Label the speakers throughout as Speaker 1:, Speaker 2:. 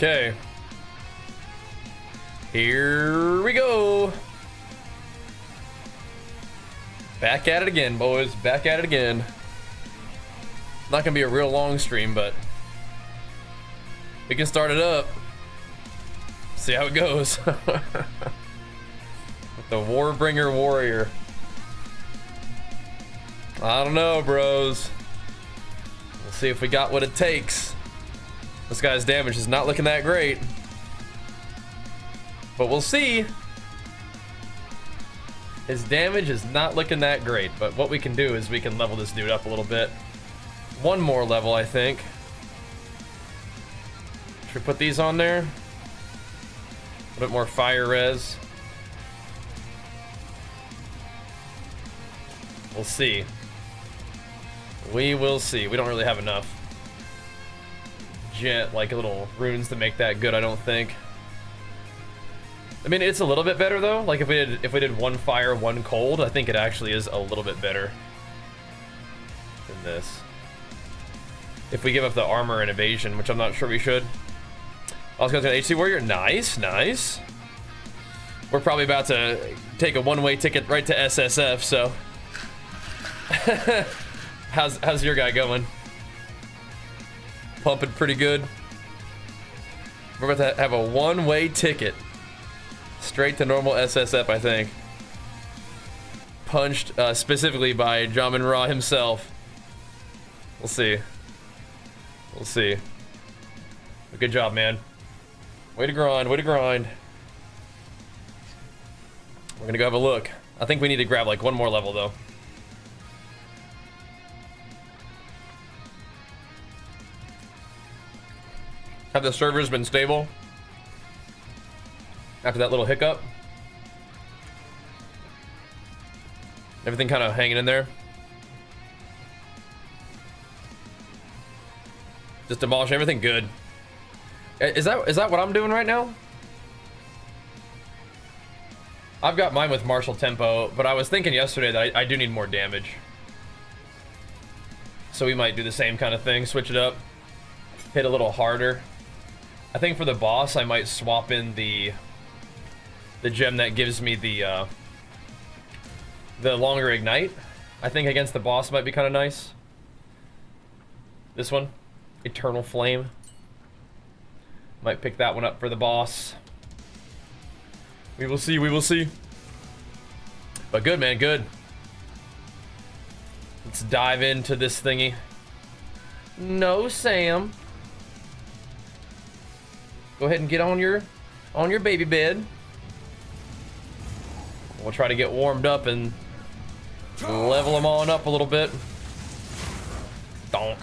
Speaker 1: Okay. Here we go. Back at it again, boys. Back at it again. Not gonna be a real long stream, but we can start it up. See how it goes. With the Warbringer warrior. I don't know, bros. We'll see if we got what it takes. This guy's damage is not looking that great. But we'll see. His damage is not looking that great, but what we can do is we can level this dude up a little bit. One more level, I think. Should we put these on there? A little bit more fire res. We'll see. We will see. We don't really have enough like little runes to make that good, I don't think. I mean, it's a little bit better though. Like if we did one fire, one cold, I think it actually is a little bit better than this. If we give up the armor and evasion, which I'm not sure we should. I was going to an HC warrior. Nice, nice. We're probably about to take a one-way ticket right to SSF. So, how's your guy going? Pumping pretty good. We're about to have a one-way ticket. Straight to normal SSF, I think. Punched specifically by Jamin Ra himself. We'll see. We'll see. Good job, man. Way to grind, way to grind. We're gonna go have a look. I think we need to grab like one more level though. Have the servers been stable after that little hiccup? Everything kind of hanging in there. Just demolish everything. Good. Is that what I'm doing right now? I've got mine with martial tempo, but I was thinking yesterday that I do need more damage. So we might do the same kind of thing, switch it up, hit a little harder. I think for the boss I might swap in the gem that gives me the longer ignite. I think against the boss might be kind of nice. This one, Eternal Flame. Might pick that one up for the boss. We will see, we will see. But good, man, good. Let's dive into this thingy. No, Sam. Go ahead and get on your baby bed. We'll try to get warmed up and level them on up a little bit. Donk.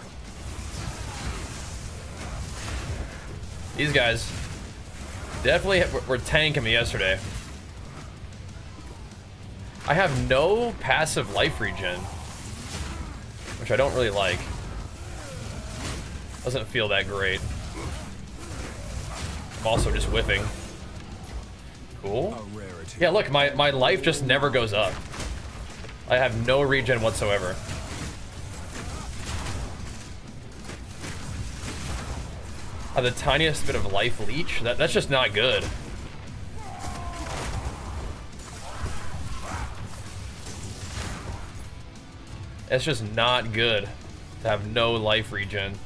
Speaker 1: These guys definitely were tanking me yesterday. I have no passive life regen, which I don't really like. Doesn't feel that great. I'm also just whiffing. Cool. Yeah, look, my life just never goes up. I have no regen whatsoever. I have the tiniest bit of life leech. That's just not good. It's just not good to have no life regen.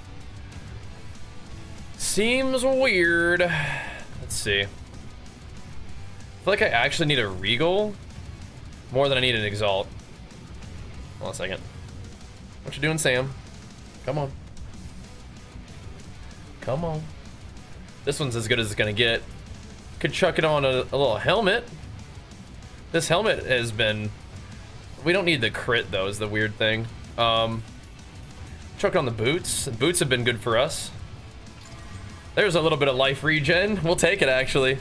Speaker 1: Seems weird. Let's see. I feel like I actually need a Regal more than I need an Exalt. Hold on a second. What you doing, Sam? Come on. Come on. This one's as good as it's gonna get. Could chuck it on a little helmet. This helmet has been... We don't need the crit though, is the weird thing. Chuck it on the boots. The boots have been good for us. There's a little bit of life regen. We'll take it, actually.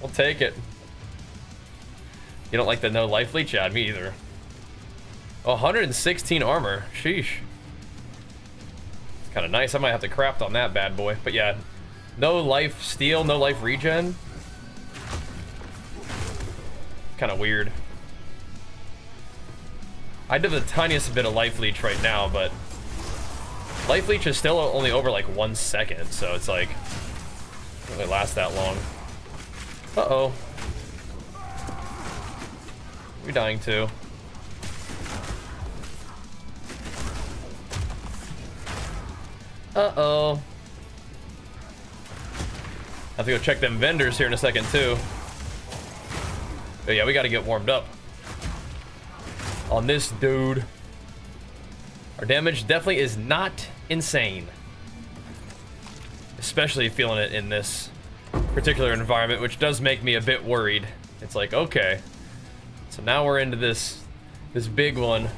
Speaker 1: We'll take it. You don't like the no life leech? Yeah, me either. 116 armor. Sheesh. It's kind of nice. I might have to craft on that bad boy. But yeah, no life steal, no life regen. Kind of weird. I do the tiniest bit of life leech right now, but life leech is still only over like 1 second, so it's like Doesn't really last that long. Uh-oh. We're dying too. Uh-oh. I have to go check them vendors here in a second too. But yeah, we gotta get warmed up on this dude. Our damage definitely is not insane. Especially feeling it in this particular environment, which does make me a bit worried. It's like, okay, so now we're into this big one,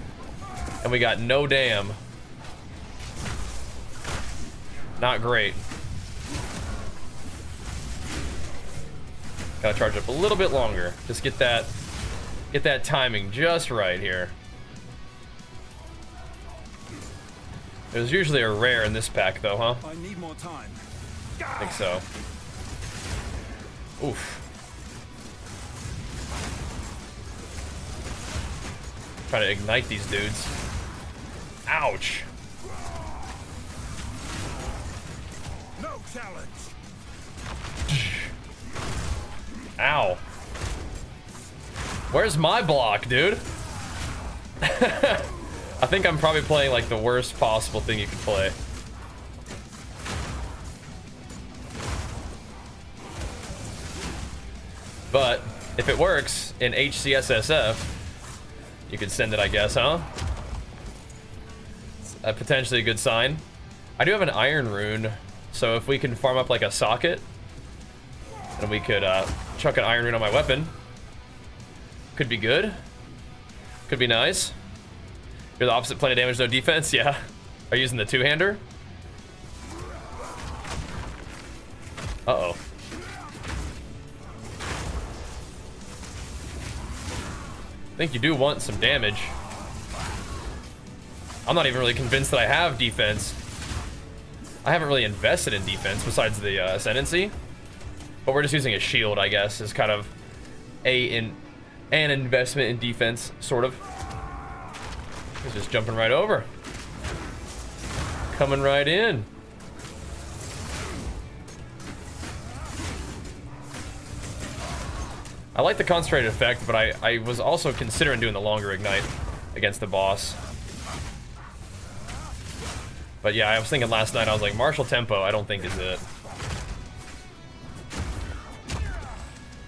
Speaker 1: and we got no dam. Not great. Gotta charge up a little bit longer. Just get that timing just right here. There's usually a rare in this pack though, huh?
Speaker 2: I need more time.
Speaker 1: I think so. Oof. Try to ignite these dudes. Ouch.
Speaker 2: No challenge.
Speaker 1: Ow. Where's my block, dude? I think I'm probably playing like the worst possible thing you can play. But if it works in HCSSF, you could send it, I guess, huh? It's potentially a good sign. I do have an iron rune, so if we can farm up like a socket, then we could chuck an iron rune on my weapon. Could be good. Could be nice. You're the opposite plane of damage, no defense. Yeah. Are you using the two-hander? Uh-oh. I think you do want some damage. I'm not even really convinced that I have defense. I haven't really invested in defense besides the ascendancy. But we're just using a shield, I guess, is kind of an investment in defense, sort of. He's just jumping right over. Coming right in. I like the concentrated effect, but I was also considering doing the longer ignite against the boss. But yeah, I was thinking last night, I was like, martial tempo, I don't think is it.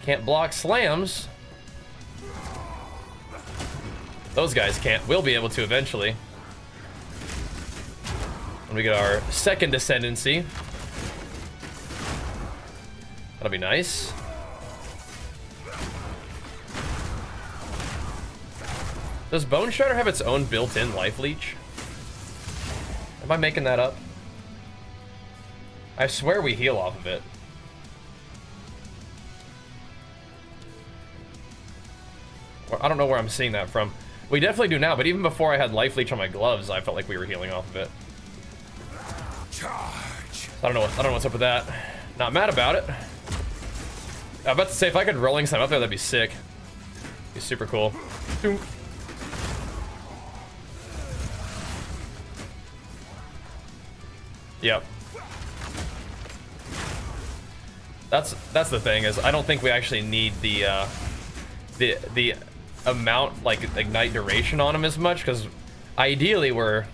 Speaker 1: Can't block slams. Those guys can't. We'll be able to eventually. When we get our second ascendancy. That'll be nice. Does Bone Shredder have its own built-in life leech? Am I making that up? I swear we heal off of it. I don't know where I'm seeing that from. We definitely do now, but even before I had life leech on my gloves, I felt like we were healing off of it.
Speaker 2: Charge.
Speaker 1: I don't know what's up with that. Not mad about it. I'm about to say, if I could rolling slam up there, that'd be sick. Be super cool. Doom. Yep. That's the thing, is I don't think we actually need the amount, like, ignite duration on him as much, because ideally we're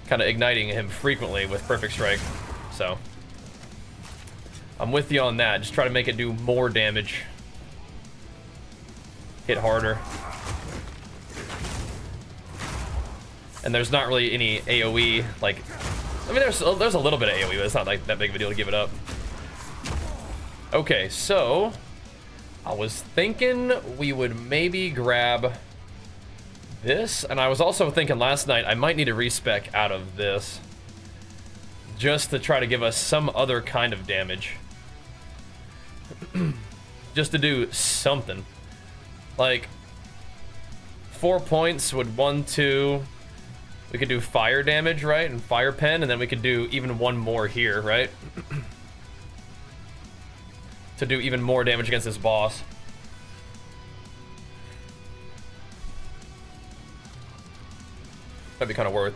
Speaker 1: kind of igniting him frequently with Perfect Strike. So I'm with you on that. Just try to make it do more damage. Hit harder. And there's not really any AoE, like, I mean, there's a little bit of AoE, but it's not like that big of a deal to give it up. Okay, so I was thinking we would maybe grab this, and I was also thinking last night I might need a respec out of this just to try to give us some other kind of damage. Just to do something. Like 4 points would 1, 2. We could do fire damage, right? And fire pen, and then we could do even one more here, right? To do even more damage against this boss. That'd be kind of worth.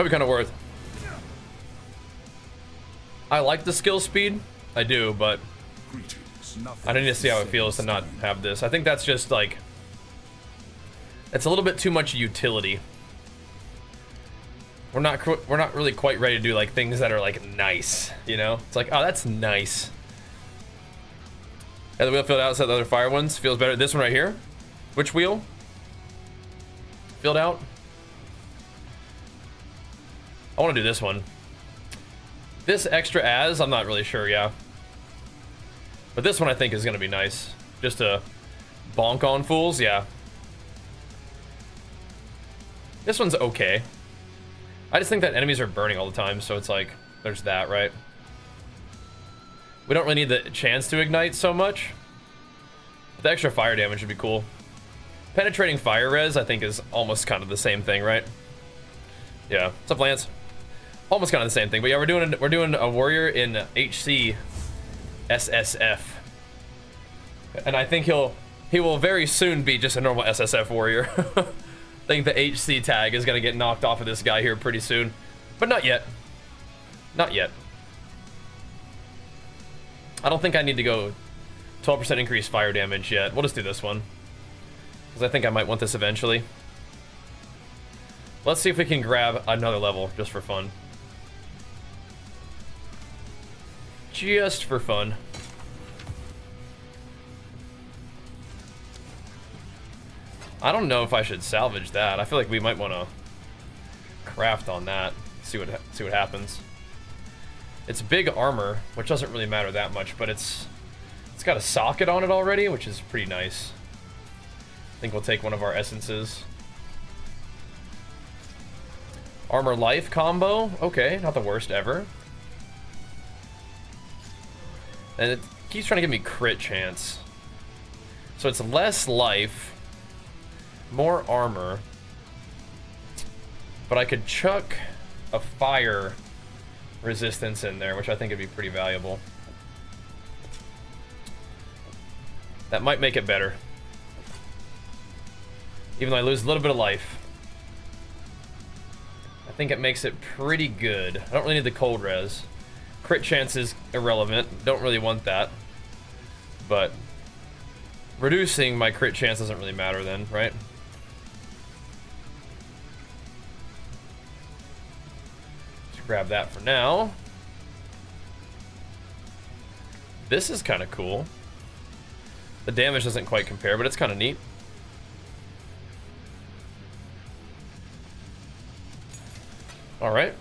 Speaker 1: Might be kind of worth. I like the skill speed. I do, but I need to see how it feels to not have this. I think that's just like, it's a little bit too much utility. We're not really quite ready to do like things that are like nice, you know? It's like, oh, that's nice. And the wheel filled out, so the other fire ones feels better. This one right here. Which wheel? Filled out. I want to do this one. This extra as, I'm not really sure, yeah. But this one I think is going to be nice. Just to bonk on fools, yeah. This one's okay. I just think that enemies are burning all the time, so it's like, there's that, right? We don't really need the chance to ignite so much. But the extra fire damage would be cool. Penetrating fire res, I think, is almost kind of the same thing, right? Yeah. What's up, Lance? Almost kind of the same thing, but yeah, we're doing a warrior in HCSSF, and I think he will very soon be just a normal SSF warrior. I think the HC tag is gonna get knocked off of this guy here pretty soon, but not yet. Not yet. I don't think I need to go 12% increased fire damage yet. We'll just do this one, because I think I might want this eventually. Let's see if we can grab another level just for fun. Just for fun. I don't know if I should salvage that. I feel like we might want to craft on that. See what happens. It's big armor, which doesn't really matter that much, but it's got a socket on it already, which is pretty nice. I think we'll take one of our essences. Armor life combo. Okay, not the worst ever. And it keeps trying to give me crit chance. So it's less life, more armor. But I could chuck a fire resistance in there, which I think would be pretty valuable. That might make it better. Even though I lose a little bit of life. I think it makes it pretty good. I don't really need the cold res. Crit chance is irrelevant. Don't really want that. But reducing my crit chance doesn't really matter then, right? Just grab that for now. This is kind of cool. The damage doesn't quite compare, but it's kind of neat. All right.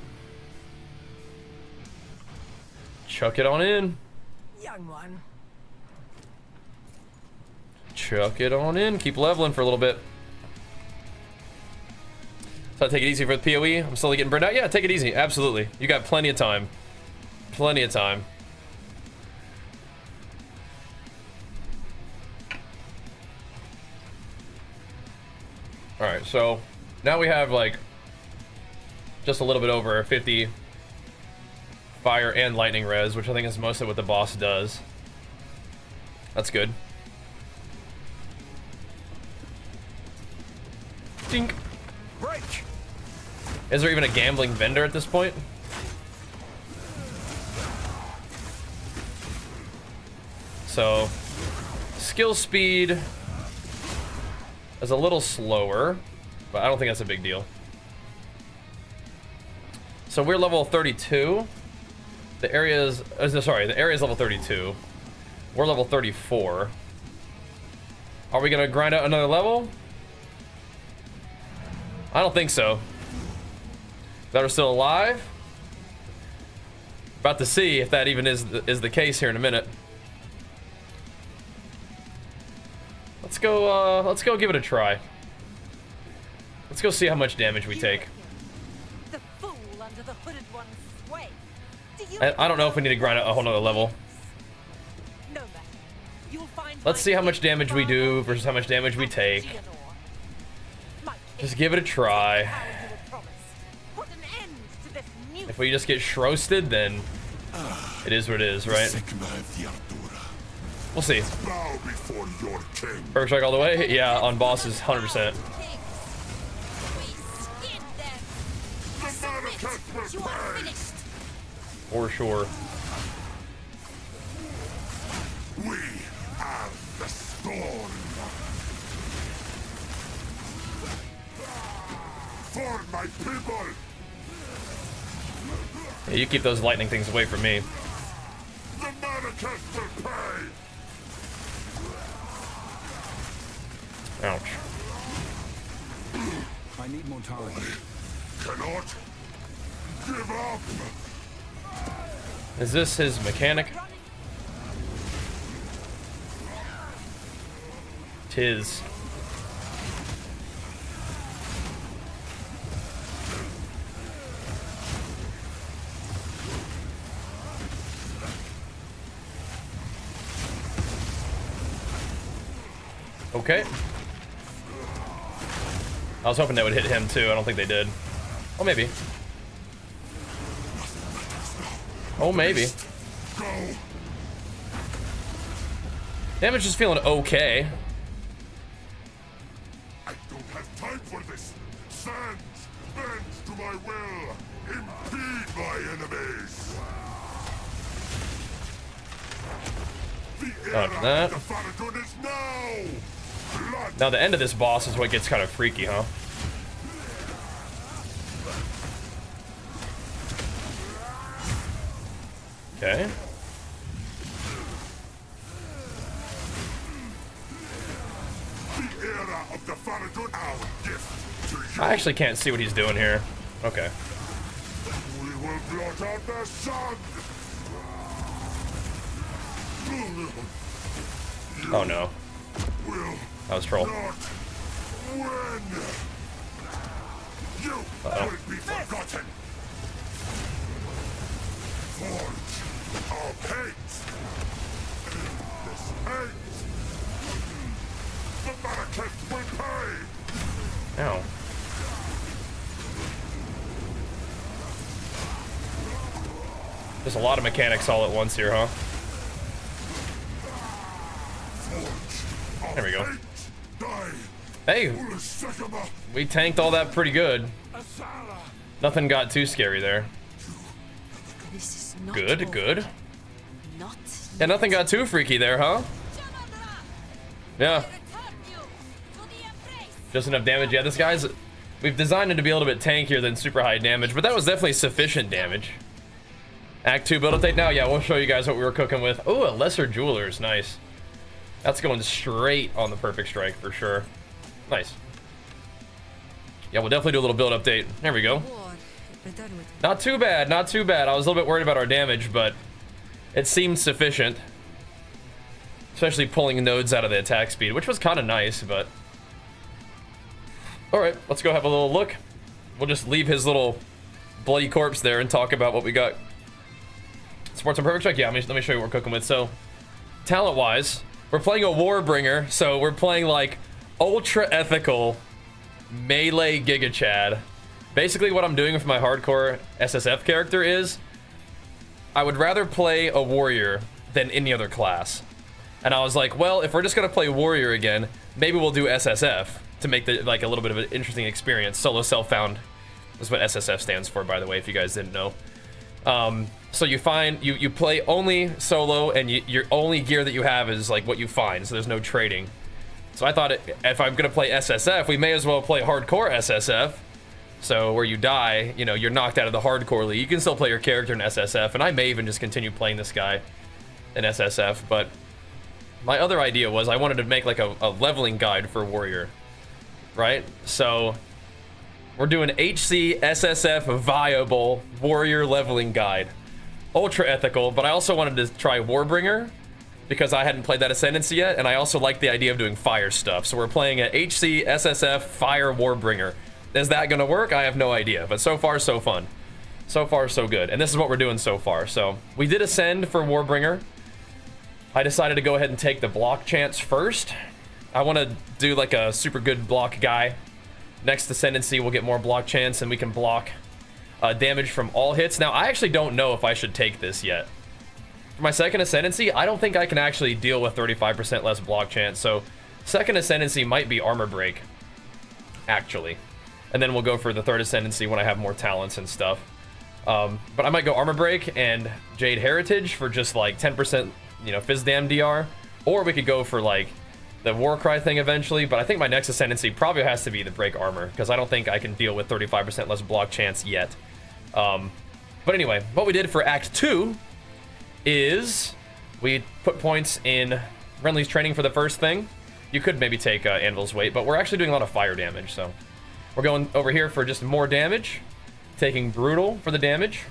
Speaker 1: Chuck it on in.
Speaker 3: Young one.
Speaker 1: Chuck it on in. Keep leveling for a little bit. So I take it easy for the PoE. I'm slowly getting burned out. Yeah, take it easy. Absolutely. You got plenty of time. Plenty of time. Alright, so now we have like just a little bit over 50 fire and lightning res, which I think is mostly what the boss does. That's good. Dink.
Speaker 2: Break.
Speaker 1: Is there even a gambling vendor at this point? So, skill speed is a little slower, but I don't think that's a big deal. So we're level 32. The area is, sorry, the area is level 32. We're level 34. Are we gonna grind out another level? I don't think so. That are still alive? About to see if that even is the case here in a minute. Let's go give it a try. Let's go see how much damage we take.
Speaker 3: The fool under the hooded one's sway.
Speaker 1: I don't know if we need to grind out a whole nother level.
Speaker 3: No matter. You'll find
Speaker 1: Let's see how much damage we do versus how much damage we take. Just give it a try. If we just get shroasted, then it is what it is, right? We'll see. First strike all the way? Yeah, on bosses, 100%.
Speaker 3: You are finished.
Speaker 1: For sure.
Speaker 2: We are the storm. For my people.
Speaker 1: Yeah, you keep those lightning things away from me.
Speaker 2: The Manifest will pay.
Speaker 1: Ouch.
Speaker 2: I need more time. Cannot give up.
Speaker 1: Is this his mechanic? Tis. Okay. I was hoping that would hit him too. I don't think they did. Oh, maybe. Oh, maybe. Damage is feeling okay.
Speaker 2: I don't have time for this. Sands bends to my will. Impede my enemies. The era
Speaker 1: Dodge that.
Speaker 2: of the Faragon is now. Blood.
Speaker 1: Now the end of this boss is what gets kind of freaky, huh? Okay.
Speaker 2: The era of the Faragon, our gift to you.
Speaker 1: I actually can't see what he's doing here. Okay.
Speaker 2: We will blot out their sun.
Speaker 1: Oh no.
Speaker 2: Will
Speaker 1: That was troll.
Speaker 2: not win. You will be forgotten. Forge of hate. This hate. The Manifest will pay.
Speaker 1: Ow. There's a lot of mechanics all at once here, huh? There we go. Hey, we tanked all that pretty good. Nothing got too scary there.
Speaker 3: This is not
Speaker 1: Good,
Speaker 3: over.
Speaker 1: good.
Speaker 3: Not
Speaker 1: Yeah, nothing got too freaky there, huh? Yeah. Just enough damage. Yeah, this guy's... We've designed him to be a little bit tankier than super high damage, but that was definitely sufficient damage. Act 2 build update now? Yeah, we'll show you guys what we were cooking with. Oh, a Lesser Jeweler's. Nice. That's going straight on the perfect strike for sure. Nice. Yeah, we'll definitely do a little build update. There we go.
Speaker 3: war. We're done with it.
Speaker 1: Not too bad, not too bad. I was a little bit worried about our damage, but it seemed sufficient. Especially pulling nodes out of the attack speed, which was kind of nice, but... Alright, let's go have a little look. We'll just leave his little bloody corpse there and talk about what we got. Sports on perfect strike? Yeah, let me show you what we're cooking with. So, talent-wise, we're playing a Warbringer, so we're playing, like, ultra-ethical melee Giga Chad. Basically, what I'm doing with my hardcore SSF character is I would rather play a warrior than any other class. And I was like, well, if we're just gonna play warrior again, maybe we'll do SSF to make the like a little bit of an interesting experience. Solo self-found is what SSF stands for, by the way, if you guys didn't know. So you find you play only solo, and your only gear that you have is like what you find. So there's no trading. So I thought if I'm gonna play SSF, we may as well play hardcore SSF. So where you die, you know, you're knocked out of the hardcore league. You can still play your character in SSF, and I may even just continue playing this guy in SSF. But my other idea was I wanted to make like a leveling guide for warrior, right? So we're doing HCSSF viable warrior leveling guide, ultra ethical. But I also wanted to try Warbringer because I hadn't played that Ascendancy yet, and I also like the idea of doing fire stuff. So we're playing an HCSSF Fire Warbringer. Is that gonna work? I have no idea, but so far so fun. So far so good, and this is what we're doing so far. So we did Ascend for Warbringer. I decided to go ahead and take the block chance first. I want to do like a super good block guy. Next Ascendancy we'll get more block chance, and we can block damage from all hits. Now I actually don't know if I should take this yet. For my second Ascendancy, I don't think I can actually deal with 35% less block chance, so second Ascendancy might be armor break, actually. And then we'll go for the third Ascendancy when I have more talents and stuff. But I might go Armor Break and Jade Heritage for just like 10%, you know, Fizz Dam DR. Or we could go for like the Warcry thing eventually, but I think my next Ascendancy probably has to be the Break Armor, because I don't think I can deal with 35% less block chance yet. But anyway, what we did for Act 2 is we put points in Renly's training for the first thing. You could maybe take Anvil's weight, but we're actually doing a lot of fire damage, so we're going over here for just more damage, taking Brutal for the damage.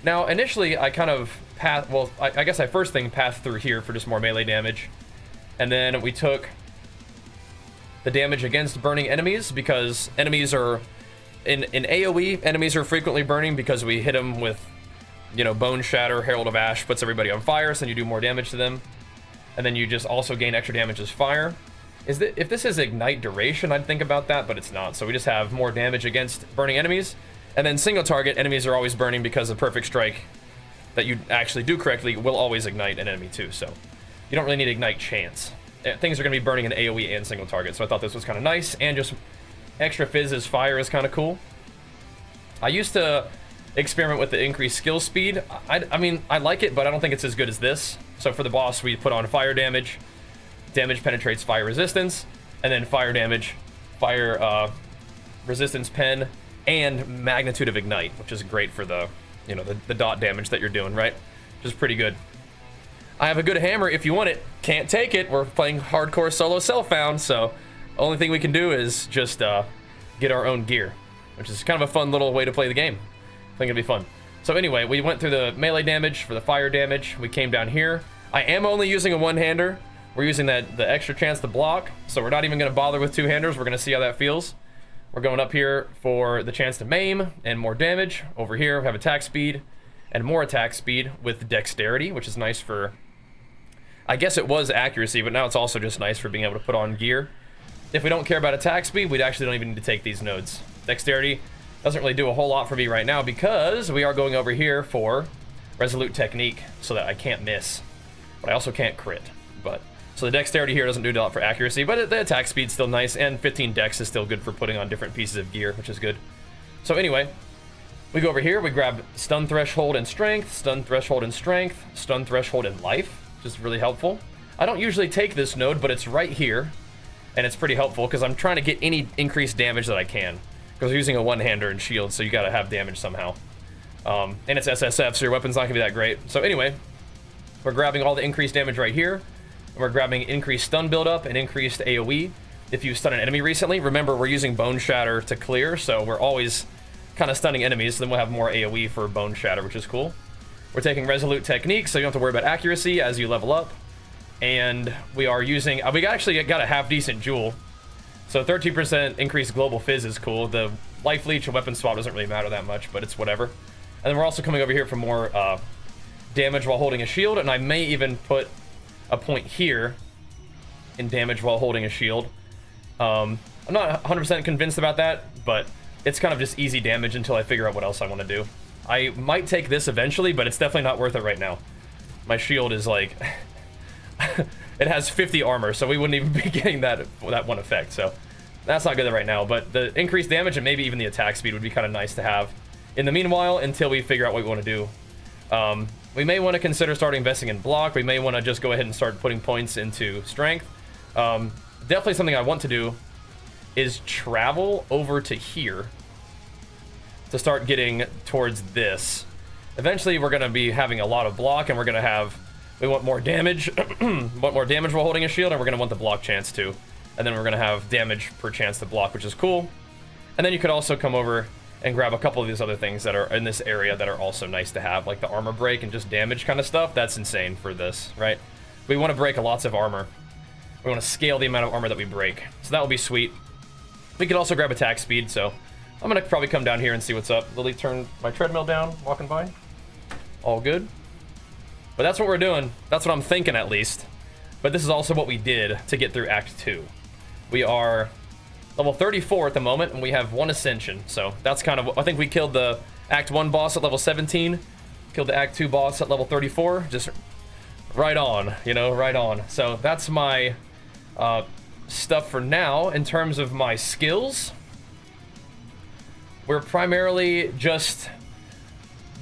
Speaker 1: Now, initially, I kind of I guess I first thing passed through here for just more melee damage, and then we took the damage against burning enemies, because enemies are in AoE, enemies are frequently burning because we hit them with, you know, Bone Shatter, Herald of Ash puts everybody on fire, so then you do more damage to them, and then you just also gain extra damage as fire. If this is Ignite duration, I'd think about that, but it's not. So we just have more damage against burning enemies, and then single target enemies are always burning, because of Perfect Strike that you actually do correctly will always ignite an enemy too, so you don't really need Ignite chance. Things are going to be burning in AoE and single target, so I thought this was kind of nice, and just extra Fizz as fire is kind of cool. I used to experiment with the increased skill speed. I mean, I like it, but I don't think it's as good as this. So for the boss, we put on fire damage. Damage penetrates fire resistance, and then fire damage, fire resistance pen, and magnitude of ignite, which is great for the, you know, the dot damage that you're doing, right? Which is pretty good. I have a good hammer if you want it. Can't take it. We're playing hardcore solo self-found, so only thing we can do is just get our own gear, which is kind of a fun little way to play the game. I think it'll be fun. So anyway, we went through the melee damage for the fire damage. We came down here. I am only using a one-hander. We're using the extra chance to block, so we're not even going to bother with two-handers. We're going to see how that feels. We're going up here for the chance to maim and more damage. Over here, we have attack speed and more attack speed with dexterity, which is nice for... I guess it was accuracy, but now it's also just nice for being able to put on gear. If we don't care about attack speed, we actually don't even need to take these nodes. Dexterity doesn't really do a whole lot for me right now, because we are going over here for Resolute Technique, so that I can't miss. But I also can't crit. So the dexterity here doesn't do a lot for accuracy, but the attack speed's still nice, and 15 dex is still good for putting on different pieces of gear, which is good. So anyway, we go over here, we grab Stun Threshold and Strength, Stun Threshold and Strength, Stun Threshold and Life, which is really helpful. I don't usually take this node, but it's right here, and it's pretty helpful, because I'm trying to get any increased damage that I can, because we're using a one-hander and shield, so you gotta have damage somehow. And it's SSF, so your weapon's not gonna be that great. So anyway, we're grabbing all the increased damage right here. We're grabbing increased stun buildup and increased AoE. If you stun an enemy recently, remember we're using Bone Shatter to clear, so we're always kind of stunning enemies, so then we'll have more AoE for Bone Shatter, which is cool. We're taking Resolute Technique, so you don't have to worry about accuracy as you level up. And we are using... we actually got a half-decent Jewel, so 13% increased Global Fizz is cool. The Life Leech and Weapon Swap doesn't really matter that much, but it's whatever. And then we're also coming over here for more damage while holding a shield, and I may even put a point here in damage while holding a shield. I'm not 100% convinced about that, but it's kind of just easy damage until I figure out what else I want to do. I might take this eventually, but it's definitely not worth it right now. My shield is like... it has 50 armor, so we wouldn't even be getting that one effect, so that's not good right now. But the increased damage and maybe even the attack speed would be kind of nice to have in the meanwhile, until we figure out what we want to do. We may want to consider starting investing in block. We may want to just go ahead and start putting points into strength. Definitely something I want to do is travel over to here to start getting towards this. Eventually, we're going to be having a lot of block, and we're going to have... We want more damage. Want more damage while holding a shield, and we're going to want the block chance too. And then we're going to have damage per chance to block, which is cool. And then you could also come over and grab a couple of these other things that are in this area that are also nice to have, like the armor break and just damage kind of stuff. That's insane for this, right? We want to break lots of armor. We want to scale the amount of armor that we break. So that will be sweet. We could also grab attack speed, so I'm going to probably come down here and see what's up. Lily turned my treadmill down, walking by. All good. But that's what we're doing. That's what I'm thinking, at least. But this is also what we did to get through Act 2. We are level 34 at the moment, and we have 1 ascension. So that's kind of... I think we killed the Act 1 boss at level 17. Killed the Act 2 boss at level 34. Just right on, you know, right on. So that's my stuff for now. In terms of my skills, we're primarily just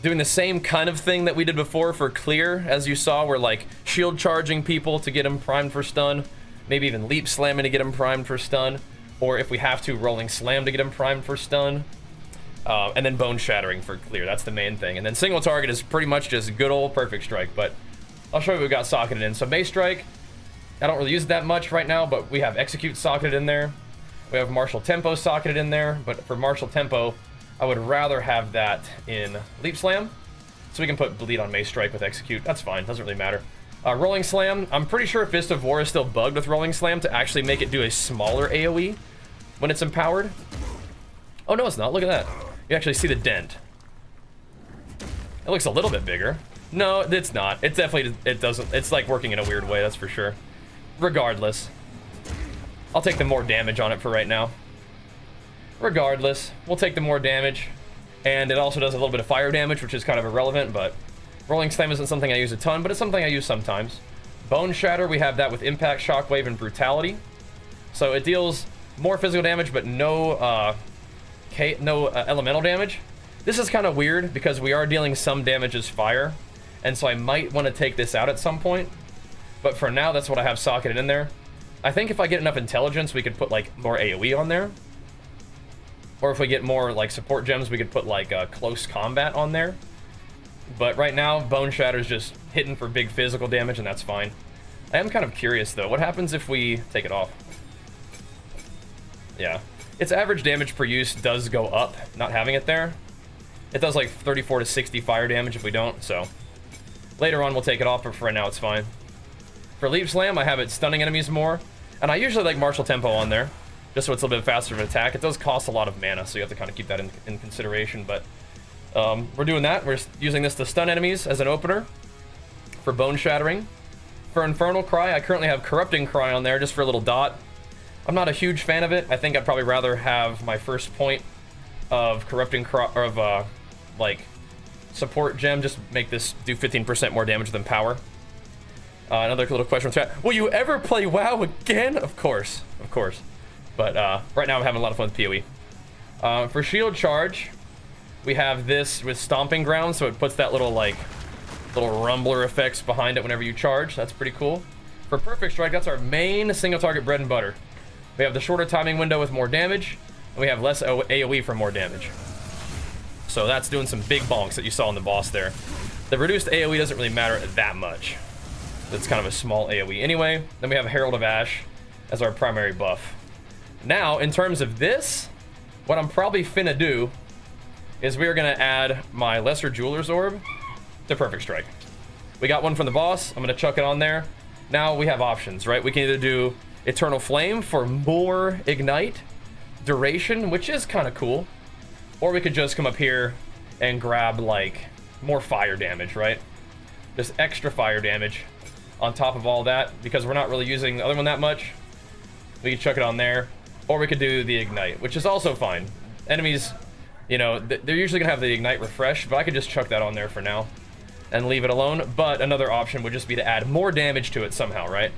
Speaker 1: doing the same kind of thing that we did before for clear, as you saw. We're like shield charging people to get them primed for stun, maybe even leap slamming to get them primed for stun, or if we have to, rolling slam to get them primed for stun, and then bone shattering for clear. That's the main thing. And then single target is pretty much just good old perfect strike, but I'll show you what we got socketed in. So Mace Strike, I don't really use it that much right now, but we have Execute socketed in there. We have Martial Tempo socketed in there, but for Martial Tempo, I would rather have that in Leap Slam, so we can put Bleed on Mace Strike with Execute. That's fine, doesn't really matter. Rolling Slam, I'm pretty sure Fist of War is still bugged with Rolling Slam to actually make it do a smaller AoE when it's empowered. Oh no, it's not, look at that. You actually see the dent. It looks a little bit bigger. No, it's not. It definitely, it doesn't, it's like working in a weird way, that's for sure. Regardless, I'll take the more damage on it for right now. Regardless, we'll take the more damage, and it also does a little bit of fire damage, which is kind of irrelevant, but Rolling Slam isn't something I use a ton, but it's something I use sometimes. Bone Shatter, we have that with Impact, Shockwave, and Brutality. So it deals more physical damage, but no elemental damage. This is kind of weird, because we are dealing some damage as fire, and so I might want to take this out at some point. But for now, that's what I have socketed in there. I think if I get enough intelligence, we could put like more AoE on there. Or if we get more like support gems, we could put like close combat on there. But right now, Bone Shatter's just hitting for big physical damage, and that's fine. I am kind of curious though, what happens if we take it off? Yeah, its average damage per use does go up, not having it there. It does like 34 to 60 fire damage if we don't, so later on we'll take it off, but for right now it's fine. For Leap Slam, I have it stunning enemies more, and I usually like Martial Tempo on there, just so it's a little bit faster of an attack. It does cost a lot of mana, so you have to kind of keep that in consideration, but we're doing that. We're using this to stun enemies as an opener. For Bone Shattering. For Infernal Cry, I currently have Corrupting Cry on there just for a little dot. I'm not a huge fan of it. I think I'd probably rather have my first point of Corrupting Cry, or of like support gem, just make this do 15% more damage than power. Another little question from chat. Will you ever play WoW again? Of course. Of course. But right now I'm having a lot of fun with PoE. For Shield Charge, we have this with Stomping Ground, so it puts that little like little rumbler effects behind it whenever you charge. That's pretty cool. For Perfect Strike, that's our main single target bread and butter. We have the shorter timing window with more damage, and we have less AoE for more damage. So that's doing some big bonks that you saw in the boss there. The reduced AoE doesn't really matter that much. It's kind of a small AoE anyway. Then we have Herald of Ash as our primary buff. Now, in terms of this, what I'm probably finna do is we are gonna add my Lesser Jeweler's Orb to Perfect Strike. We got one from the boss. I'm gonna chuck it on there. Now we have options, right? We can either do Eternal Flame for more ignite duration, which is kind of cool, or we could just come up here and grab like more fire damage, right? Just extra fire damage on top of all that, because we're not really using the other one that much. We could chuck it on there, or we could do the ignite, which is also fine. Enemies, you know, they're usually gonna have the ignite refresh, but I could just chuck that on there for now and leave it alone. But another option would just be to add more damage to it somehow, right?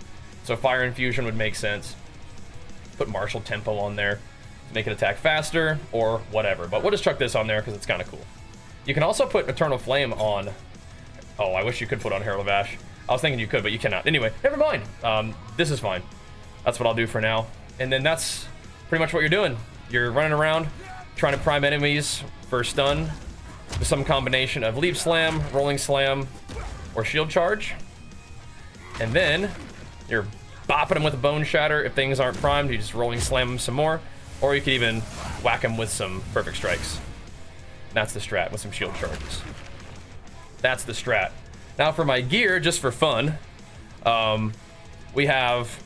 Speaker 1: So Fire Infusion would make sense. Put Martial Tempo on there to make it attack faster or whatever, but we'll just chuck this on there because it's kind of cool. You can also put Eternal Flame on. Oh, I wish you could put on Herald of Ash. I was thinking you could, but you cannot. Anyway, never mind. This is fine. That's what I'll do for now. And then that's pretty much what you're doing. You're running around trying to prime enemies for stun with some combination of Leap Slam, Rolling Slam, or Shield Charge. And then you're bopping them with a Bone Shatter. If things aren't primed, you just Rolling Slam them some more. Or you could even whack them with some Perfect Strikes. That's the strat, with some Shield Charges. That's the strat. Now for my gear, just for fun, we have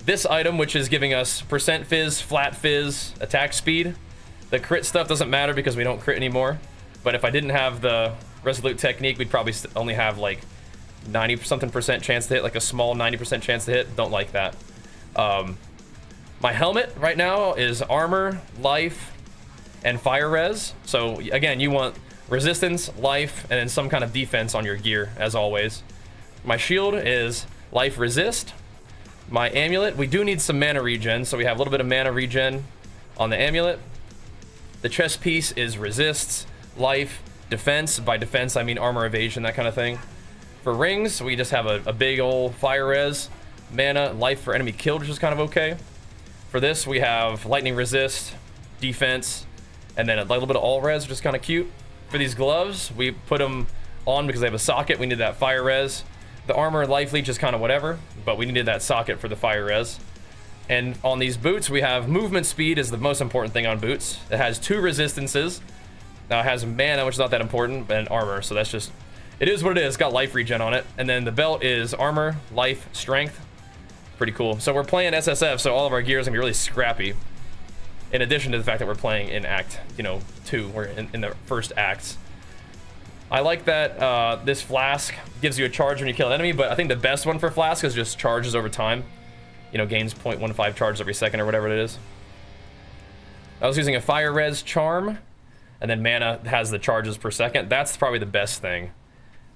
Speaker 1: this item, which is giving us % fizz, flat fizz, attack speed. The crit stuff doesn't matter because we don't crit anymore. But if I didn't have the Resolute Technique, we'd probably only have like 90-something% chance to hit, like a small 90% chance to hit. Don't like that. My helmet right now is armor, life, and fire res. So again, you want resistance, life, and then some kind of defense on your gear, as always. My shield is life resist. My amulet, we do need some mana regen, so we have a little bit of mana regen on the amulet. The chest piece is resists, life, defense. By defense, I mean armor evasion, that kind of thing. For rings, we just have a big old fire res, mana, life for enemy killed, which is kind of okay. For this, we have lightning resist, defense, and then a little bit of all res, which is kind of cute. For these gloves, we put them on because they have a socket. We need that fire res. The armor and life leech is kind of whatever, but we needed that socket for the fire res. And on these boots, we have movement speed is the most important thing on boots. It has 2 resistances. Now it has mana, which is not that important, and armor, so that's just, it is what it is. It's got life regen on it. And then the belt is armor, life, strength. Pretty cool. So we're playing SSF, so all of our gear is gonna be really scrappy. In addition to the fact that we're playing in Act, 2. We're in the first acts. I like that this flask gives you a charge when you kill an enemy, but I think the best one for flask is just charges over time. Gains 0.15 charges every second or whatever it is. I was using a fire res charm, and then mana has the charges per second. That's probably the best thing.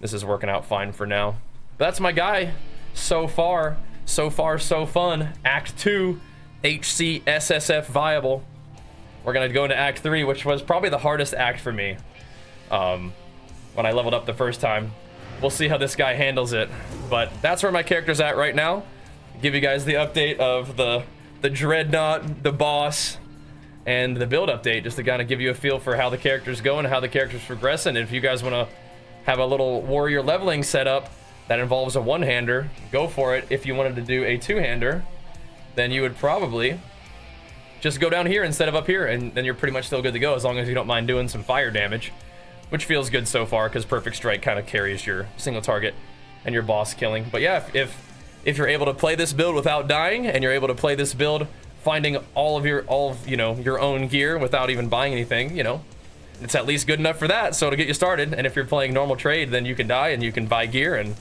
Speaker 1: This is working out fine for now. But that's my guy. So far, so fun. Act 2, HCSSF viable. We're gonna go into Act 3, which was probably the hardest act for me. When I leveled up the first time. We'll see how this guy handles it. But that's where my character's at right now. Give you guys the update of the Dreadnought, the boss, and the build update, just to kind of give you a feel for how the character's going, how the character's progressing. And if you guys want to have a little warrior leveling setup that involves a one-hander, go for it. If you wanted to do a two-hander, then you would probably just go down here instead of up here, and then you're pretty much still good to go, as long as you don't mind doing some fire damage, which feels good so far, because Perfect Strike kind of carries your single target and your boss killing. But yeah, if you're able to play this build without dying, and you're able to play this build finding all of your own gear without even buying anything, it's at least good enough for that, so to get you started. And if you're playing normal trade, then you can die and you can buy gear and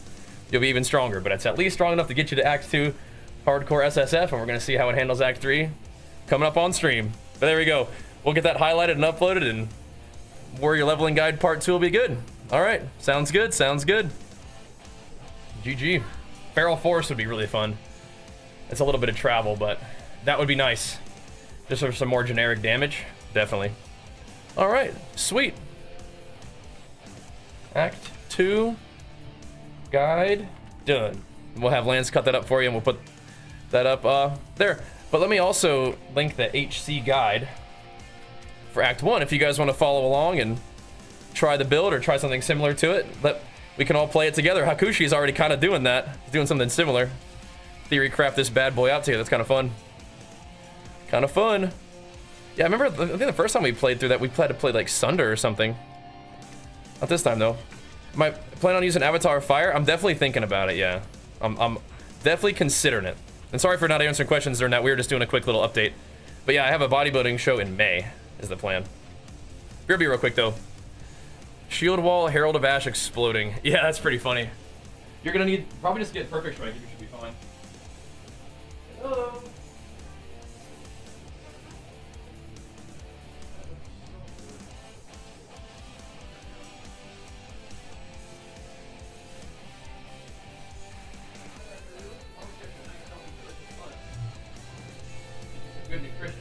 Speaker 1: you'll be even stronger. But it's at least strong enough to get you to Act 2 hardcore SSF, and we're gonna see how it handles Act 3 coming up on stream. But there we go. We'll get that highlighted and uploaded, and Warrior Leveling Guide Part 2 will be good. All right, sounds good, sounds good. GG. Feral Force would be really fun. It's a little bit of travel, but that would be nice. Just for some more generic damage, definitely. All right, sweet. Act 2 guide done. We'll have Lance cut that up for you, and we'll put that up there. But let me also link the HC guide for Act 1 if you guys want to follow along and try the build or try something similar to it. We can all play it together. Hakushi's already kind of doing that. He's doing something similar. Theory craft this bad boy out together. That's kind of fun. Kind of fun. Yeah, I remember, I think the first time we played through that, we had to play like Sunder or something. Not this time though. Am I planning on using Avatar Fire? I'm definitely thinking about it, yeah. I'm definitely considering it. And sorry for not answering questions during that. We were just doing a quick little update. But yeah, I have a bodybuilding show in May, is the plan. Beer be real quick though. Shield wall, Herald of Ash exploding. Yeah, that's pretty funny. You're gonna need, probably just get Perfect Strike. You should be fine. Hello. Good nutrition.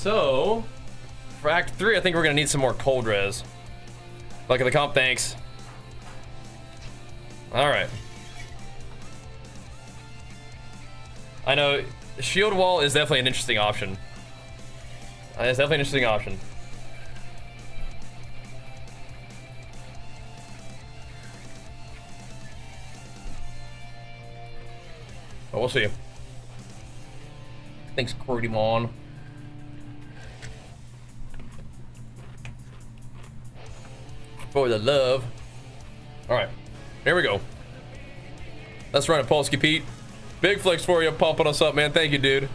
Speaker 1: So, for Act 3, I think we're gonna need some more cold res. Luck of the comp, thanks. Alright. I know, shield wall is definitely an interesting option. It's definitely an interesting option. But we'll see. Thanks, Cordy-Mon. For the love. Alright, here we go. Let's run it, Polsky Pete. Big flex for you, pumping us up, man. Thank you, dude.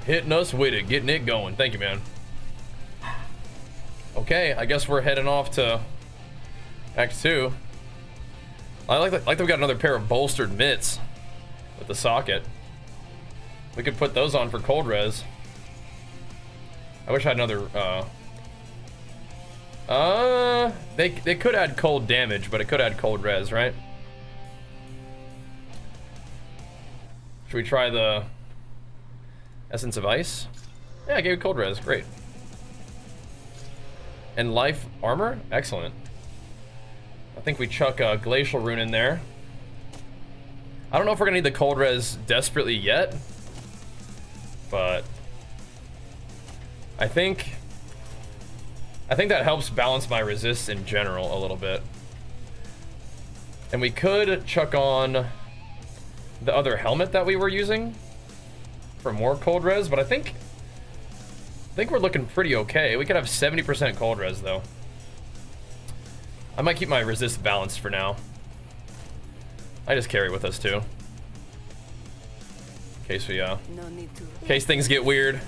Speaker 1: Hitting us with it, getting it going. Thank you, man. Okay, I guess we're heading off to Act 2. I like that we got another pair of bolstered mitts with the socket. We could put those on for cold res. I wish I had another, they could add cold damage, but it could add cold res, right? Should we try the Essence of Ice? Yeah, I gave it cold res, great. And life armor, excellent. I think we chuck a glacial rune in there. I don't know if we're gonna need the cold res desperately yet, but I think that helps balance my resist in general a little bit. And we could chuck on the other helmet that we were using for more cold res, but I think we're looking pretty okay. We could have 70% cold res though. I might keep my resist balanced for now. I just carry it with us too. In case we, in case things get weird.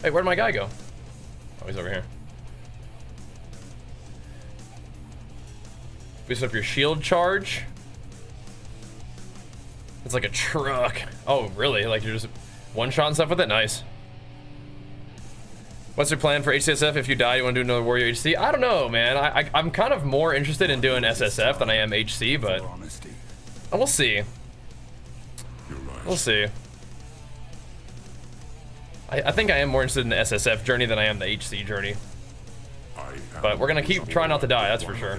Speaker 1: Hey, where'd my guy go? Oh, he's over here. Boost up your shield charge. It's like a truck. Oh, really? Like you're just one-shotting stuff with it? Nice. What's your plan for HCSF? If you die, you want to do another Warrior HC? I don't know, man. I'm kind of more interested in doing SSF than I am HC, but we'll see. We'll see. I think I am more interested in the SSF journey than I am the HC journey. But we're gonna keep trying not to die, that's for sure.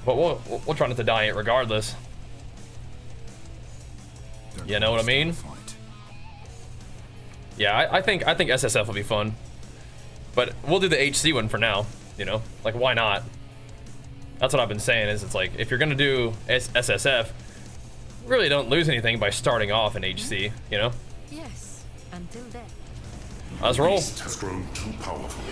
Speaker 1: But we'll try not to die regardless. You know what I mean? Yeah, I think SSF will be fun. But we'll do the HC one for now, you know? Like, why not? That's what I've been saying, is it's like, if you're gonna do SSF, really don't lose anything by starting off in HC, you know?
Speaker 3: Yes, until then.
Speaker 1: Let's roll.
Speaker 2: Has grown too powerful.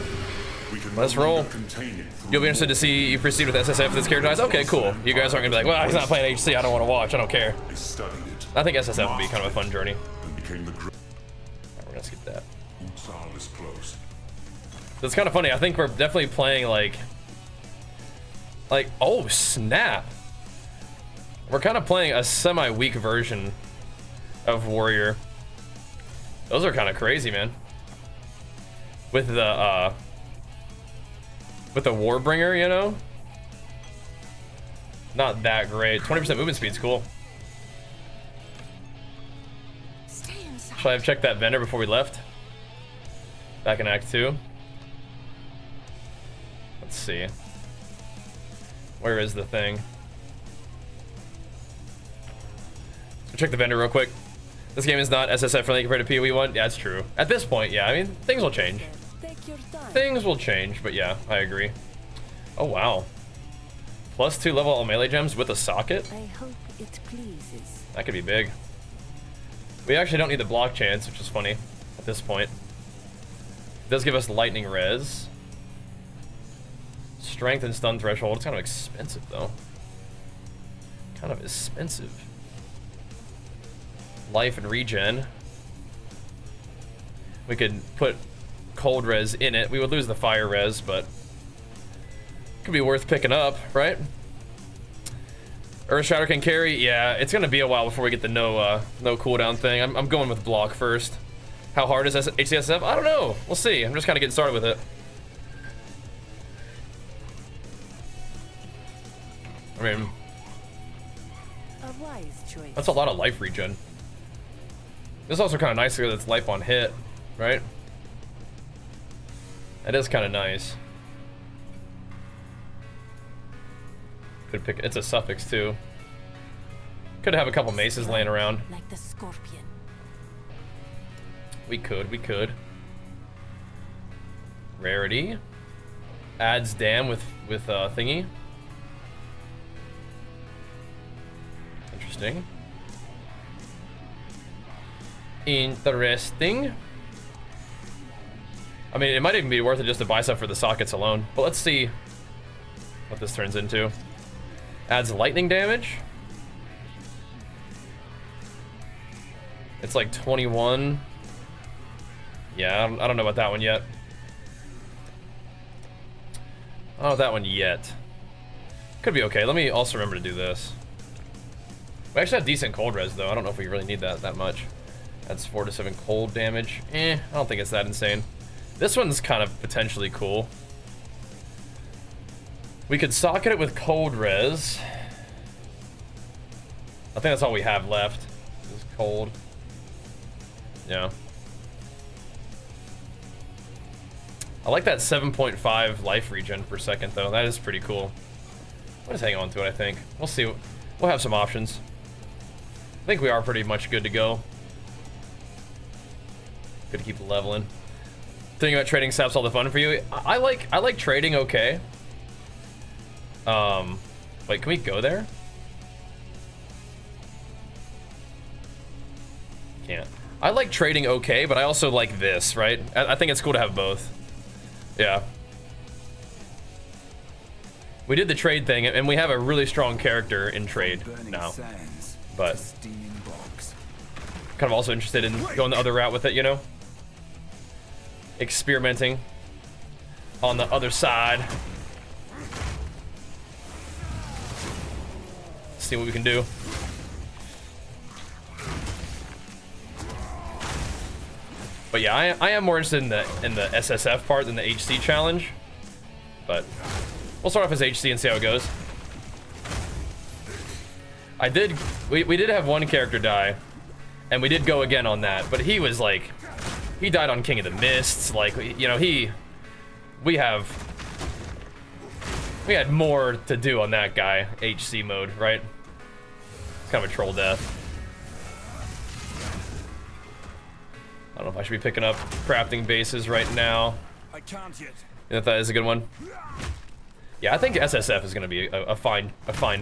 Speaker 2: We can
Speaker 1: Let's
Speaker 2: no
Speaker 1: roll.
Speaker 2: longer contain it through
Speaker 1: You'll be interested to see you proceed with SSF if this character dies? Okay, cool. You guys aren't gonna be like, well, he's not playing HC, I don't want to watch, I don't care.
Speaker 2: They studied it.
Speaker 1: I think SSF would be kind of a fun journey.
Speaker 2: And became the
Speaker 1: Alright, we're gonna skip that.
Speaker 2: Exile is close.
Speaker 1: It's kind of funny, I think we're definitely playing like, oh snap. We're kind of playing a semi-weak version of Warrior. Those are kind of crazy, man. With the Warbringer, you know? Not that great. 20% movement speed's cool.
Speaker 3: Stay inside.
Speaker 1: Should I have checked that vendor before we left? Back in Act 2. Let's see. Where is the thing? Let's check the vendor real quick. This game is not SSF friendly compared to PoE 1. Yeah, that's true. At this point, yeah, I mean, things will change.
Speaker 3: Take your time.
Speaker 1: Things will change, but yeah, I agree. Oh, wow. +2 level all melee gems with a socket?
Speaker 3: I hope it pleases.
Speaker 1: That could be big. We actually don't need the block chance, which is funny at this point. It does give us lightning res. Strength and stun threshold. It's kind of expensive, though. Kind of expensive. Life and regen. We could put cold res in it. We would lose the fire res, but could be worth picking up, right? Earth Shatter can carry. Yeah, it's gonna be a while before we get the no cooldown thing. I'm going with block first. How hard is HCSF? I don't know. We'll see. I'm just kind of getting started with it. I mean,
Speaker 3: A wise choice.
Speaker 1: that's a lot of life regen. This is also kind of nice because it's life on hit, right? That is kind of nice. Could pick. It's a suffix too. Could have a couple maces laying around.
Speaker 3: Like the scorpion.
Speaker 1: We could. Rarity. Adds dam with thingy. Interesting. Interesting. I mean, it might even be worth it just to buy stuff for the sockets alone. But let's see what this turns into. Adds lightning damage. It's like 21. Yeah, I don't know about that one yet. I don't know that one yet. Could be okay. Let me also remember to do this. We actually have decent cold res though. I don't know if we really need that much. That's 4 to 7 cold damage. I don't think it's that insane. This one's kind of potentially cool. We could socket it with cold res. I think that's all we have left. Is cold. Yeah. I like that 7.5 life regen per second though. That is pretty cool. I'll just hang on to it, I think. We'll see. We'll have some options. I think we are pretty much good to go. Good to keep leveling. Thinking about trading saps all the fun for you. I like trading okay. Wait, can we go there? Can't. I like trading okay, but I also like this, right? I think it's cool to have both. Yeah. We did the trade thing, and we have a really strong character in trade now. But kind of also interested in going the other route with it, you know? Experimenting on the other side. See what we can do. But yeah, I am more interested in the SSF part than the HC challenge. But we'll start off as HC and see how it goes. We did have one character die, and we did go again on that, but he was like, he died on King of the Mists, like, you know, we had more to do on that guy, HC mode, right? It's kind of a troll death. I don't know if I should be picking up crafting bases right now.
Speaker 4: I can't yet.
Speaker 1: You know if that is a good one? Yeah, I think SSF is going to be a fine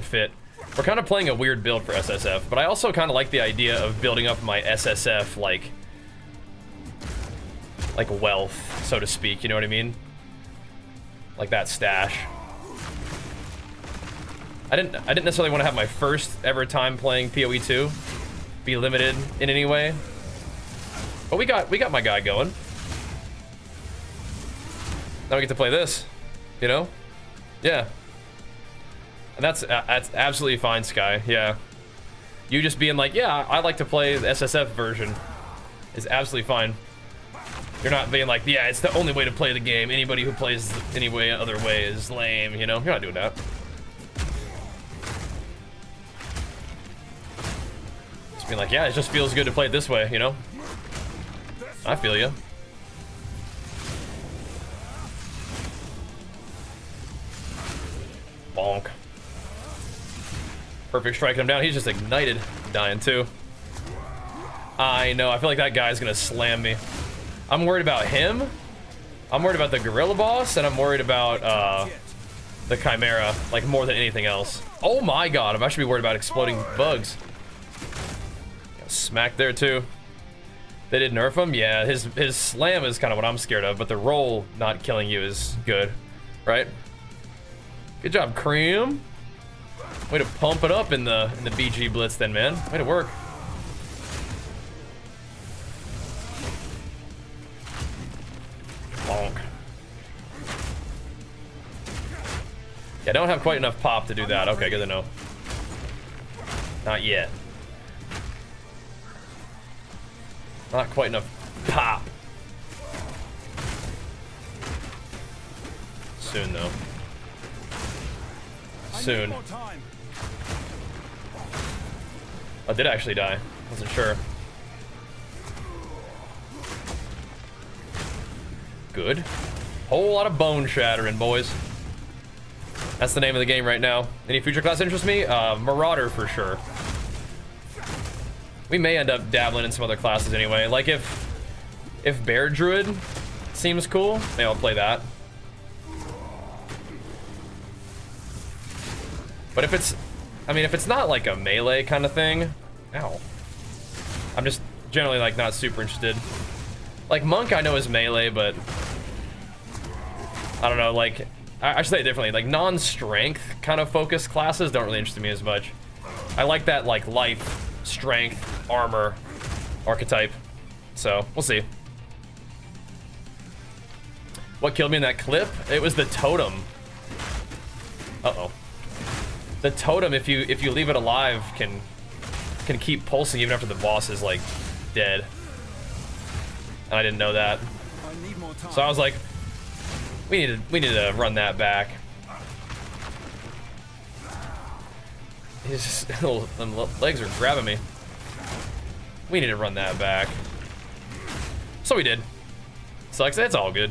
Speaker 1: fit. We're kind of playing a weird build for SSF, but I also kind of like the idea of building up my SSF like wealth, so to speak. You know what I mean? Like that stash. I didn't necessarily want to have my first ever time playing PoE 2 be limited in any way, but we got my guy going. Now we get to play this, you know? Yeah. And that's absolutely fine, Sky. Yeah. You just being like, yeah, I like to play the SSF version is absolutely fine. You're not being like, yeah, it's the only way to play the game. Anybody who plays any way other way is lame, you know? You're not doing that. Just being like, yeah, it just feels good to play it this way, you know? I feel you. Bonk. Perfect striking him down. He's just ignited. Dying too. I know. I feel like that guy's gonna slam me. I'm worried about him. I'm worried about the gorilla boss, and I'm worried about the chimera, like more than anything else. Oh my god, I'm actually worried about exploding bugs. Smack there too. They did nerf him? Yeah, his slam is kind of what I'm scared of, but the roll not killing you is good, right? Good job, Cream. Way to pump it up in the BG Blitz then, man. Way to work. Bonk. Yeah, I don't have quite enough pop to do that. Okay, good to know. Not yet. Not quite enough pop. Soon, though. Soon. I did actually die. Wasn't sure. Good. Whole lot of bone shattering, boys. That's the name of the game right now. Any future class interest me? Marauder for sure. We may end up dabbling in some other classes anyway. Like if Bear Druid seems cool, maybe I'll play that. But if it's, I mean, if it's not like a melee kind of thing, ow. I'm just generally like not super interested. Like Monk I know is melee, but I don't know, like, I should say it differently. Like non-strength kind of focused classes don't really interest me as much. I like that like life, strength, armor archetype. So we'll see. What killed me in that clip? It was the totem. Uh-oh. The totem, if you leave it alive, can keep pulsing even after the boss is like dead. And I didn't know that. So I was like, we need to run that back. His just, them legs are grabbing me. We need to run that back. So we did. So like, it's all good.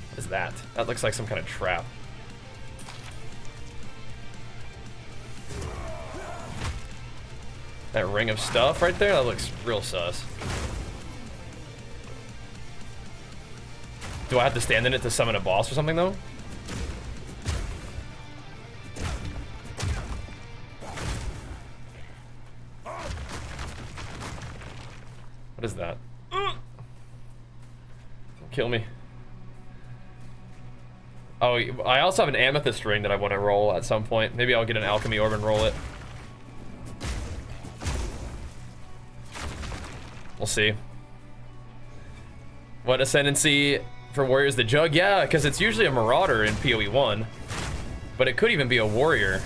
Speaker 1: What is that? That looks like some kind of trap. That ring of stuff right there, that looks real sus. Do I have to stand in it to summon a boss or something though? What is that? Kill me. Oh, I also have an amethyst ring that I want to roll at some point. Maybe I'll get an alchemy orb and roll it. We'll see. What ascendancy for warriors? The jug? Yeah, because it's usually a marauder in PoE 1. But it could even be a warrior.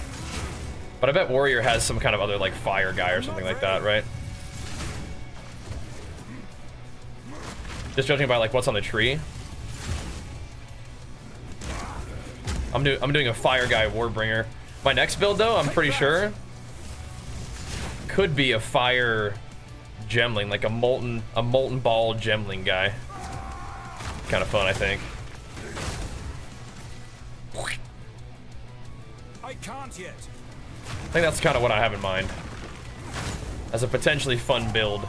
Speaker 1: But I bet warrior has some kind of other like fire guy or something like that, right? Just judging by like what's on the tree. I'm doing a fire guy Warbringer. My next build though, I'm pretty sure, could be a fire gemling, like a molten ball gemling guy. Kind of fun, I think.
Speaker 4: I can't yet.
Speaker 1: I think that's kind of what I have in mind as a potentially fun build.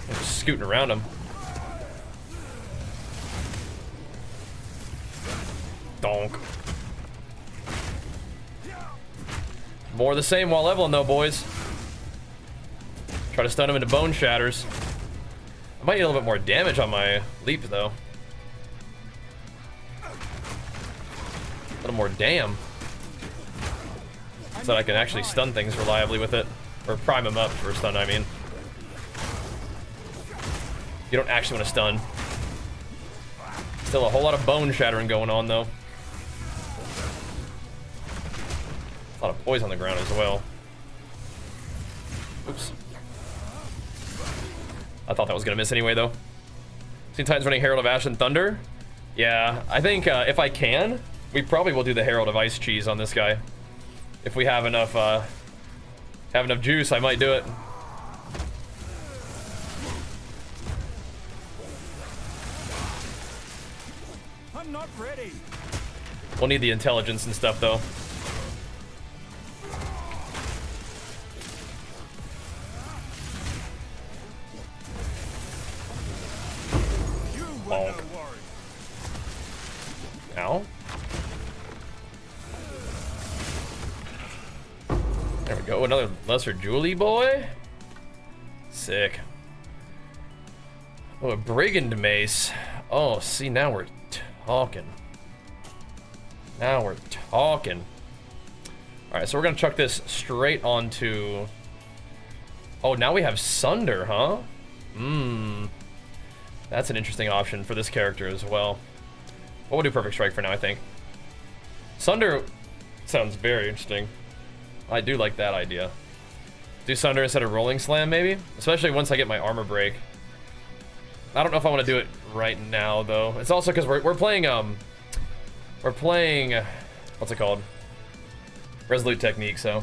Speaker 1: I'm just scooting around him. Donk. More of the same while leveling though, boys. Try to stun him into bone shatters. I might need a little bit more damage on my leap though. A little more damn. So that I can actually stun things reliably with it. Or prime them up for stun, I mean. You don't actually want to stun. Still a whole lot of bone shattering going on though. A lot of poison on the ground as well. Oops. I thought that was gonna miss anyway though. Teen Titans running Herald of Ash and Thunder. Yeah, I think if I can, we probably will do the Herald of Ice Cheese on this guy. If we have enough juice, I might do it.
Speaker 4: I'm not ready.
Speaker 1: We'll need the intelligence and stuff though. Bonk. Ow. There we go, another lesser Julie boy. Sick. Oh, a brigand mace. Oh, see, now we're talking. Now we're talking. All right, so we're gonna chuck this straight onto. Oh, now we have Sunder, huh? That's an interesting option for this character as well. But we'll do Perfect Strike for now, I think. Sunder sounds very interesting. I do like that idea. Do Sunder instead of Rolling Slam, maybe? Especially once I get my armor break. I don't know if I want to do it right now, though. It's also because we're playing, what's it called? Resolute Technique, so.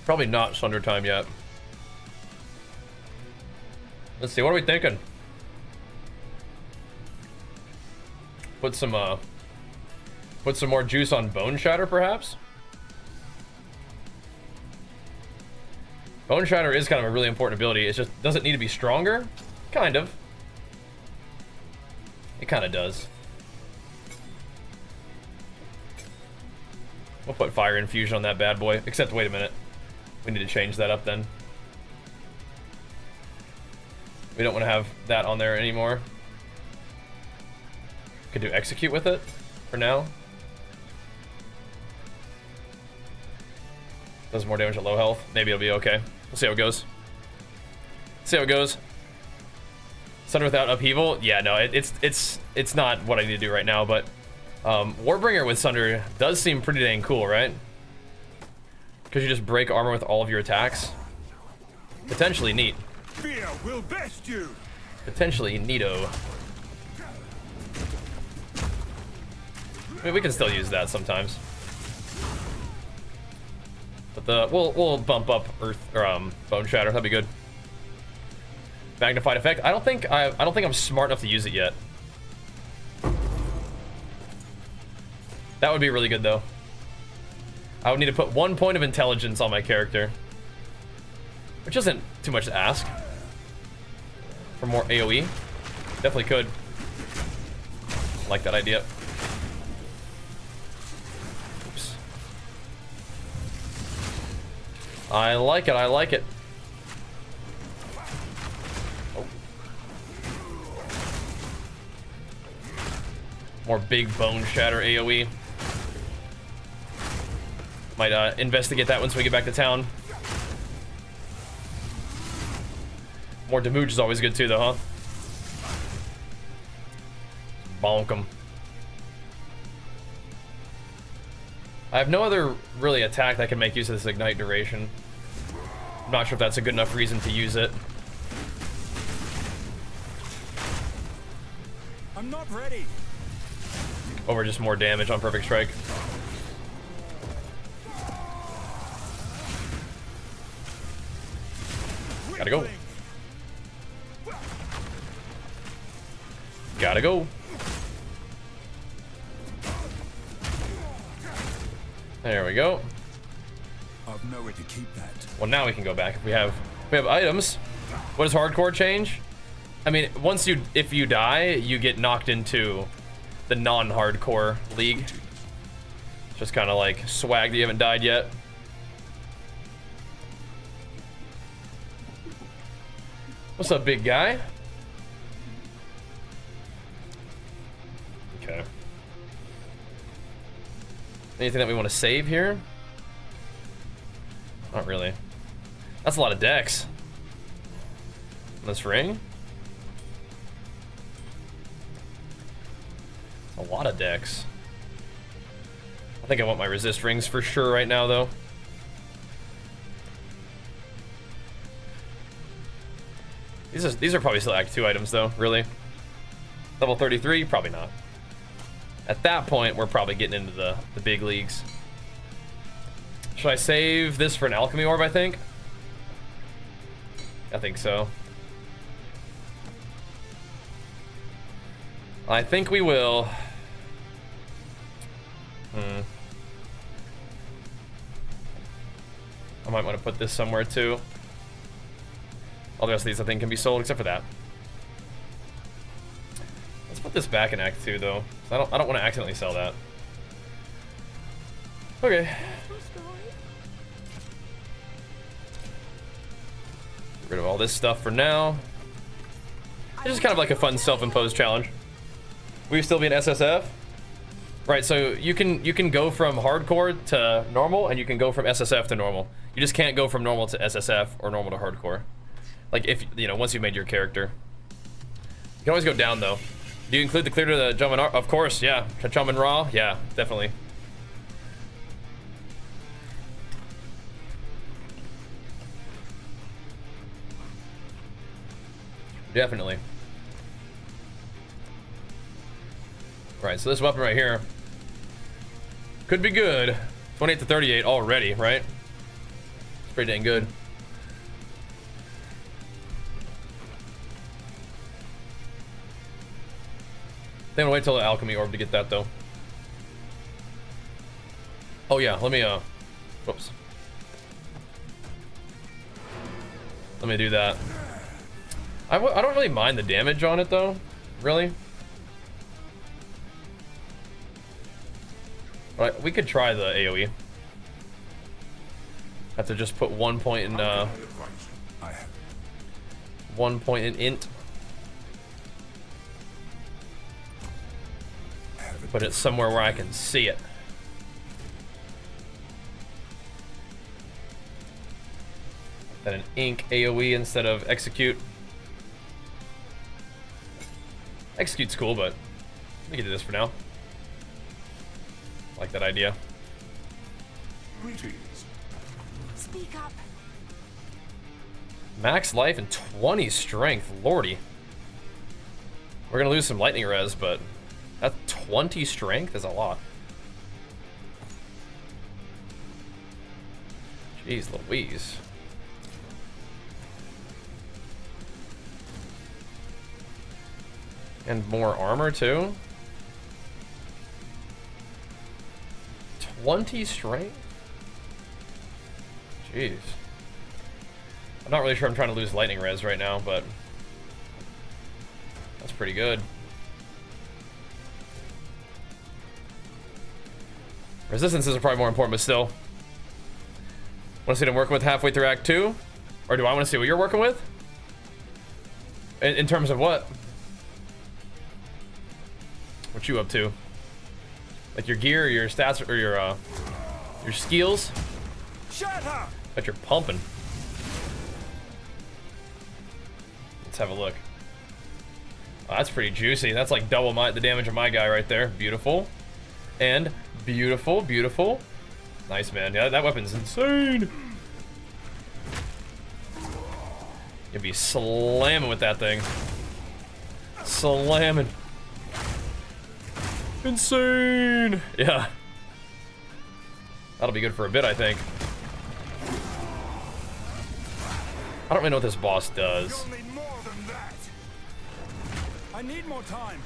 Speaker 1: Probably not Sunder time yet. Let's see, what are we thinking? Put some more juice on Bone Shatter, perhaps? Bone Shatter is kind of a really important ability. It just doesn't need to be stronger. Kind of. It kind of does. We'll put Fire Infusion on that bad boy. Except, wait a minute. We need to change that up then. We don't want to have that on there anymore. Could do Execute with it for now. Does more damage at low health. Maybe it'll be okay. We'll see how it goes. See how it goes. Sunder without Upheaval? Yeah, no, it's not what I need to do right now, but Warbringer with Sunder does seem pretty dang cool, right? Because you just break armor with all of your attacks. Potentially neat.
Speaker 4: Fear will best you.
Speaker 1: Potentially neato. I mean, we can still use that sometimes. But we'll bump up Earth or Bone Shatter. That'd be good. Magnified effect. I don't think I'm smart enough to use it yet. That would be really good though. I would need to put 1 point of intelligence on my character, which isn't too much to ask. For more AoE, definitely could. Like that idea. Oops. I like it. I like it. Oh. More big Bone Shatter AoE. Might investigate that once we get back to town. More damage is always good too, though, huh? Bonk 'em. I have no other really attack that can make use of this ignite duration. I'm not sure if that's a good enough reason to use it.
Speaker 4: I'm not ready.
Speaker 1: Over just more damage on Perfect Strike. Gotta go. Gotta go. There we go.
Speaker 4: I've nowhere to keep that.
Speaker 1: Well, now we can go back if we have items. What does hardcore change? I mean, if you die, you get knocked into the non-hardcore league. Just kind of like swag that you haven't died yet. What's up, big guy? Okay. Anything that we want to save here? Not really. That's a lot of decks. This ring? A lot of decks. I think I want my resist rings for sure right now, though. These are probably still Act 2 items, though, really. Level 33? Probably not. At that point, we're probably getting into the big leagues. Should I save this for an alchemy orb, I think? I think so. I think we will. I might want to put this somewhere, too. All the rest of these, I think, can be sold, except for that. Let's put this back in Act 2, though. I don't want to accidentally sell that. Okay. Get rid of all this stuff for now. It's just kind of like a fun self-imposed challenge. Will you still be an SSF? Right, so you can go from hardcore to normal, and you can go from SSF to normal. You just can't go from normal to SSF or normal to hardcore. Like, if, you know, once you've made your character. You can always go down, though. Do you include the clear to the Jump and Of course, yeah. Jump and Raw? Yeah, definitely. Definitely. Right, so this weapon right here could be good. 28 to 38 already, right? It's Pretty dang good. Then we'll wait till the alchemy orb to get that though. Oh yeah, let me whoops. Let me do that. I don't really mind the damage on it though, really. But we could try the AoE. Have to just put 1 point in 1 point in int. Put it somewhere where I can see it. Then an ink AoE instead of execute. Execute's cool, but we can do this for now. Like that idea.
Speaker 2: Greetings.
Speaker 3: Speak up.
Speaker 1: Max life and 20 strength, lordy. We're gonna lose some lightning res, but that 20 strength is a lot. Jeez Louise. And more armor too. 20 strength? Jeez. I'm not really sure I'm trying to lose lightning res right now, but that's pretty good. Resistances are probably more important, but still. Want to see what I'm working with halfway through Act 2? Or do I want to see what you're working with? In terms of what? What you up to? Like your gear, or your stats, or your skills?
Speaker 4: Shut up!
Speaker 1: Bet you're pumping. Let's have a look. Oh, that's pretty juicy. That's like double the damage of my guy right there. Beautiful. And beautiful, beautiful. Nice, man. Yeah, that weapon's insane. You'll be slamming with that thing. Slamming. Insane. Yeah. That'll be good for a bit, I think. I don't really know what this boss does.
Speaker 4: You'll need more than that. I need more time.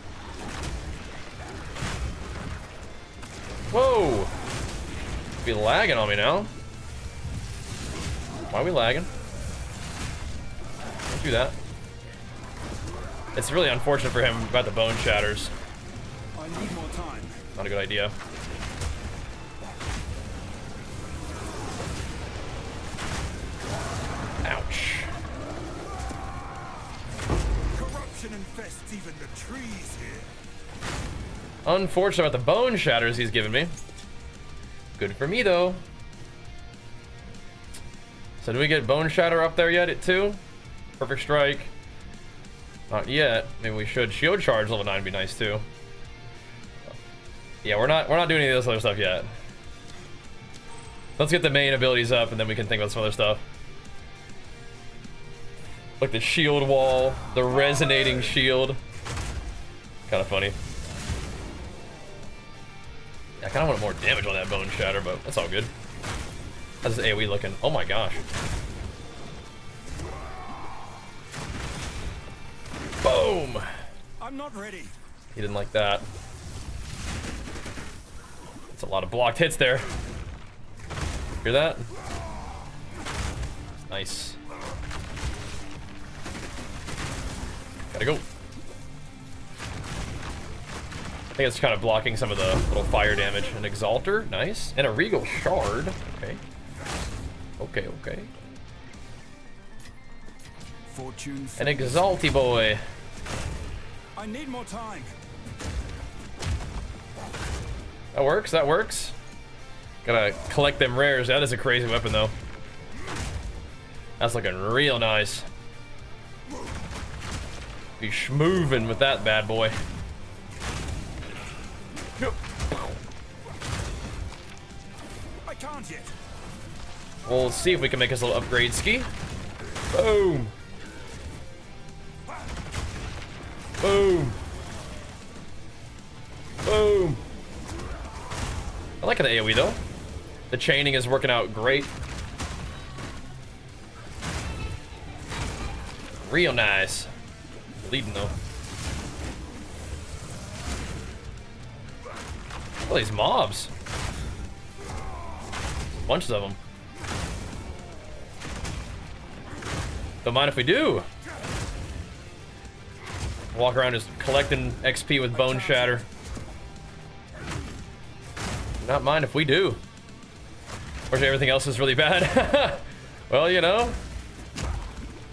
Speaker 1: Whoa! Be lagging on me now. Why are we lagging? Don't do that. It's really unfortunate for him about the bone shatters.
Speaker 4: I need more time.
Speaker 1: Not a good idea. Ouch.
Speaker 4: Corruption infests even the trees here.
Speaker 1: Unfortunate about the bone shatters he's giving me. Good for me though. So do we get bone shatter up there yet at 2? Perfect strike. Not yet. Maybe we should. Shield charge level 9 would be nice too. Yeah, we're not doing any of this other stuff yet. Let's get the main abilities up and then we can think about some other stuff. Like the shield wall, the resonating shield. Kind of funny. I kind of want more damage on that bone shatter, but that's all good. How's this AoE looking? Oh my gosh. Boom!
Speaker 4: I'm not ready.
Speaker 1: He didn't like that. That's a lot of blocked hits there. Hear that? Nice. Gotta go. I think it's kind of blocking some of the little fire damage. An Exalter, nice. And a Regal Shard, okay. Okay, okay.
Speaker 4: Fortune.
Speaker 1: An Exalty boy.
Speaker 4: I need more time.
Speaker 1: That works, that works. Gotta collect them rares. That is a crazy weapon though. That's looking real nice. Be schmoovin' with that bad boy.
Speaker 4: I can't yet.
Speaker 1: We'll see if we can make us a little upgrade ski. Boom. Boom. Boom. I like the AoE though. The chaining is working out great. Real nice. Leading though. All these mobs. Bunches of them. Don't mind if we do. Walk around just collecting XP with Bone Shatter. Not mind if we do. Fortunately, everything else is really bad. Well, you know,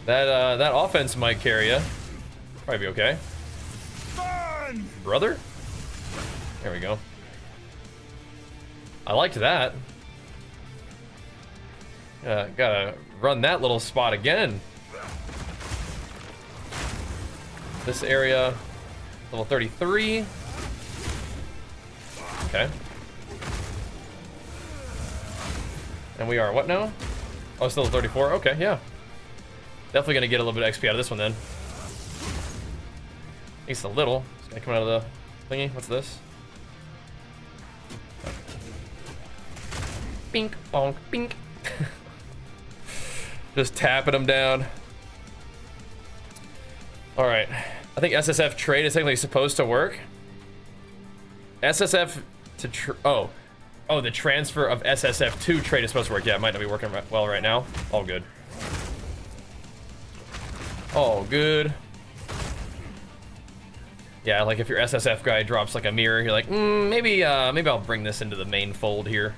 Speaker 1: that offense might carry ya. Probably be okay. Brother? There we go. I liked that. Gotta run that little spot again. This area, level 33. Okay. And we are what now? Oh, still 34. Okay, yeah. Definitely gonna get a little bit of XP out of this one then. At least a little. It's gonna come out of the thingy. What's this? Bink, bonk, bink. Just tapping them down. All right. I think SSF trade is technically supposed to work. SSF to oh, the transfer of SSF to trade is supposed to work. Yeah, it might not be working well right now. All good. All good. Yeah, like if your SSF guy drops like a mirror, you're like, maybe I'll bring this into the main fold here.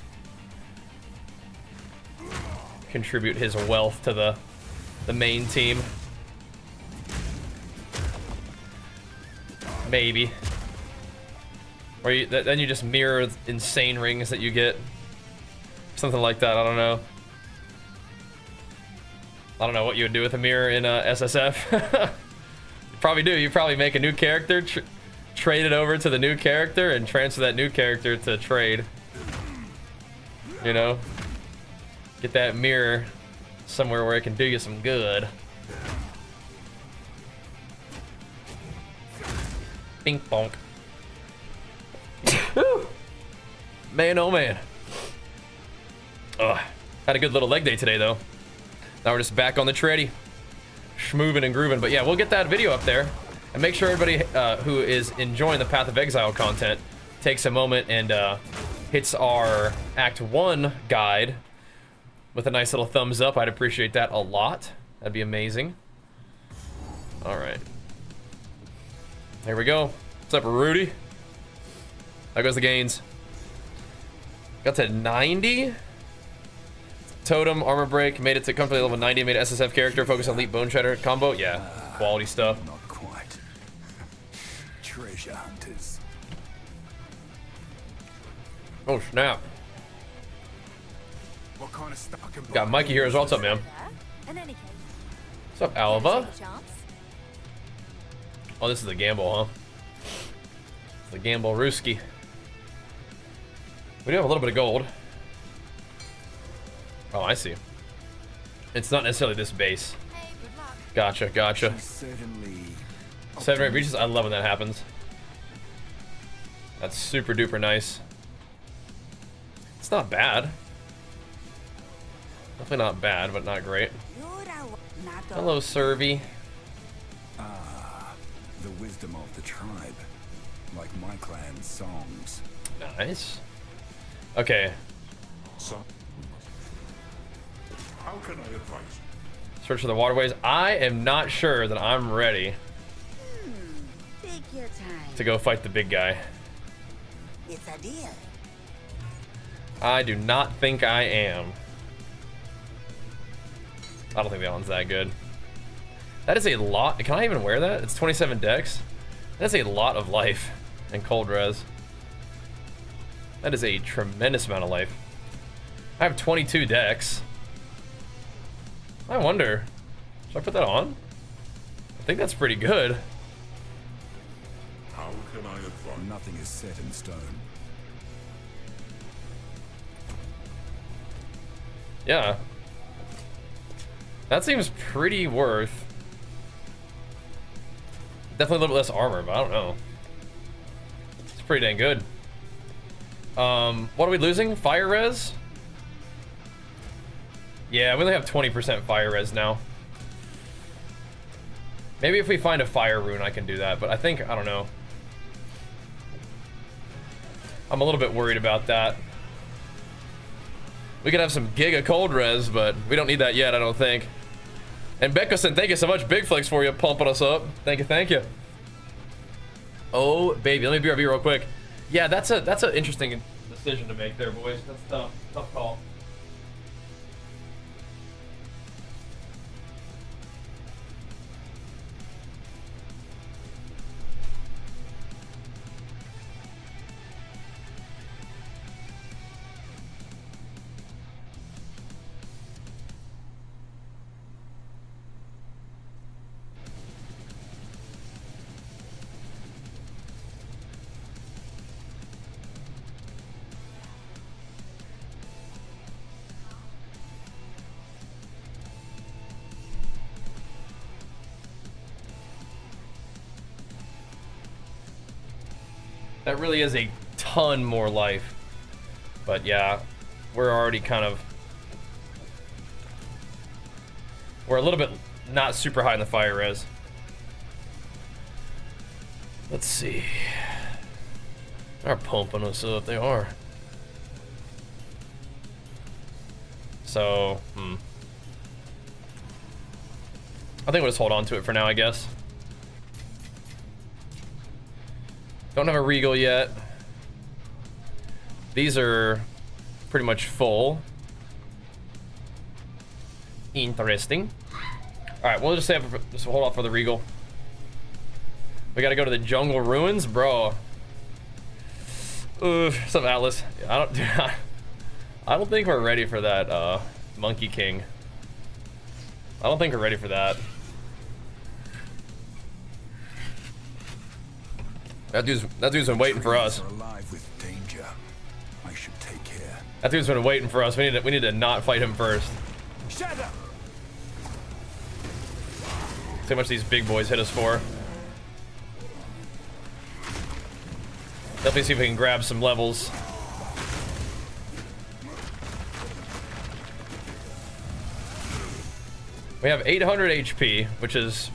Speaker 1: Contribute his wealth to the main team. Maybe. Or then you just mirror insane rings that you get. Something like that, I don't know. I don't know what you would do with a mirror in SSF. You probably do. You probably make a new character, trade it over to the new character, and transfer that new character to trade. You know? Get that mirror somewhere where it can do you some good. Bink bonk. Man, oh man. Ugh. Had a good little leg day today though. Now we're just back on the tready. Schmoovin' and grooving. But yeah, we'll get that video up there. And make sure everybody who is enjoying the Path of Exile content takes a moment and hits our Act 1 guide with a nice little thumbs up. I'd appreciate that a lot. That'd be amazing. Alright. Here we go. What's up, Rudy? There goes the gains. Got to 90. Totem, armor break, made it to comfortably level 90, made SSF character, focus on elite bone shatter combo. Yeah, quality stuff.
Speaker 4: Not quite. Treasure hunters.
Speaker 1: Oh, snap.
Speaker 4: What kind of stuff can
Speaker 1: Got Mikey here as well. What's up, man?
Speaker 3: In any case,
Speaker 1: What's up, Alva?
Speaker 3: chance.
Speaker 1: Oh, this is the gamble, huh? The gamble Rooski. We do have a little bit of gold. Oh, I see. It's not necessarily this base.
Speaker 3: Hey, good luck.
Speaker 1: Gotcha, gotcha.
Speaker 4: Certainly.
Speaker 1: 7 or 8 breaches. I love when that happens. That's super duper nice. It's not bad. Definitely not bad, but not great. Hello, Servy.
Speaker 4: Ah, the wisdom of the tribe, like my clan's songs.
Speaker 1: Nice. Okay.
Speaker 2: So, how can I advise?
Speaker 1: Search for the waterways. I am not sure that I'm ready
Speaker 5: Take your time.
Speaker 1: to go fight the big guy.
Speaker 5: It's a deal.
Speaker 1: I do not think I am. I don't think that one's that good. That is a lot. Can I even wear that? It's 27 dex. That's a lot of life and cold res. That is a tremendous amount of life. I have 22 dex. I wonder, should I put that on? I think that's pretty good.
Speaker 2: How can I advise?
Speaker 4: Nothing is set in stone.
Speaker 1: Yeah. That seems pretty worth. Definitely a little bit less armor, but I don't know. It's pretty dang good. What are we losing? Fire res? Yeah, we only have 20% fire res now. Maybe if we find a fire rune, I can do that, but I think, I don't know. I'm a little bit worried about that. We could have some Giga Cold Res, but we don't need that yet, I don't think. And Beckerson, thank you so much. Big flex for you, pumping us up. Thank you, thank you. Oh, baby, let me BRB real quick. Yeah, that's an interesting decision to make there, boys. That's tough, tough call. That really is a ton more life. But yeah, we're already kind of... We're a little bit not super high in the fire res. Let's see. They're pumping us up, they are. So, I think we'll just hold on to it for now, I guess. Don't have a Regal yet. These are pretty much full. Interesting. Alright, we'll just hold off for the Regal. We gotta go to the Jungle Ruins, bro. What's up, Atlas? I don't think we're ready for that Monkey King. I don't think we're ready for that. That dude's been waiting for us. That dude's been waiting for us. We need to not fight him first. See how much these big boys hit us for. Definitely see if we can grab some levels. We have 800 HP, which is,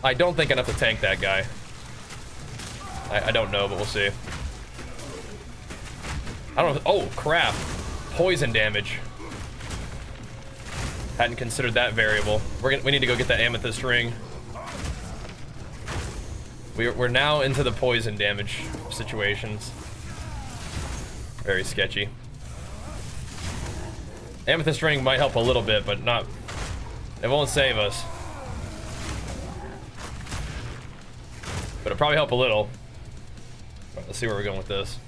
Speaker 1: I don't think, enough to tank that guy. I don't know, but we'll see. I don't know. Oh, crap. Poison damage. Hadn't considered that variable. We need to go get that amethyst ring. We're now into the poison damage situations. Very sketchy. Amethyst ring might help a little bit, but not... It won't save us. But it'll probably help a little. Let's see where we're going with this.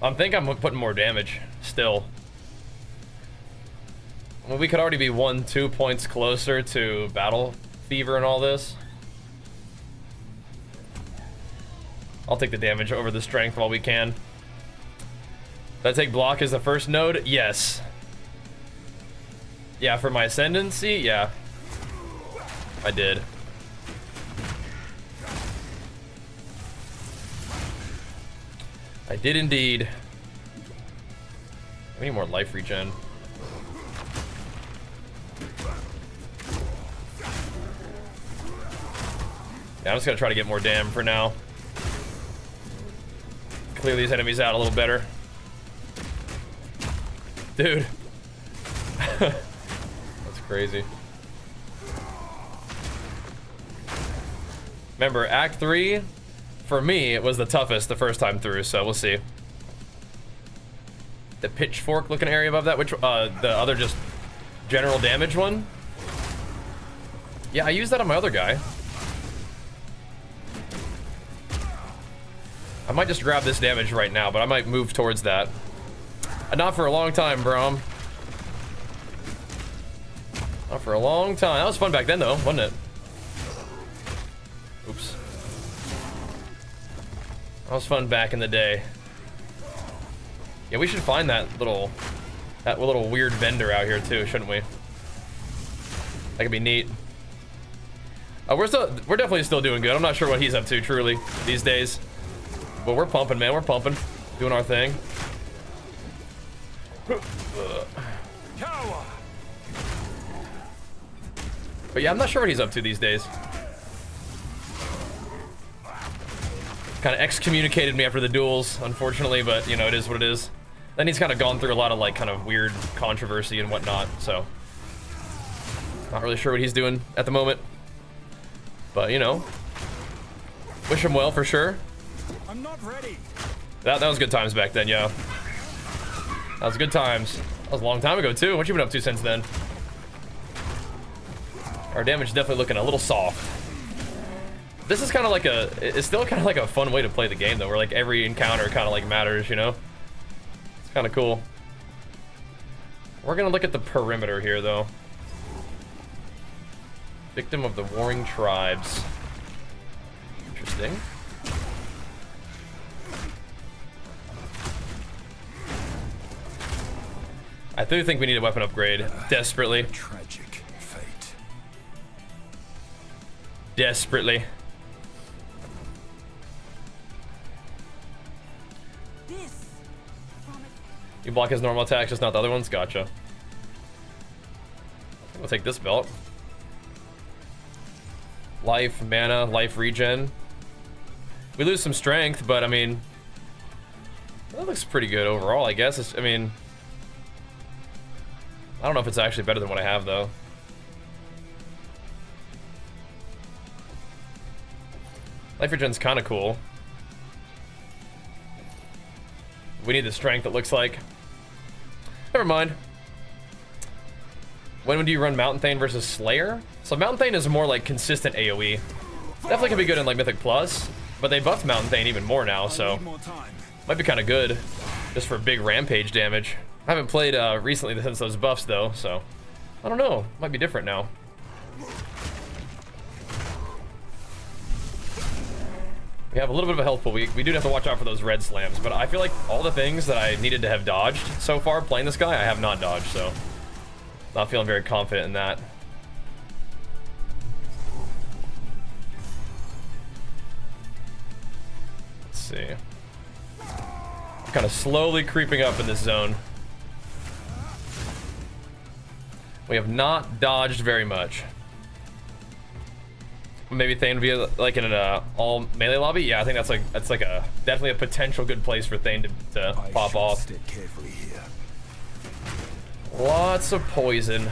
Speaker 1: I think I'm putting more damage still. Well, we could already be 1-2 points closer to battle fever and all this. I'll take the damage over the strength while we can. Did I take block as the first node? Yes. Yeah, for my ascendancy, yeah. I did. I did indeed. We need more life regen. Yeah, I'm just gonna try to get more dam for now. Clear these enemies out a little better. Dude. That's crazy. Remember, Act 3, for me, it was the toughest the first time through, so we'll see. The pitchfork looking area above that, which, the other just general damage one? Yeah, I used that on my other guy. I might just grab this damage right now, but I might move towards that. Not for a long time, Brom. Not for a long time. That was fun back then, though, wasn't it? Oops. That was fun back in the day. Yeah, we should find that little weird vendor out here too, shouldn't we? That could be neat. We're definitely still doing good. I'm not sure what he's up to truly these days, but we're pumping, man. We're pumping, doing our thing. But yeah, I'm not sure what he's up to these days. kind of excommunicated me after the duels, unfortunately, but you know, it is what it is. Then he's kind of gone through a lot of like kind of weird controversy and whatnot, so not really sure what he's doing at the moment. But you know, wish him well for sure.
Speaker 4: I'm not ready.
Speaker 1: That was good times back then, yeah. That was good times. That was a long time ago too. What you been up to since then? Our damage is definitely looking a little soft. This is kind of like it's still kind of like a fun way to play the game though, where like every encounter kind of like matters, you know? It's kind of cool. We're gonna look at the perimeter here though. Victim of the warring tribes. Interesting. I do think we need a weapon upgrade desperately.
Speaker 4: Tragic fate.
Speaker 1: Desperately.
Speaker 3: This promise.
Speaker 1: You block his normal attacks, just not the other ones? Gotcha. We'll take this belt. Life, mana, life regen. We lose some strength, but I mean, that looks pretty good overall, I guess. I mean, I don't know if it's actually better than what I have, though. Life regen's kind of cool. We need the strength, it looks like. Never mind. When would you run Mountain Thane versus Slayer? So Mountain Thane is more like consistent AoE. Definitely can be good in like Mythic Plus, but they buffed Mountain Thane even more now, so might be kind of good just for big rampage damage. I haven't played recently since those buffs though, so I don't know. Might be different now. We have a little bit of a health pool. We do have to watch out for those red slams, but I feel like all the things that I needed to have dodged so far playing this guy, I have not dodged, so not feeling very confident in that. Let's see. I'm kind of slowly creeping up in this zone. We have not dodged very much. Maybe Thane would be like in an all melee lobby. Yeah, I think that's like a definitely a potential good place for Thane to pop off.
Speaker 4: Stick carefully here.
Speaker 1: Lots of poison.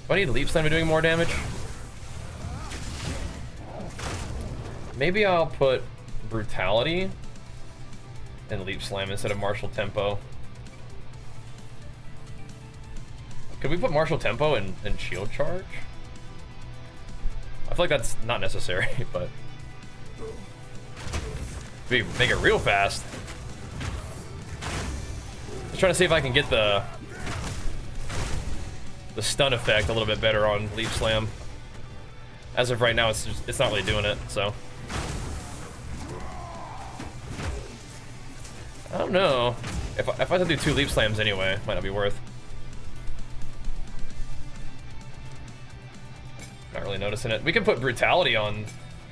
Speaker 1: Do I need Leap Slam to be doing more damage? Maybe I'll put Brutality and Leap Slam instead of Martial Tempo. Could we put Martial Tempo and Shield Charge? I feel like that's not necessary, but we make it real fast. Just trying to see if I can get the stun effect a little bit better on Leap Slam. As of right now, it's not really doing it, so I don't know. If I have to do 2 Leap Slams anyway, might not be worth. Not really noticing it. We can put Brutality on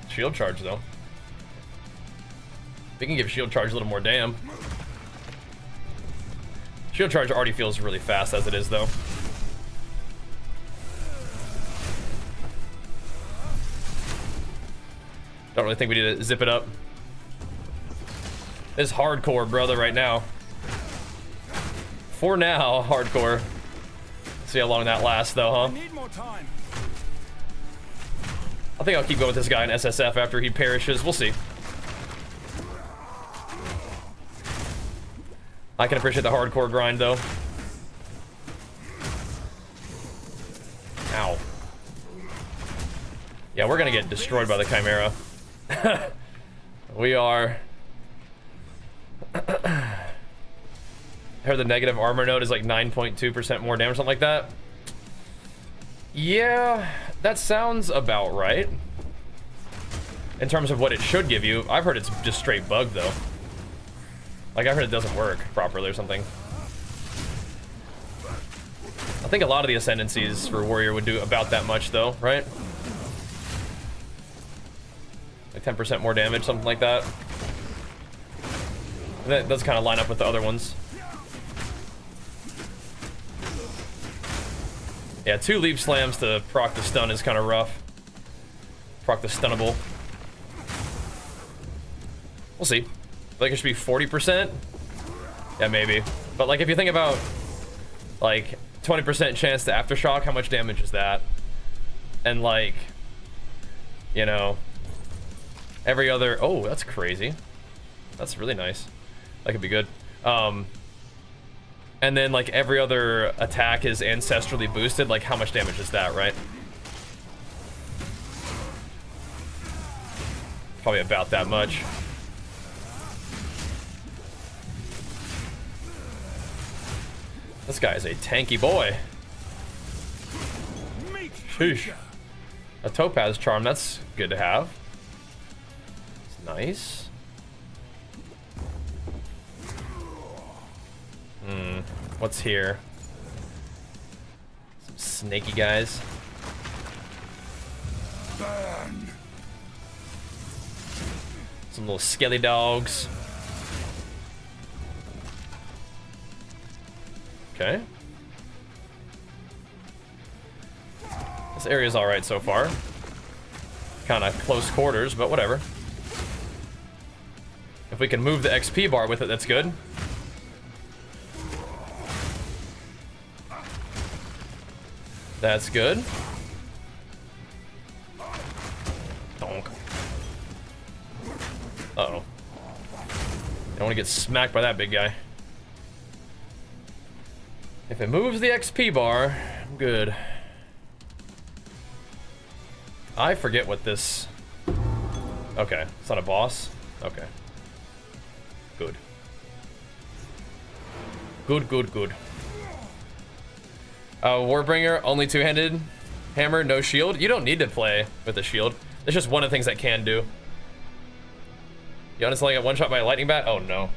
Speaker 1: Shield Charge though. We can give Shield Charge a little more damn. Shield Charge already feels really fast as it is though. Don't really think we need to zip it up. It's hardcore, brother, right now. For now, hardcore. See how long that lasts though, huh?
Speaker 4: I need more time.
Speaker 1: I think I'll keep going with this guy in SSF after he perishes. We'll see. I can appreciate the hardcore grind, though. Ow. Yeah, we're gonna get destroyed by the Chimera. We are. I heard the negative armor node is like 9.2% more damage, something like that. Yeah, that sounds about right. In terms of what it should give you. I've heard it's just straight bug though. Like I heard it doesn't work properly or something. I think a lot of the ascendancies for Warrior would do about that much though, right? Like 10% more damage, something like that. And that does kind of line up with the other ones. Yeah, 2 Leap Slams to proc the stun is kind of rough. Proc the stunnable. We'll see. Like it should be 40%. Yeah, maybe. But like if you think about like 20% chance to aftershock, how much damage is that? And like, you know, every other, oh, that's crazy. That's really nice. That could be good. And then like every other attack is ancestrally boosted. Like how much damage is that, right? Probably about that much. This guy is a tanky boy. Sheesh. A topaz charm, that's good to have. It's nice. What's here? Some snaky guys.
Speaker 2: Burn.
Speaker 1: Some little skelly dogs. Okay. This area's alright so far. Kind of close quarters, but whatever. If we can move the XP bar with it, that's good. That's good. Donk. Uh-oh. Don't want to get smacked by that big guy. If it moves the XP bar, I'm good. I forget what this... Okay, it's not a boss? Okay. Good. Good, good, good. Warbringer, only two-handed hammer, no shield. You don't need to play with a shield. It's just one of the things that can do. You honestly get one shot by a lightning bat? Oh no.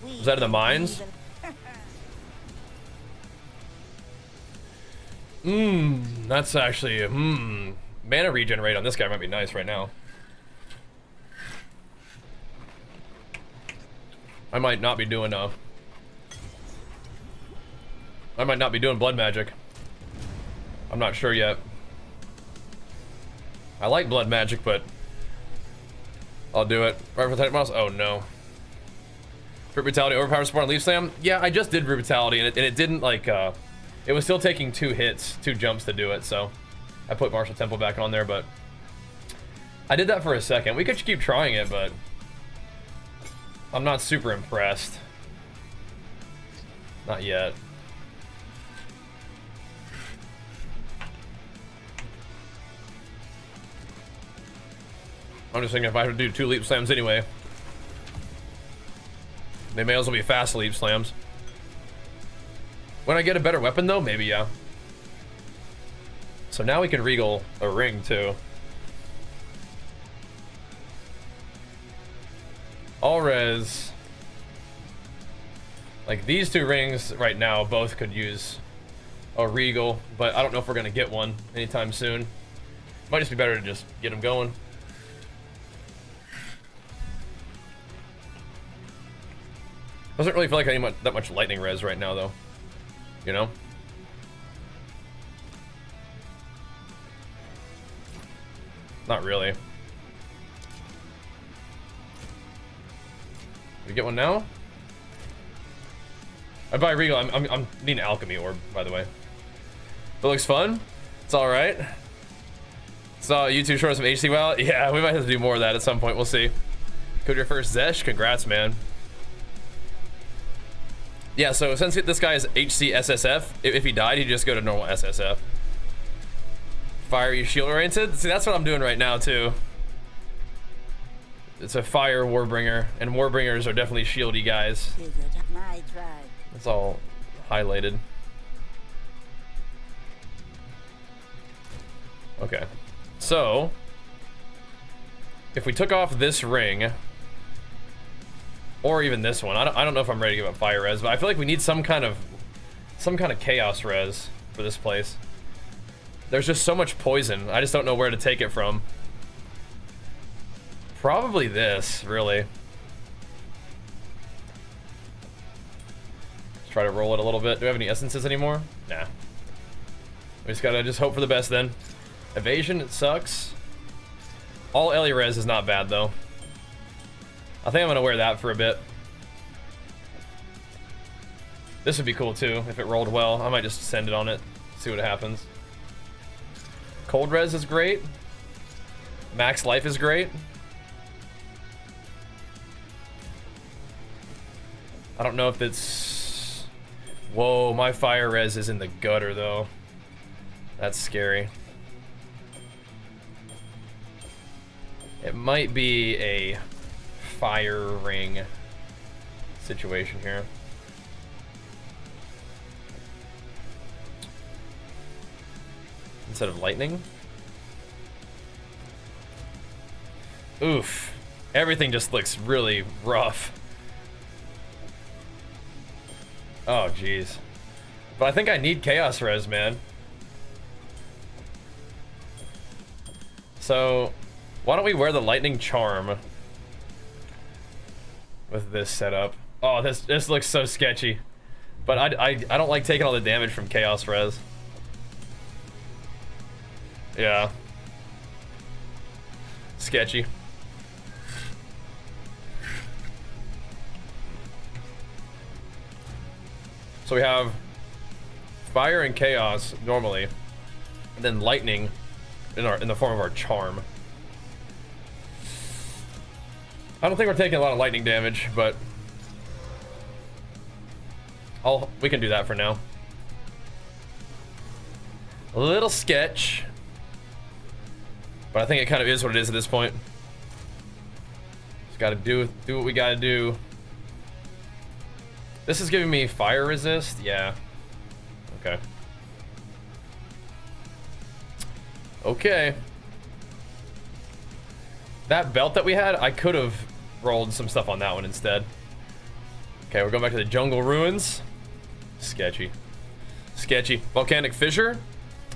Speaker 1: Was that in the mines? That's actually, mana regenerate on this guy might be nice right now. I might not be doing blood magic. I'm not sure yet. I like blood magic, but I'll do it. Right for the mouse? Oh no. Brute Brutality overpowered support on Leaf Slam? Yeah, I just did Brute Brutality and it didn't like, it was still taking 2 hits, 2 jumps to do it, so I put Martial Temple back on there, but I did that for a second. We could keep trying it, but I'm not super impressed. Not yet. I'm just thinking if I have to do 2 leap slams anyway, they may as well be fast leap slams. When I get a better weapon though, maybe, yeah. So now we can regal a ring too. All res. Like these 2 rings right now both could use a regal, but I don't know if we're gonna get one anytime soon. Might just be better to just get them going. Doesn't really feel like I need that much lightning res right now though. You know? Not really. We get one now? I buy Regal. I'm needing Alchemy Orb, by the way. It looks fun. It's all right. Saw YouTube shorts of HC WoW. Yeah, we might have to do more of that at some point. We'll see. Go to your first Zesh. Congrats, man. Yeah, so since this guy is HCSSF, if he died, he'd just go to normal SSF. Fiery shield oriented? See, that's what I'm doing right now, too. It's a fire Warbringer, and Warbringers are definitely shieldy guys. It's all highlighted. Okay. So, if we took off this ring, or even this one, I don't know if I'm ready to give up fire res, but I feel like we need some kind of chaos res for this place. There's just so much poison. I just don't know where to take it from. Probably this, really. Let's Try to roll it a little bit. Do we have any essences anymore? Nah. We just gotta hope for the best then. Evasion, it sucks. All Ellie res is not bad though. I think I'm gonna wear that for a bit. This would be cool too if it rolled well. I might just send it on it, see what happens. Cold res is great. Max life is great. I don't know if it's... Whoa, my fire res is in the gutter though. That's scary. It might be a fire ring situation here. Instead of lightning. Oof. Everything just looks really rough. Oh, jeez. But I think I need chaos res, man. So, why don't we wear the lightning charm with this setup? Oh, this looks so sketchy. But I don't like taking all the damage from chaos res. Yeah. Sketchy. So we have fire and chaos normally, and then lightning in the form of our charm. I don't think we're taking a lot of lightning damage, but we can do that for now. A little sketch, but I think it kind of is what it is at this point. Just gotta do what we gotta do. This is giving me fire resist, yeah. Okay. Okay. That belt that we had, I could have rolled some stuff on that one instead. Okay, we're going back to the jungle ruins. Sketchy. Sketchy. Volcanic fissure.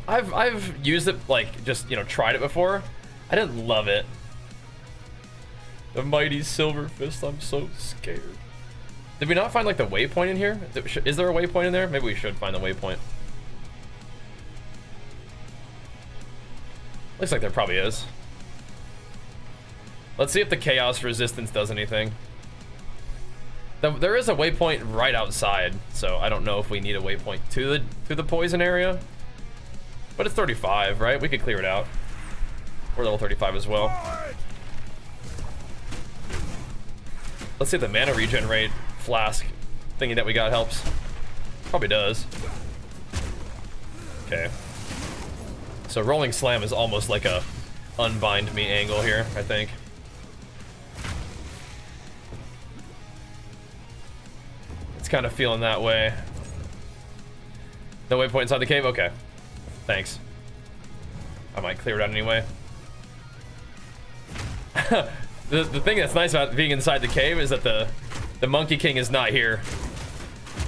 Speaker 1: I've used it, like, just, you know, tried it before. I didn't love it. The mighty silver fist, I'm so scared. Did we not find, like, the waypoint in here? Is there a waypoint in there? Maybe we should find the waypoint. Looks like there probably is. Let's see if the chaos resistance does anything. There is a waypoint right outside, so I don't know if we need a waypoint to the poison area. But it's 35, right? We could clear it out. We're level 35 as well. Let's see if the mana regen rate flask thingy that we got helps. Probably does. Okay. So rolling slam is almost like a unbind me angle here, I think. It's kind of feeling that way. No waypoint inside the cave? Okay. Thanks. I might clear it out anyway. The thing that's nice about being inside the cave is that the Monkey King is not here.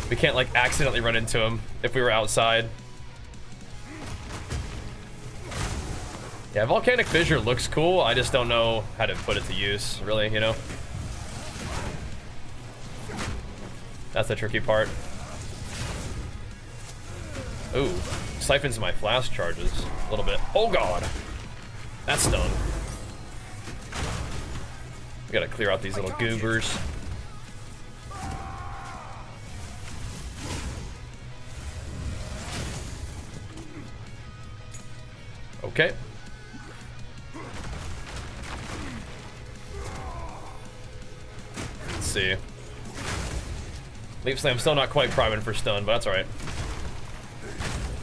Speaker 1: We can't, like, accidentally run into him if we were outside. Yeah, Volcanic Fissure looks cool. I just don't know how to put it to use, really, you know? That's the tricky part. Ooh, siphons my flash charges a little bit. Oh god! That's done. We gotta clear out these little goobers. Okay. Let's see. Leap Slam still not quite priming for stun, but that's alright.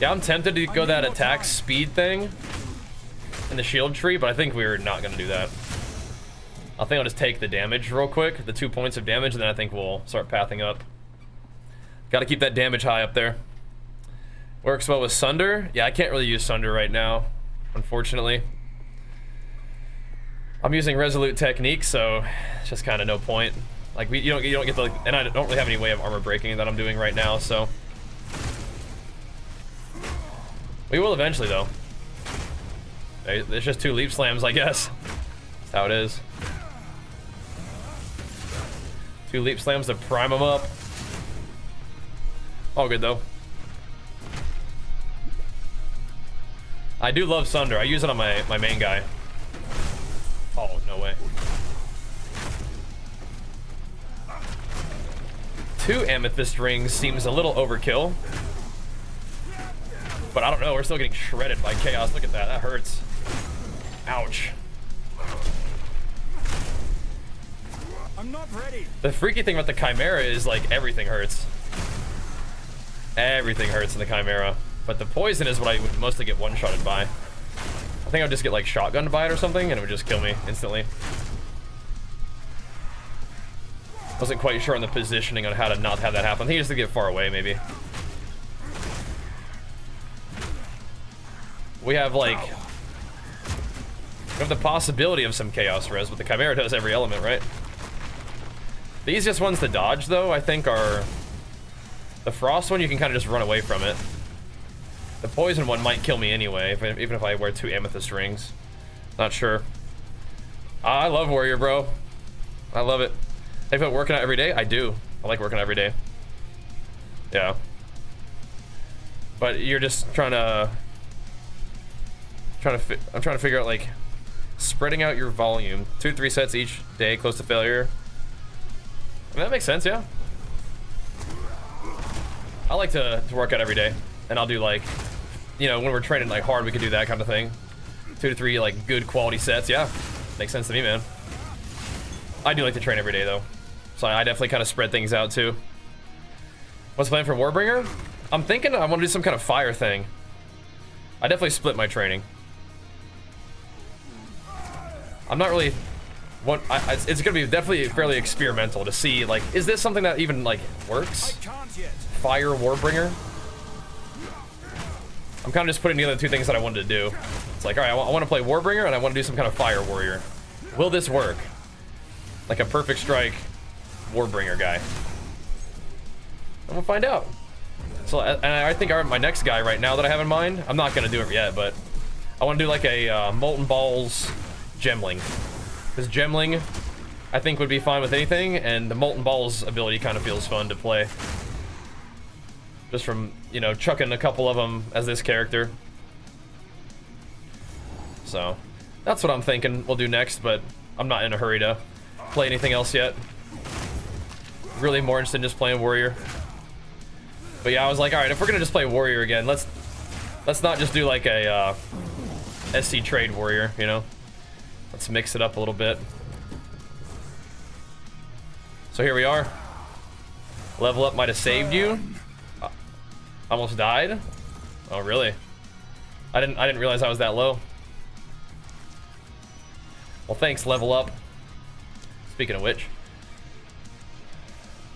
Speaker 1: Yeah, I'm tempted to go that attack speed thing in the shield tree, but I think we're not gonna do that. I think I'll just take the damage real quick, the 2 points of damage, and then I think we'll start pathing up. Gotta keep that damage high up there. Works well with Sunder. Yeah, I can't really use Sunder right now, unfortunately. I'm using Resolute Technique, so it's just kind of no point. Like, you don't get the, and I don't really have any way of armor breaking that I'm doing right now, so. We will eventually, though. It's just 2 leap slams, I guess. That's how it is. 2 leap slams to prime them up. All good though. I do love Sunder. I use it on my main guy. Oh, no way. 2 amethyst rings seems a little overkill. But I don't know, we're still getting shredded by chaos. Look at that, that hurts. Ouch.
Speaker 4: I'm not ready.
Speaker 1: The freaky thing about the Chimera is like everything hurts. Everything hurts in the Chimera. But the poison is what I would mostly get one-shotted by. I think I would just get like shotgunned by it or something and it would just kill me instantly. Wasn't quite sure on the positioning on how to not have that happen. I think you just have to get far away maybe. We have like... We have the possibility of some chaos res, but the Chimera does every element, right? The easiest ones to dodge though, I think are... The frost one, you can kind of just run away from it. The poison one might kill me anyway, even if I wear 2 amethyst rings. Not sure. I love warrior, bro. I love it. Hey, if I'm working out every day, I do. I like working out every day. Yeah. But you're just trying to I'm trying to figure out like spreading out your volume. 2-3 sets each day, close to failure. I mean, that makes sense, yeah. I like to work out every day, and I'll do like, you know, when we're training like hard, we could do that kind of thing. 2 to 3 like good quality sets, yeah. Makes sense to me, man. I do like to train every day though, so I definitely kind of spread things out too. What's the plan for Warbringer? I'm thinking I want to do some kind of fire thing. I definitely split my training. I'm not really. It's gonna be definitely fairly experimental to see like, is this something that even like works? Fire Warbringer. I'm kind of just putting together the 2 things that I wanted to do. It's like, all right, I want to play Warbringer and I want to do some kind of fire warrior. Will this work? Like a perfect strike Warbringer guy. And we'll find out. So, and I think my next guy right now that I have in mind, I'm not gonna do it yet, but I want to do like a Molten Balls Gemling. Because Gemling, I think, would be fine with anything, and the Molten Balls ability kind of feels fun to play. Just from, you know, chucking a couple of them as this character. So, that's what I'm thinking we'll do next, but I'm not in a hurry to play anything else yet. Really more interested in just playing Warrior. But yeah, I was like, alright, if we're gonna just play Warrior again, let's not just do like a SC trade Warrior, you know? Let's mix it up a little bit. So here we are. Level up might have saved you. Almost died. Oh really? I didn't realize I was that low. Well, thanks, level up. Speaking of which,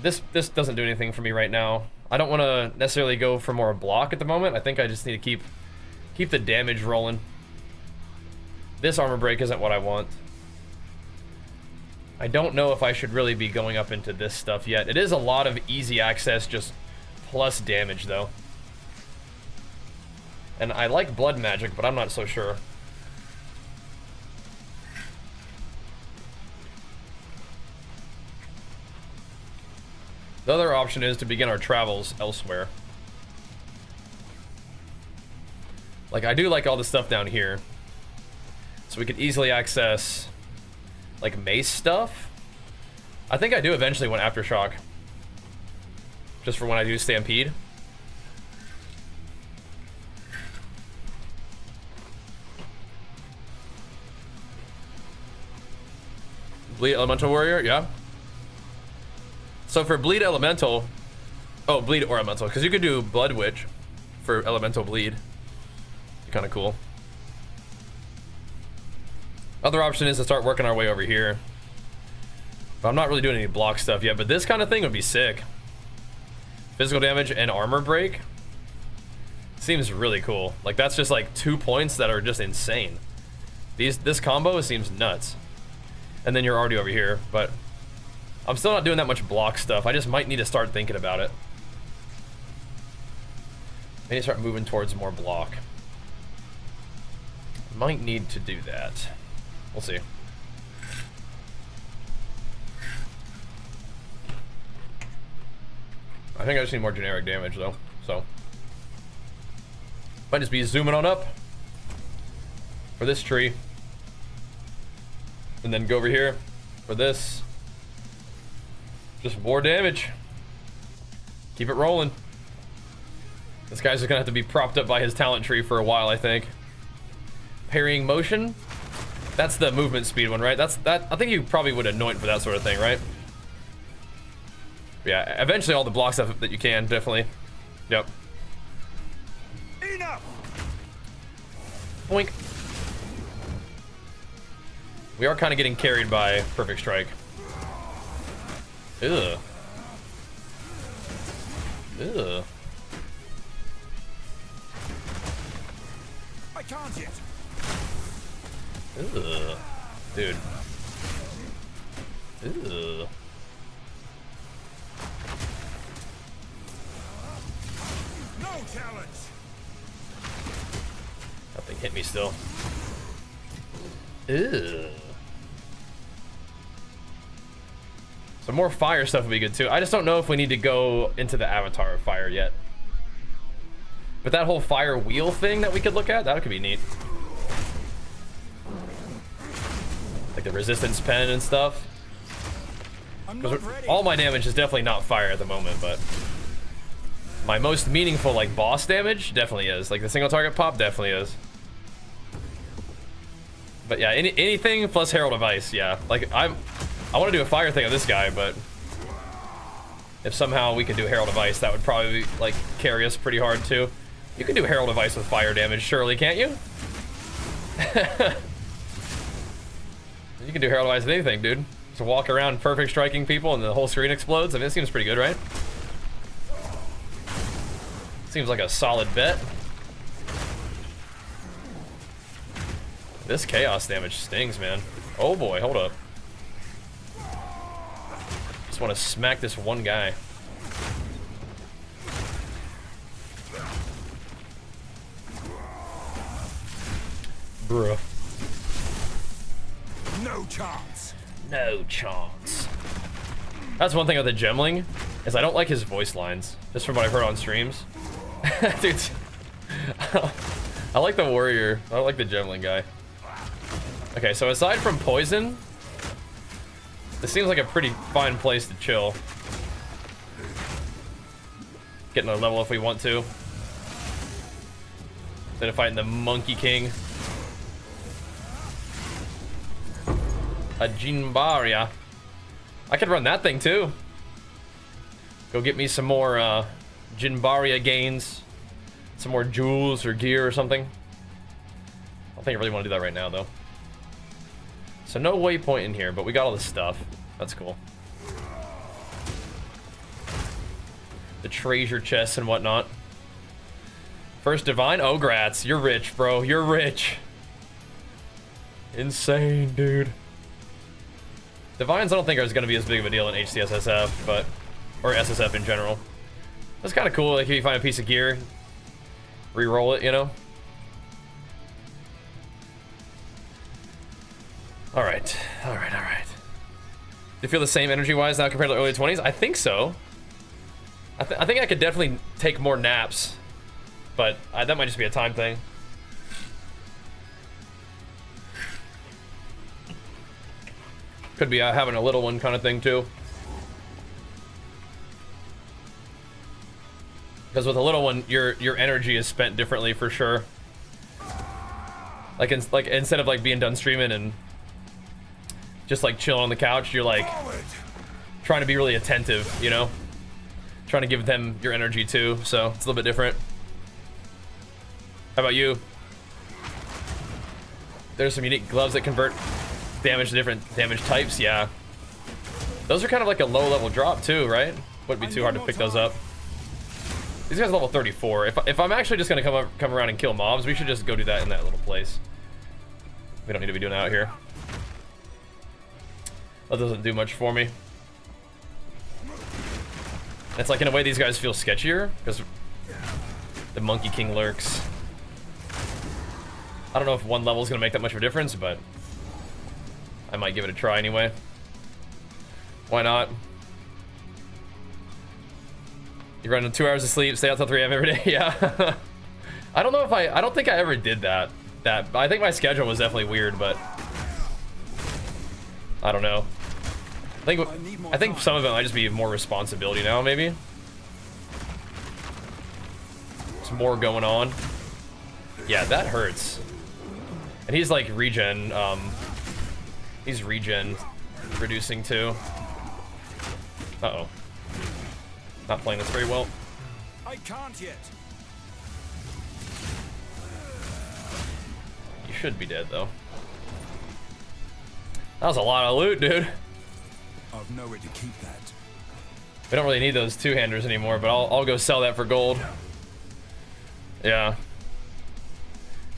Speaker 1: this doesn't do anything for me right now. I don't want to necessarily go for more block at the moment. I think I just need to keep the damage rolling. This armor break isn't what I want. I don't know if I should really be going up into this stuff yet. It is a lot of easy access, just plus damage though. And I like blood magic, but I'm not so sure. The other option is to begin our travels elsewhere. Like, I do like all the stuff down here. So we could easily access, like, mace stuff. I think I do eventually want Aftershock. Just for when I do Stampede. Bleed Elemental Warrior, yeah. So for Bleed Elemental, oh, Bleed or Elemental, because you could do Blood Witch for Elemental Bleed. Kind of cool. Other option is to start working our way over here. But I'm not really doing any block stuff yet, but this kind of thing would be sick. Physical damage and armor break. Seems really cool. Like, that's just like 2 points that are just insane. This combo seems nuts. And then you're already over here, but I'm still not doing that much block stuff. I just might need to start thinking about it. I need to start moving towards more block. Might need to do that. We'll see. I think I just need more generic damage though, so. Might just be zooming on up for this tree. And then go over here for this. Just more damage. Keep it rolling. This guy's just gonna have to be propped up by his talent tree for a while, I think. Parrying motion. That's the movement speed one, right? That I think you probably would anoint for that sort of thing, right? Yeah, eventually all the block stuff that you can, definitely. Yep.
Speaker 2: Enough!
Speaker 1: Boink. We are kind of getting carried by Perfect Strike. Ugh. Ugh.
Speaker 4: I can't yet.
Speaker 1: Ugh. Dude. Ugh.
Speaker 4: No challenge.
Speaker 1: That thing hit me still. Ugh. Some more fire stuff would be good too. I just don't know if we need to go into the avatar of fire yet. But that whole fire wheel thing that we could look at, that could be neat. Like the resistance pen and stuff. Because all my damage is definitely not fire at the moment, but my most meaningful like boss damage definitely is. Like the single target pop definitely is. But yeah, anything plus Herald of Ice, yeah. Like I want to do a fire thing on this guy, but if somehow we could do Herald of Ice, that would probably like carry us pretty hard too. You can do Herald of Ice with fire damage, surely, can't you? You can do Herald of Ice with anything, dude. Just walk around perfect striking people and the whole screen explodes. I mean, it seems pretty good, right? Seems like a solid bet. This chaos damage stings, man. Oh boy, hold up. Just want to smack this one guy. Bruh.
Speaker 4: No chance.
Speaker 1: No chance. That's one thing with the Gemling, is I don't like his voice lines, just from what I've heard on streams. Dude, I like the warrior. I don't like the Gemling guy. Okay, so aside from poison, this seems like a pretty fine place to chill. Getting a level if we want to. Instead of fighting the Monkey King. A Jinbaria. I could run that thing too. Go get me some more Jinbaria gains. Some more jewels or gear or something. I don't think I really want to do that right now though. So no waypoint in here, but we got all this stuff. That's cool. The treasure chests and whatnot. First divine. Oh, grats. You're rich, bro. You're rich. Insane, dude. Divines I don't think are going to be as big of a deal in HCSSF, but... or SSF in general. That's kind of cool, like if you find a piece of gear, re-roll it, you know? Alright, alright, alright. Do you feel the same energy-wise now compared to the early 20s? I think so. I think I could definitely take more naps, but that might just be a time thing. Could be having a little one kind of thing too. Because with a little one, your energy is spent differently for sure. Like instead of like being done streaming and just like chilling on the couch, you're like trying to be really attentive, you know? Trying to give them your energy too, so it's a little bit different. How about you? There's some unique gloves that convert damage to different damage types, yeah. Those are kind of like a low level drop too, right? Wouldn't be too hard to pick those up. These guys are level 34. If I'm actually just gonna come around and kill mobs, we should just go do that in that little place. We don't need to be doing that out here. That doesn't do much for me. It's like in a way these guys feel sketchier because the Monkey King lurks. I don't know if one level is gonna make that much of a difference, but I might give it a try anyway. Why not? You run 2 hours of sleep, stay out till 3 a.m. every day. Yeah. I don't know if I don't think I ever did that. I think my schedule was definitely weird, but I don't know. I think some of it might just be more responsibility now, maybe. There's more going on. Yeah, that hurts. And he's like regen, he's regen reducing too. Uh-oh. Not playing this very well.
Speaker 4: I can't yet.
Speaker 1: You should be dead though. That was a lot of loot, dude.
Speaker 4: I've nowhere to keep that.
Speaker 1: We don't really need those two-handers anymore, but I'll go sell that for gold. Yeah.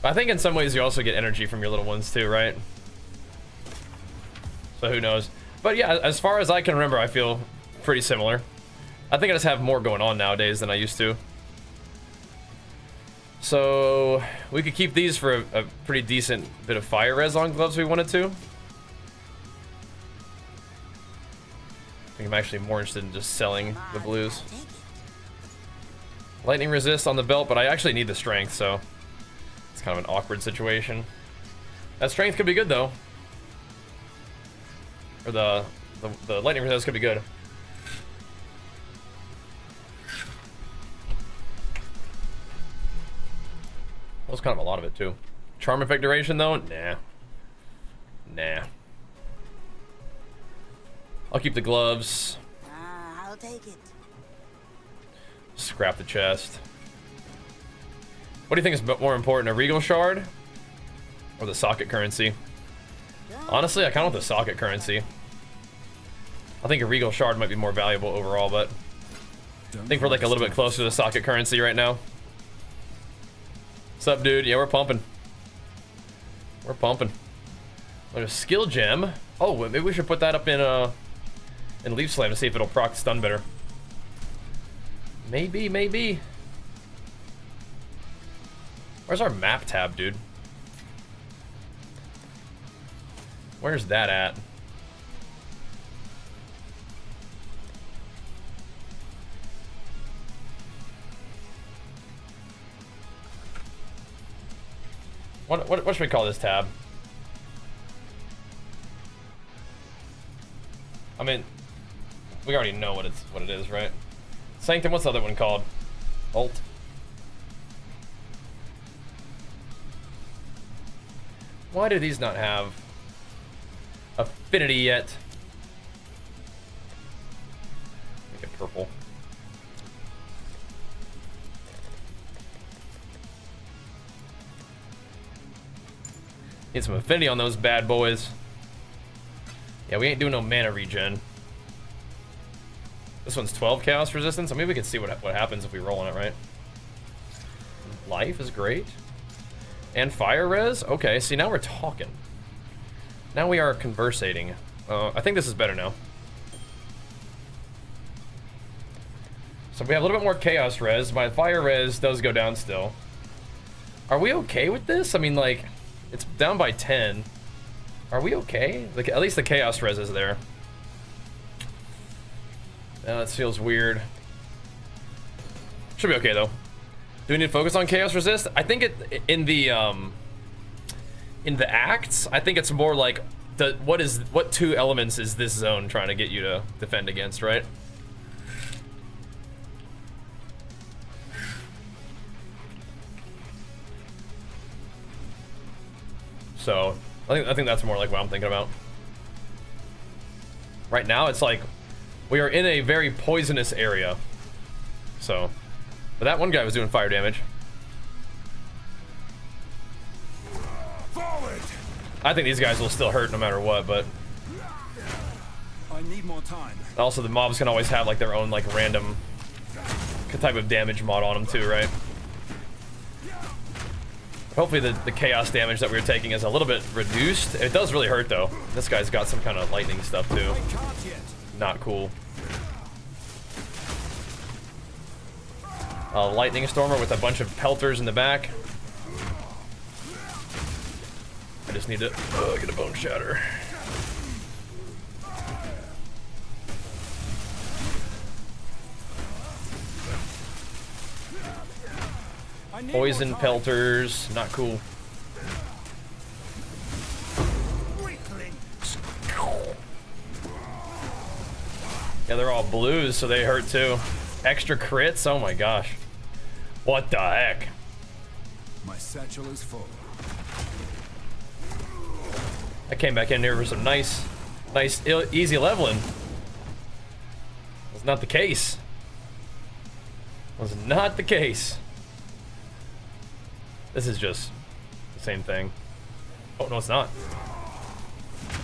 Speaker 1: I think in some ways you also get energy from your little ones too, right? So who knows? But yeah, as far as I can remember, I feel pretty similar. I think I just have more going on nowadays than I used to. So we could keep these for a pretty decent bit of fire res on gloves if we wanted to. I think I'm actually more interested in just selling the blues. Lightning resist on the belt, but I actually need the strength, so it's kind of an awkward situation. That strength could be good though. Or the lightning resist could be good. That was kind of a lot of it too. Charm effect duration though? Nah. Nah. I'll keep the gloves.
Speaker 5: I'll take it.
Speaker 1: Scrap the chest. What do you think is more important, a Regal Shard or the socket currency? Honestly, I kind of want the socket currency. I think a Regal Shard might be more valuable overall, but I think we're like a little bit closer to the socket currency right now. What's up, dude? Yeah, we're pumping. We're pumping. There's a skill gem. Oh, maybe we should put that up in Leaf Slam to see if it'll proc stun better. Maybe. Where's our map tab, dude? Where's that at? What should we call this tab? I mean, we already know what it is, right? Sanctum, what's the other one called? Alt. Why do these not have affinity yet? Make it purple. Need some affinity on those bad boys. Yeah, we ain't doing no mana regen. This one's 12 chaos resistance. I mean, we can see what happens if we roll on it, right? Life is great. And fire res? Okay, see, now we're talking. Now we are conversating. I think this is better now. So we have a little bit more chaos res. My fire res does go down still. Are we okay with this? I mean, like, it's down by 10. Are we okay? Like, at least the chaos res is there. That feels weird. Should be okay though. Do we need to focus on chaos resist? I think it in the acts. I think it's more like what two elements is this zone trying to get you to defend against, right? So I think that's more like what I'm thinking about. Right now, it's like we are in a very poisonous area. So, but that one guy was doing fire damage. I think these guys will still hurt no matter what, but
Speaker 4: I need more time.
Speaker 1: Also the mobs can always have like their own like random type of damage mod on them too, right? Hopefully the chaos damage that we were taking is a little bit reduced. It does really hurt though. This guy's got some kind of lightning stuff too. Not cool. Lightning stormer with a bunch of pelters in the back. I just need to get a bone shatter. Poison pelters, not cool. Yeah, they're all blues, so they hurt too. Extra crits? Oh my gosh. What the heck?
Speaker 4: My satchel is full.
Speaker 1: I came back in here for some nice, easy leveling. Was not the case. Was not the case. This is just the same thing. Oh, no, it's not.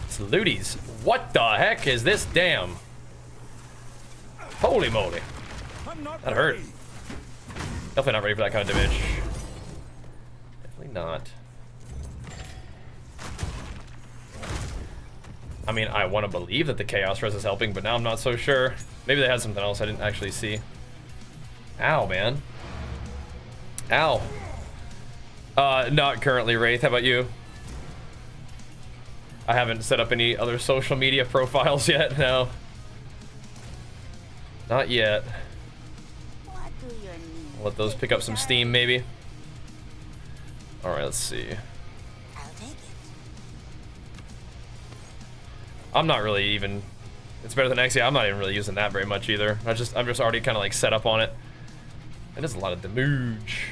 Speaker 1: It's looties. What the heck is this? Damn. Holy moly. That hurt. Definitely not ready for that kind of damage. Definitely not. I mean, I want to believe that the Chaos Res is helping, but now I'm not so sure. Maybe they had something else I didn't actually see. Ow, man. Ow. Not currently, Wraith. How about you? I haven't set up any other social media profiles yet, no. Not yet.
Speaker 5: What do you need?
Speaker 1: Let those pick up some steam, maybe. Alright, let's see.
Speaker 5: I'll take it.
Speaker 1: I'm not really even... It's better than Exile. I'm not even really using that very much either. I'm just already kind of like set up on it. It is a lot of damage.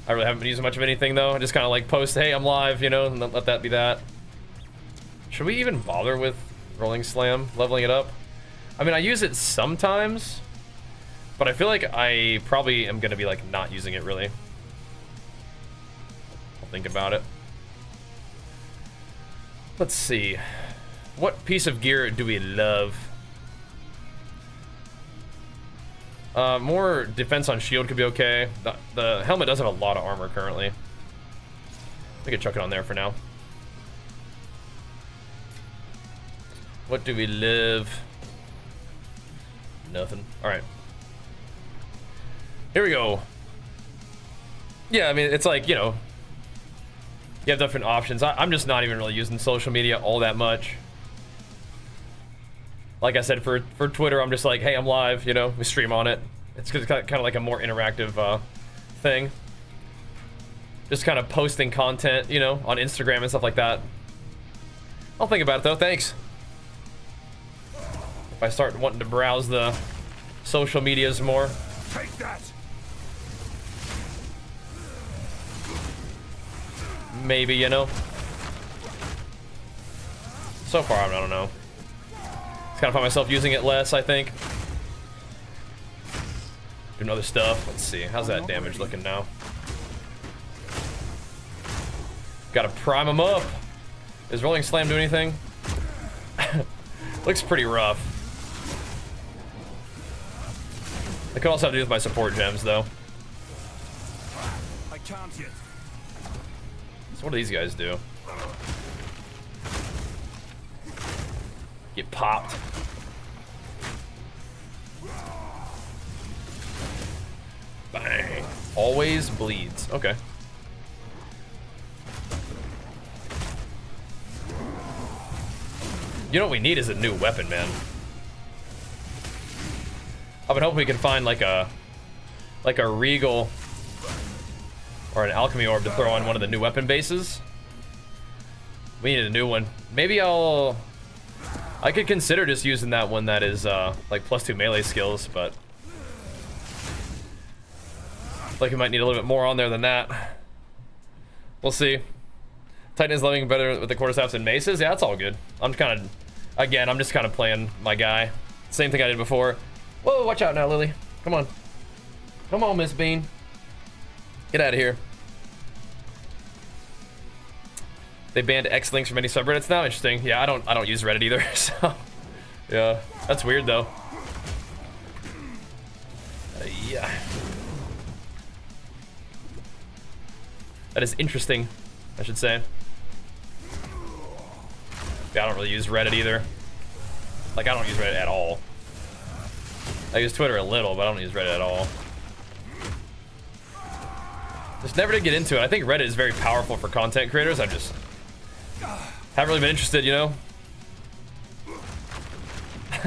Speaker 1: I really haven't been using much of anything though. I just kind of like post, hey, I'm live, you know, and let that be that. Should we even bother with Rolling Slam, leveling it up? I mean, I use it sometimes, but I feel like I probably am gonna be like not using it really. I'll think about it. Let's see. What piece of gear do we love? More defense on shield could be okay. The helmet does have a lot of armor currently. We could chuck it on there for now. What do we live? Nothing. Alright. Here we go. Yeah, I mean, it's like, you know, you have different options. I'm just not even really using social media all that much. Like I said, for Twitter, I'm just like, hey, I'm live, you know, we stream on it. It's kind of like a more interactive thing. Just kind of posting content, you know, on Instagram and stuff like that. I'll think about it though, thanks. If I start wanting to browse the social medias more.
Speaker 2: Take that!
Speaker 1: Maybe, you know. So far, I don't know. Just kind of find myself using it less, I think. Doing other stuff. Let's see. How's that damage looking now? Gotta prime him up. Is Rolling Slam do anything? Looks pretty rough. I could also have to do with my support gems, though.
Speaker 4: I can't yet.
Speaker 1: So what do these guys do? Get popped. Bang. Always bleeds. Okay. You know what we need is a new weapon, man. I've been hoping we can find like a Regal or an Alchemy Orb to throw on one of the new weapon bases. We need a new one. Maybe I could consider just using that one that is like +2 melee skills, but like we might need a little bit more on there than that. We'll see. Titan is leveling better with the quarterstaffs and maces. Yeah, that's all good. I'm just kind of playing my guy. Same thing I did before. Whoa, watch out now, Lily. Come on. Come on, Miss Bean. Get out of here. They banned X-Links from any subreddits now? Interesting. Yeah, I don't use Reddit either, so yeah. That's weird though. Yeah. That is interesting, I should say. Yeah, I don't really use Reddit either. Like, I don't use Reddit at all. I use Twitter a little, but I don't use Reddit at all. Just never did get into it. I think Reddit is very powerful for content creators. I just haven't really been interested, you know?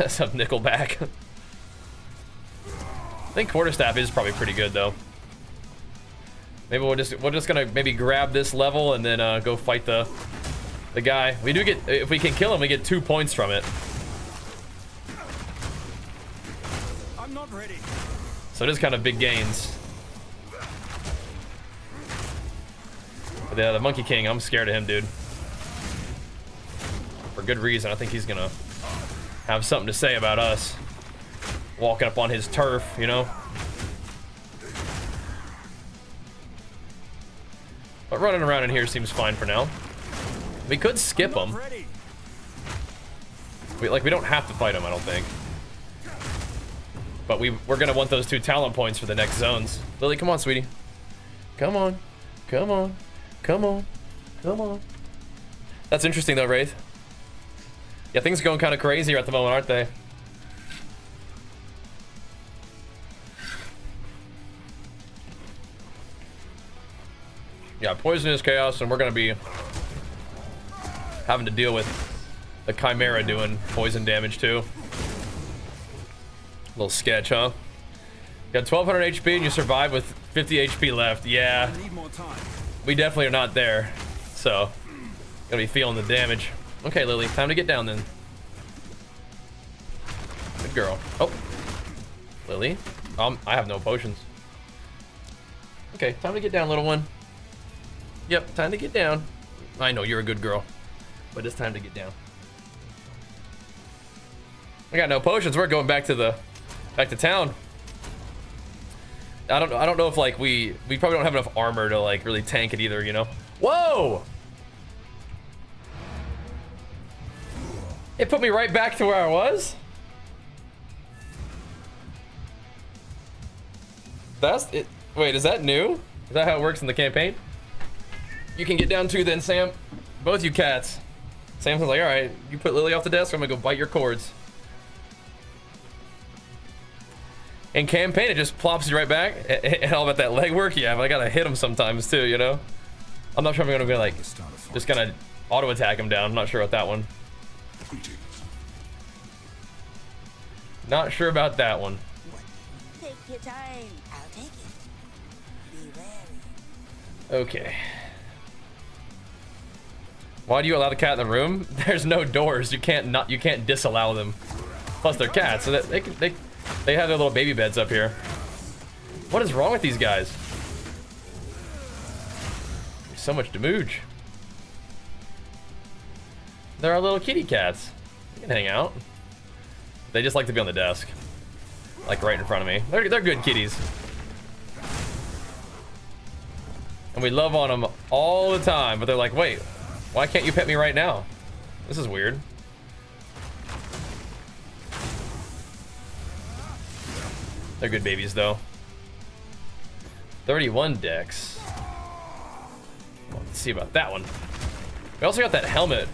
Speaker 1: Some Nickelback. I think quarterstaff is probably pretty good though. Maybe we're just gonna maybe grab this level and then go fight the guy. We do get, if we can kill him, we get 2 points from it.
Speaker 4: I'm not ready.
Speaker 1: So it is kind of big gains. But yeah, the Monkey King, I'm scared of him, dude. For good reason. I think he's gonna have something to say about us. Walking up on his turf, you know? But running around in here seems fine for now. We could skip him. We don't have to fight him, I don't think. But we're gonna want those 2 talent points for the next zones. Lily, come on, sweetie. Come on. Come on. Come on. Come on. That's interesting though, Wraith. Yeah, things are going kind of crazy at the moment, aren't they? Yeah, poisonous chaos, and we're gonna be having to deal with the Chimera doing poison damage too. Little sketch, huh? You got 1200 HP and you survive with 50 HP left. Yeah, we definitely are not there. So, gonna be feeling the damage. Okay, Lily, time to get down then. Good girl. Oh, Lily. I have no potions. Okay, time to get down, little one. Yep, time to get down. I know you're a good girl, but it's time to get down. I got no potions. We're going back to town. I don't know if like we probably don't have enough armor to like really tank it either, you know. Whoa! It put me right back to where I was. That's it. Wait, is that new? Is that how it works in the campaign? You can get down too then, Sam. Both you cats. Sam's like, all right, you put Lily off the desk, I'm gonna go bite your cords. In campaign, it just plops you right back. And all about that leg work, yeah, but I gotta hit him sometimes too, you know? I'm not sure if I'm gonna be like, just gonna auto attack him down. I'm not sure about that one. Not sure about that one.
Speaker 5: Take your time. I'll take it. Be wary.
Speaker 1: Okay. Why do you allow the cat in the room? There's no doors. You can't disallow them. Plus they're cats, so that they have their little baby beds up here. What is wrong with these guys? There's so much damage. They're our little kitty cats. You can hang out. They just like to be on the desk, like right in front of me. They're good kitties, and we love on them all the time. But they're like, wait, why can't you pet me right now? This is weird. They're good babies though. 31 dex. Well, let's see about that one. We also got that helmet.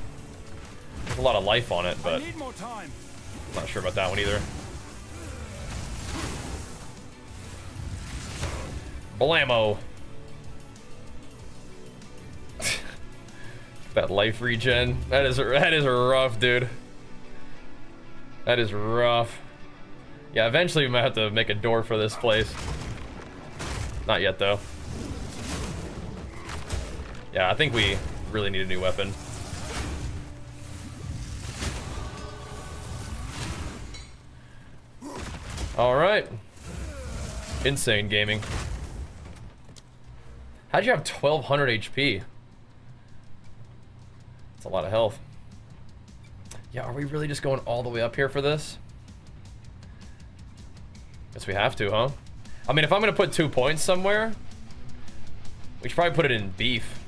Speaker 1: There's a lot of life on it, but I'm not sure about that one either. Blammo. That life regen. That is rough, dude. That is rough. Yeah, eventually we might have to make a door for this place. Not yet though. Yeah, I think we really need a new weapon. All right. Insane gaming. How'd you have 1200 HP? That's a lot of health. Yeah, are we really just going all the way up here for this? Guess we have to, huh? I mean, if I'm gonna put 2 points somewhere, we should probably put it in beef.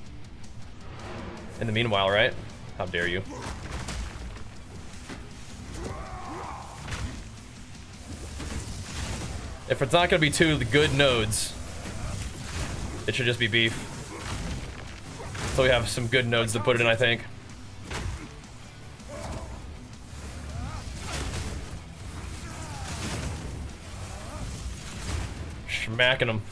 Speaker 1: In the meanwhile, right? How dare you? If it's not gonna be 2 good nodes, it should just be beef. So we have some good nodes to put it in, I think. Smacking them.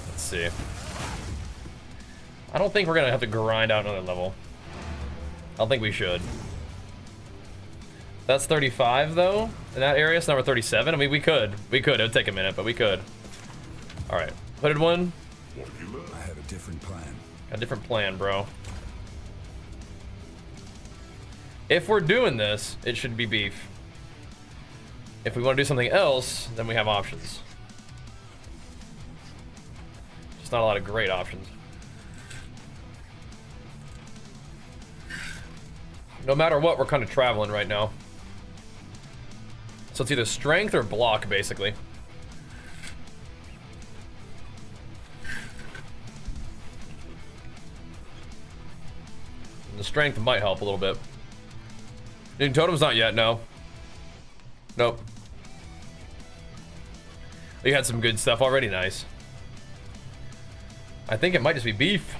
Speaker 1: Let's see. I don't think we're gonna have to grind out another level. I don't think we should. That's 35 though. in that area. So now we're 37. I mean, we could. It would take a minute, but we could. All right, hooded one.
Speaker 4: I have a different plan.
Speaker 1: A different plan, bro. If we're doing this, it should be beef. If we want to do something else, then we have options. Just not a lot of great options. No matter what, we're kind of traveling right now. So it's either strength or block, basically. And the strength might help a little bit. Dude, totem's not yet, no. Nope. We had some good stuff already, nice. I think it might just be beef.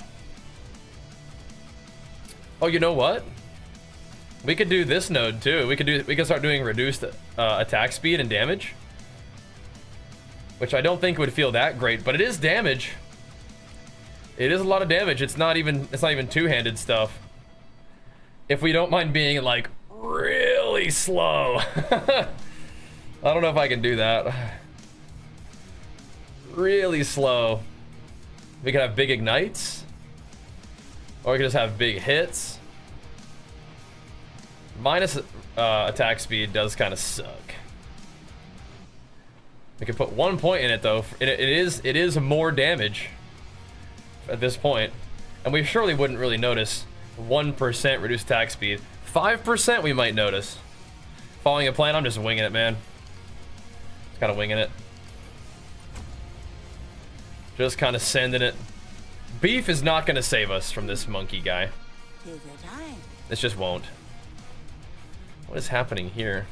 Speaker 1: Oh, you know what? We could do this node too. We could start doing reduced attack speed and damage. Which I don't think would feel that great, but it is damage. It is a lot of damage. It's not even two-handed stuff. If we don't mind being like really slow. I don't know if I can do that. Really slow. We could have big ignites. Or we could just have big hits. Minus attack speed does kind of suck. We could put 1 point in it though. It is more damage at this point. And we surely wouldn't really notice 1% reduced attack speed. 5% we might notice. Following a plan, I'm just winging it, man. Just kind of winging it. Just kind of sending it. Beef is not going to save us from this monkey guy. This just won't. What is happening here?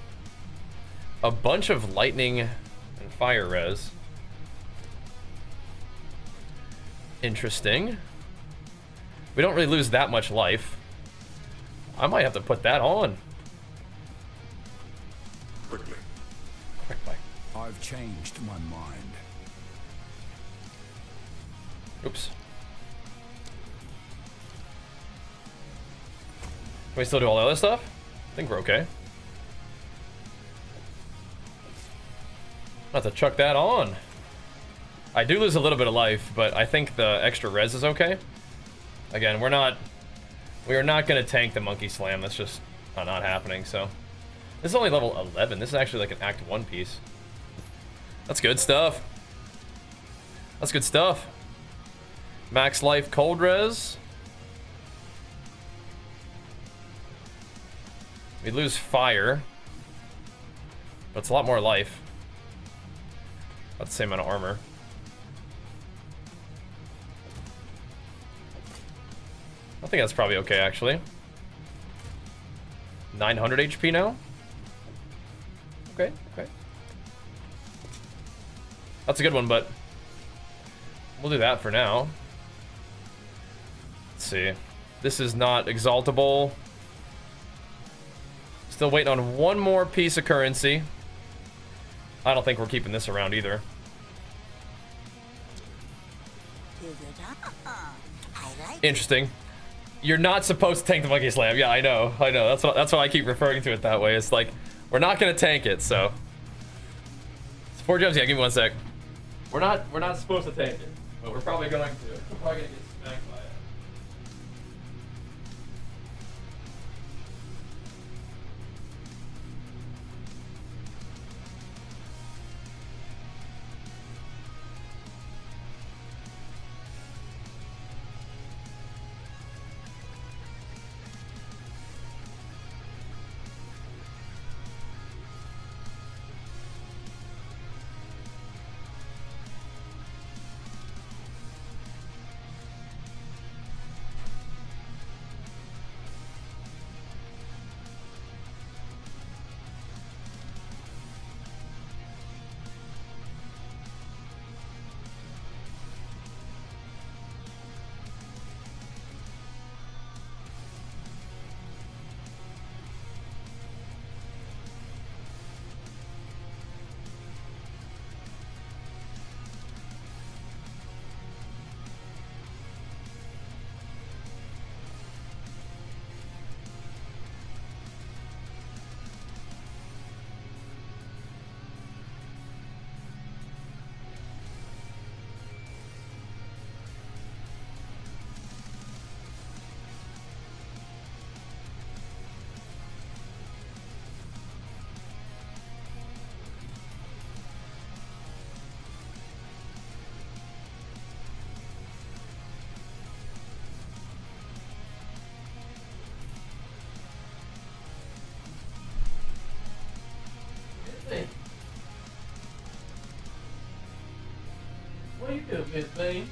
Speaker 1: A bunch of lightning and fire res. Interesting. We don't really lose that much life. I might have to put that on.
Speaker 2: Quickly.
Speaker 4: I've changed my mind.
Speaker 1: Oops. Can we still do all the other stuff? I think we're okay. I'll have to chuck that on. I do lose a little bit of life, but I think the extra res is okay. Again, we are not going to tank the monkey slam. That's just not happening. So this is only level 11. This is actually like an Act 1 piece. That's good stuff. That's good stuff. Max life cold res. We lose fire, but it's a lot more life. About the same amount of armor. I think that's probably okay, actually. 900 HP now? Okay, okay. That's a good one, but we'll do that for now. Let's see. This is not exaltable. Still waiting on one more piece of currency. I don't think we're keeping this around either. Interesting. You're not supposed to tank the monkey slam. Yeah, I know. That's why I keep referring to it that way. It's like we're not gonna tank it. So it's 4 gems. Yeah, give me 1 sec. We're not supposed to tank it, but we're probably going to. We're probably gonna get smacked by it. What you doing, Miss Bean?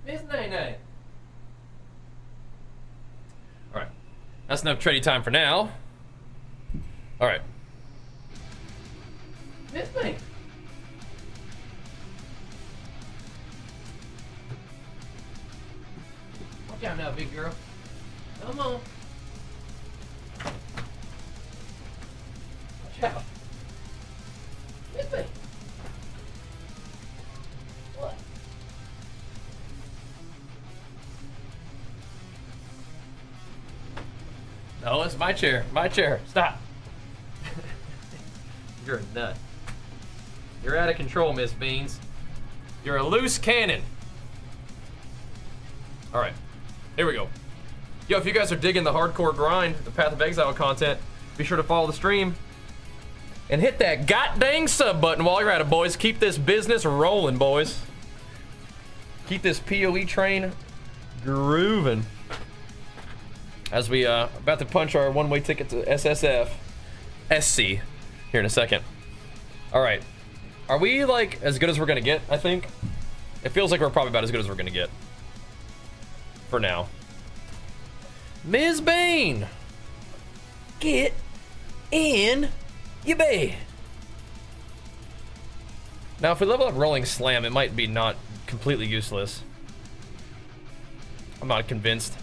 Speaker 1: Miss Nay-Nay. Alright. That's enough trading time for now. Alright. Miss Bean. Watch out now, big girl. Come on. Watch out. Miss Bean. What? No, it's my chair. My chair. Stop. You're a nut. You're out of control, Miss Beans. You're a loose cannon. All right, here we go. Yo, if you guys are digging the hardcore grind, the Path of Exile content, be sure to follow the stream and hit that goddamn sub button while you're at it, boys. Keep this business rolling, boys. Keep this PoE train grooving. As we about to punch our one-way ticket to SSF, SC, here in a second. All right, are we like as good as we're gonna get? I think it feels like we're probably about as good as we're gonna get for now. Ms. Bean, get in your bed. Now, if we level up Rolling Slam, it might be not completely useless. I'm not convinced.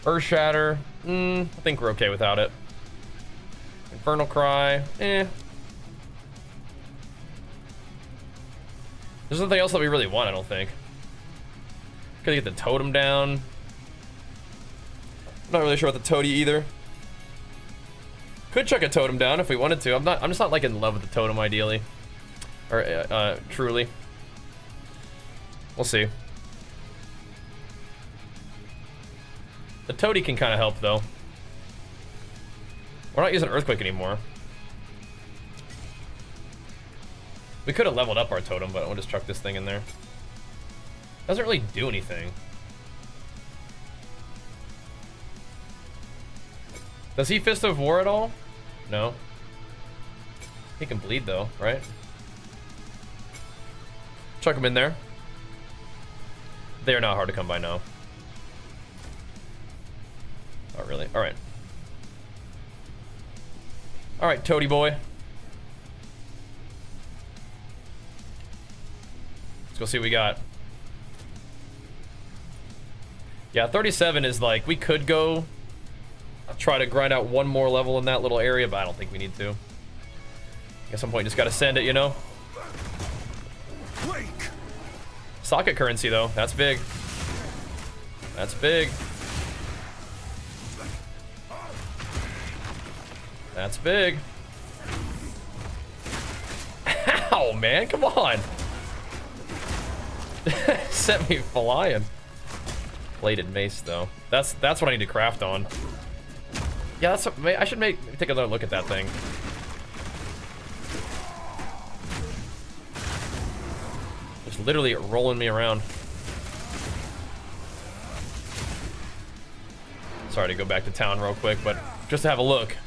Speaker 1: Earth Shatter, I think we're okay without it. Infernal Cry, There's nothing else that we really want, I don't think. Could get the totem down. I'm not really sure about the toady either. Could chuck a totem down if we wanted to. I'm just not like in love with the totem ideally. Or truly. We'll see. The toady can kind of help though. We're not using Earthquake anymore. We could have leveled up our totem, but we'll just chuck this thing in there. Doesn't really do anything. Does he Fist of War at all? No. He can bleed though, right? Chuck him in there. They are not hard to come by now. Oh, really? Alright. Alright, Toady boy. Let's go see what we got. Yeah, 37 is like, we could go try to grind out one more level in that little area, but I don't think we need to. At some point, just gotta send it, you know? Socket currency, though. That's big. That's big. That's big. Ow, man, come on. Set me flying. Bladed mace, though. That's what I need to craft on. Yeah, that's what, I should take another look at that thing. Just literally rolling me around. Sorry to go back to town real quick, but just to have a look.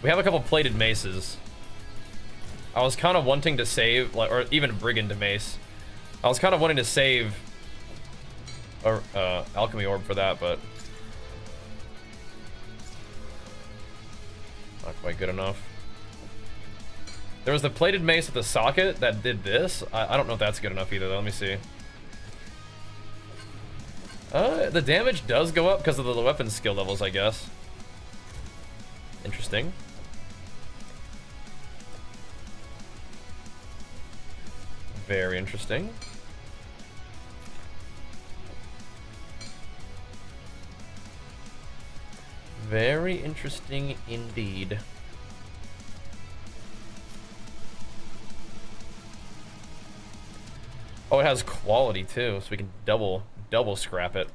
Speaker 1: We have a couple plated maces. I was kind of wanting to save, like, or even Brigand mace. I was kind of wanting to save a alchemy orb for that, but not quite good enough. There was the plated mace with the socket that did this. I don't know if that's good enough either, though. Let me see. The damage does go up because of the weapon skill levels, I guess. Interesting. Very interesting. Very interesting indeed. Oh, it has quality too, so we can double scrap it.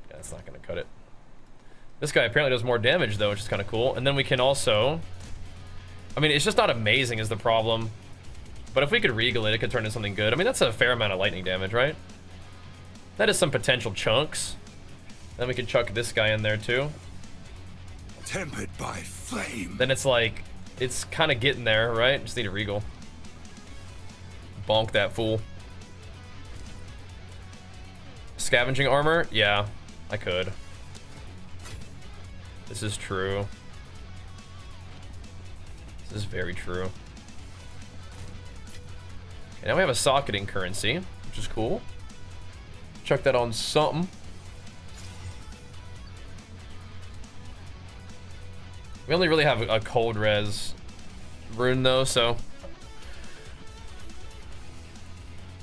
Speaker 1: Yeah, that's not gonna cut it. This guy apparently does more damage though, which is kind of cool. And then we can also, I mean, it's just not amazing is the problem. But if we could regal it, it could turn into something good. I mean, that's a fair amount of lightning damage, right? That is some potential chunks. Then we can chuck this guy in there too.
Speaker 4: tempered by flame.
Speaker 1: then it's like, it's kind of getting there, right? Just need a Regal. Bonk that fool. Scavenging armor? Yeah, I could. This is true. This is very true. Okay, now we have a socketing currency, which is cool. Chuck that on something. We only really have a cold res rune though, so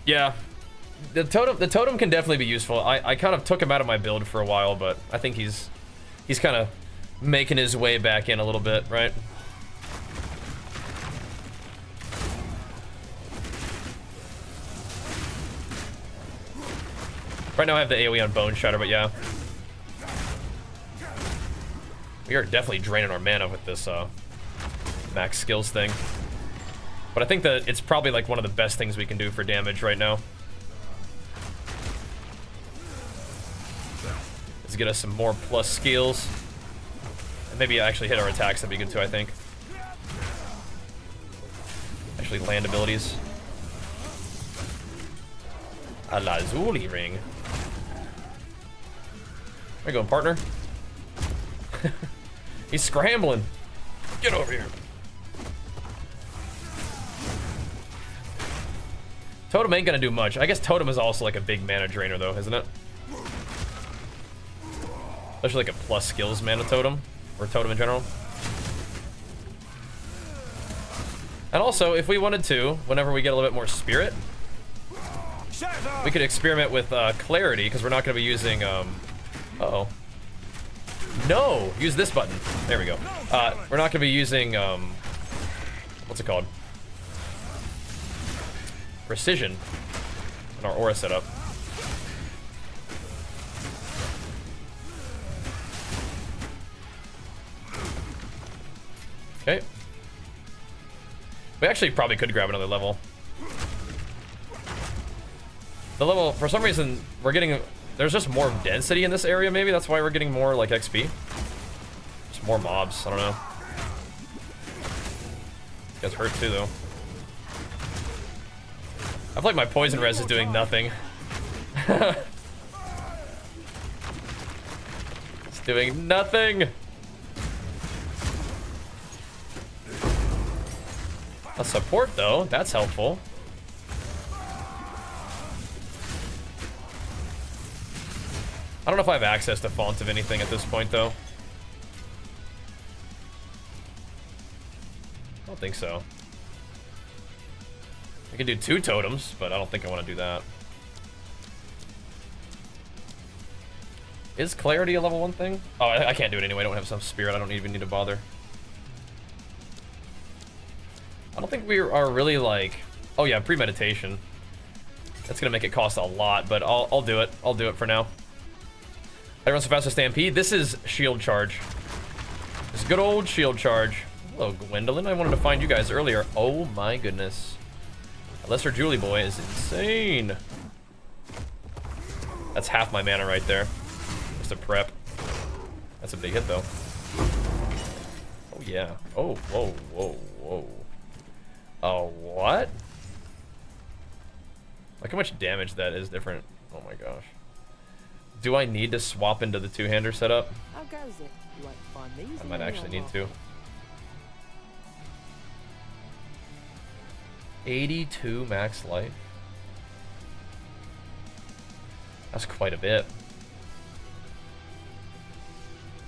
Speaker 1: yeah. The totem can definitely be useful. I kind of took him out of my build for a while, but I think he's kind of making his way back in a little bit, right? Right now I have the AoE on Bone Shatter, but yeah. We are definitely draining our mana with this max skills thing. But I think that it's probably like one of the best things we can do for damage right now. Let's get us some more plus skills. And maybe actually hit our attacks, that'd be good too, I think. Actually land abilities. A Lazuli ring. Where you going, partner? He's scrambling. Get over here. Totem ain't gonna do much. I guess Totem is also like a big mana drainer though, isn't it? Especially like a plus skills mana totem, or totem in general. And also, if we wanted to, whenever we get a little bit more spirit, we could experiment with clarity, because we're not gonna be using, uh-oh. No! Use this button. There we go. We're not gonna be using, what's it called? Precision in our aura setup. Okay. We actually probably could grab another level. The level, for some reason, we're getting, there's just more density in this area, maybe? That's why we're getting more, like, XP. Just more mobs, I don't know. These guys hurt too, though. I feel like my poison res is doing nothing. It's doing nothing! A support, though, that's helpful. I don't know if I have access to font of anything at this point, though. I don't think so. I can do 2 totems, but I don't think I want to do that. Is clarity a level 1 thing? Oh, I can't do it anyway. I don't have some spirit. I don't even need to bother. I don't think we are really like... Oh yeah, premeditation. That's gonna make it cost a lot, but I'll do it. I'll do it for now. Everyone's so fast as Stampede. This is shield charge. This good old shield charge. Hello, Gwendolyn. I wanted to find you guys earlier. Oh my goodness. Lesser Julie Boy is insane. That's half my mana right there. Just a prep. That's a big hit though. Oh yeah. Oh, whoa, whoa, whoa. Oh, what? Look how much damage that is different. Oh my gosh. Do I need to swap into the two-hander setup?
Speaker 3: How goes it? You won't find these
Speaker 1: I might actually need to. 82 max life. That's quite a bit.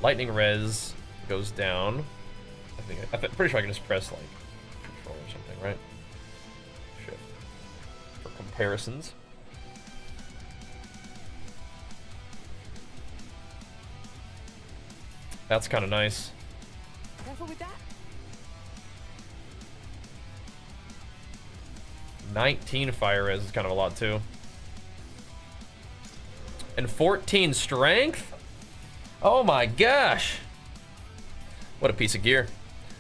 Speaker 1: Lightning res goes down. I'm pretty sure I can just press like control or something, right? Shift for comparisons. That's kind of nice.
Speaker 3: Careful with that.
Speaker 1: 19 fire res is kind of a lot too. And 14 strength? Oh my gosh. What a piece of gear.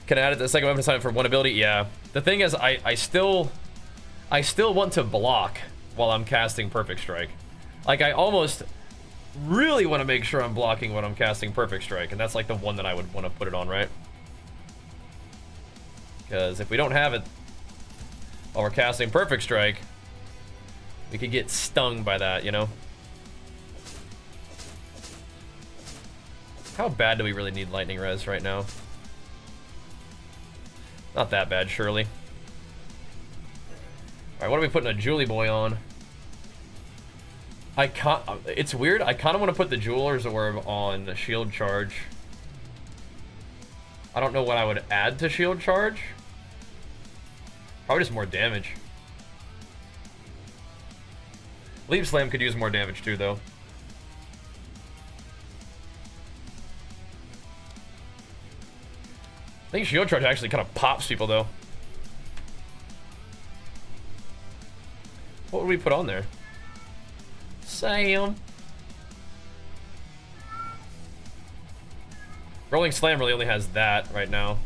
Speaker 1: Can I add it to the second weapon assignment for 1 ability? Yeah. The thing is, I still want to block while I'm casting Perfect Strike. Like, I almost really want to make sure I'm blocking when I'm casting Perfect Strike, and that's like the one that I would want to put it on, right? Because if we don't have it while we're casting Perfect Strike, we could get stung by that, you know? How bad do we really need Lightning Res right now? Not that bad, surely. Alright, what are we putting a Julie Boy on? It's weird. I kind of want to put the Jeweler's Orb on Shield Charge. I don't know what I would add to Shield Charge. Probably just more damage. Leap Slam could use more damage too, though. I think Shield Charge actually kind of pops people, though. What would we put on there? Sam. Rolling Slam really only has that right now.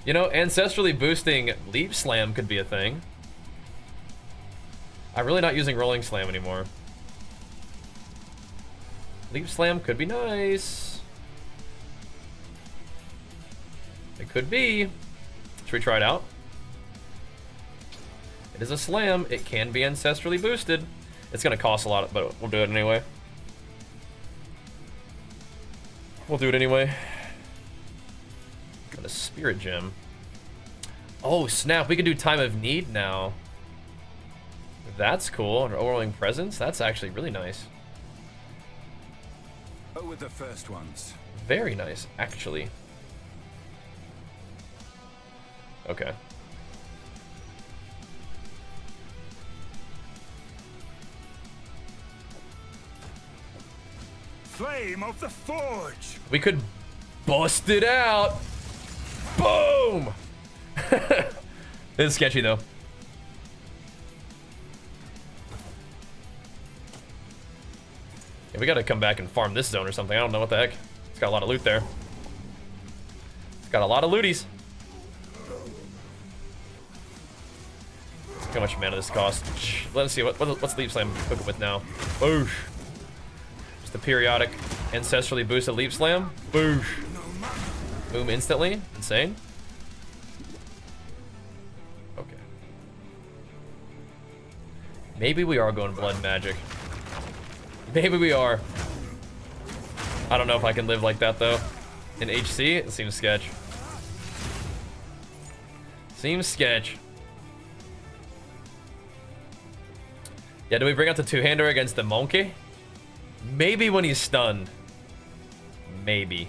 Speaker 1: You know, ancestrally boosting Leap Slam could be a thing. I'm really not using Rolling Slam anymore. Leap Slam could be nice. It could be. Should we try it out? It is a slam. It can be ancestrally boosted. It's gonna cost a lot, but we'll do it anyway. We'll do it anyway. Got a Spirit Gem. Oh snap! We can do Time of Need now. That's cool. And Overwhelming Presence. That's actually really nice.
Speaker 4: Oh, with the first ones.
Speaker 1: Very nice, actually. Okay.
Speaker 4: Flame of the Forge.
Speaker 1: We could bust it out. Boom. It's sketchy though. Yeah, we gotta come back and farm this zone or something. I don't know what the heck. It's got a lot of loot there. It's got a lot of looties. How much mana this costs? Let's see what's Leap Slam cooking with now. Boosh. Just the periodic ancestrally boosted Leap Slam. Boosh. Boom instantly. Insane. Okay. Maybe we are going Blood Magic. Maybe we are. I don't know if I can live like that though. In HC, it seems sketch. Seems sketch. Yeah, do we bring out the two-hander against the monkey? Maybe when he's stunned. Maybe.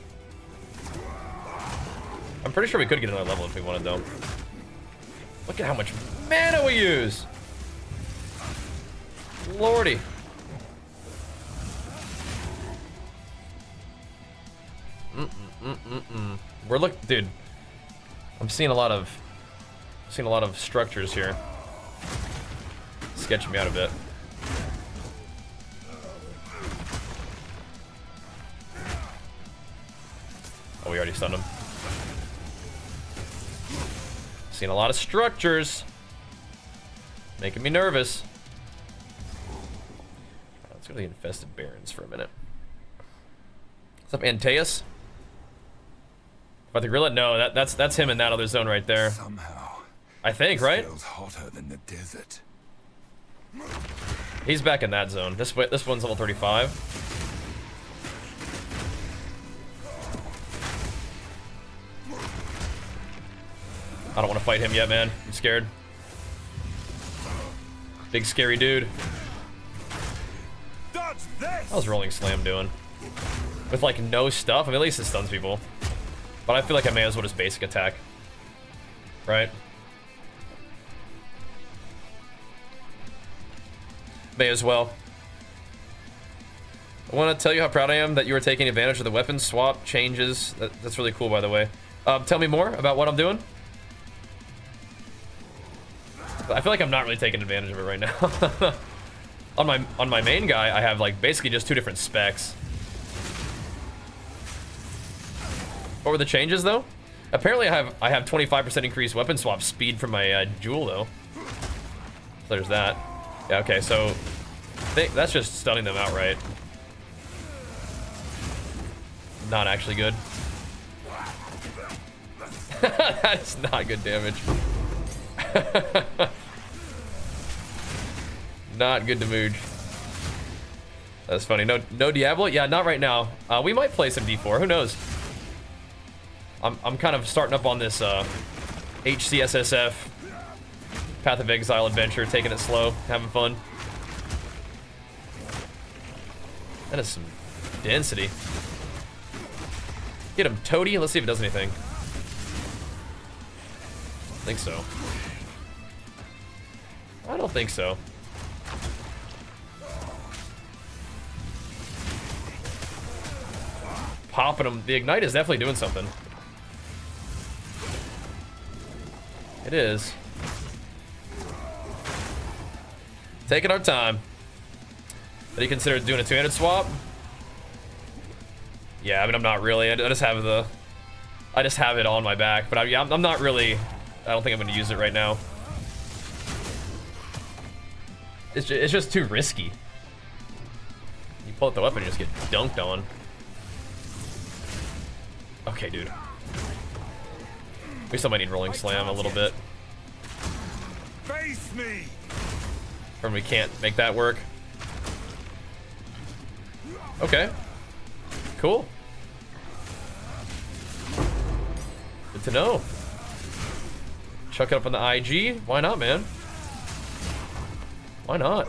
Speaker 1: I'm pretty sure we could get another level if we wanted though. Look at how much mana we use. Lordy. We're dude. I'm seeing a lot of structures here. Sketching me out a bit. Oh, we already stunned him. Seeing a lot of structures. Making me nervous. Let's go to the Infested Barrens for a minute. What's up, Antaeus? About the gorilla? No, that's him in that other zone right there.
Speaker 4: Somehow,
Speaker 1: I think, right?
Speaker 4: feels hotter than the desert.
Speaker 1: He's back in that zone. This one's level 35. I don't want to fight him yet, man. I'm scared. Big scary dude. How's Rolling Slam doing? With like no stuff? I mean, at least it stuns people. But I feel like I may as well just basic attack. Right? May as well. I want to tell you how proud I am that you are taking advantage of the weapon swap changes. That's really cool, by the way. Tell me more about what I'm doing. I feel like I'm not really taking advantage of it right now. on my main guy, I have like basically just two different specs. What were the changes though? Apparently I have 25% increased weapon swap speed from my jewel though. So there's that. Yeah, okay, so I think that's just stunning them outright. not actually good. That's not good damage. Not good to Mooj. That's funny. No Diablo? Yeah, not right now. We might play some D4. Who knows? I'm kind of starting up on this HCSSF Path of Exile adventure, taking it slow, having fun. That is some density. Get him, Toady. Let's see if it does anything. I think so. I don't think so. Popping him. The Ignite is definitely doing something. It is. Taking our time. Did you consider doing a two-handed swap? Yeah, I mean, I'm not really. I just have it on my back, but I'm not really. I don't think I'm going to use it right now. It's just too risky. You pull out the weapon and just get dunked on. Okay, dude. We still might need Rolling Slam a little bit.
Speaker 4: Face me.
Speaker 1: Or we can't make that work. Okay. Cool. Good to know. Chuck it up on the IG. Why not, man? Why not?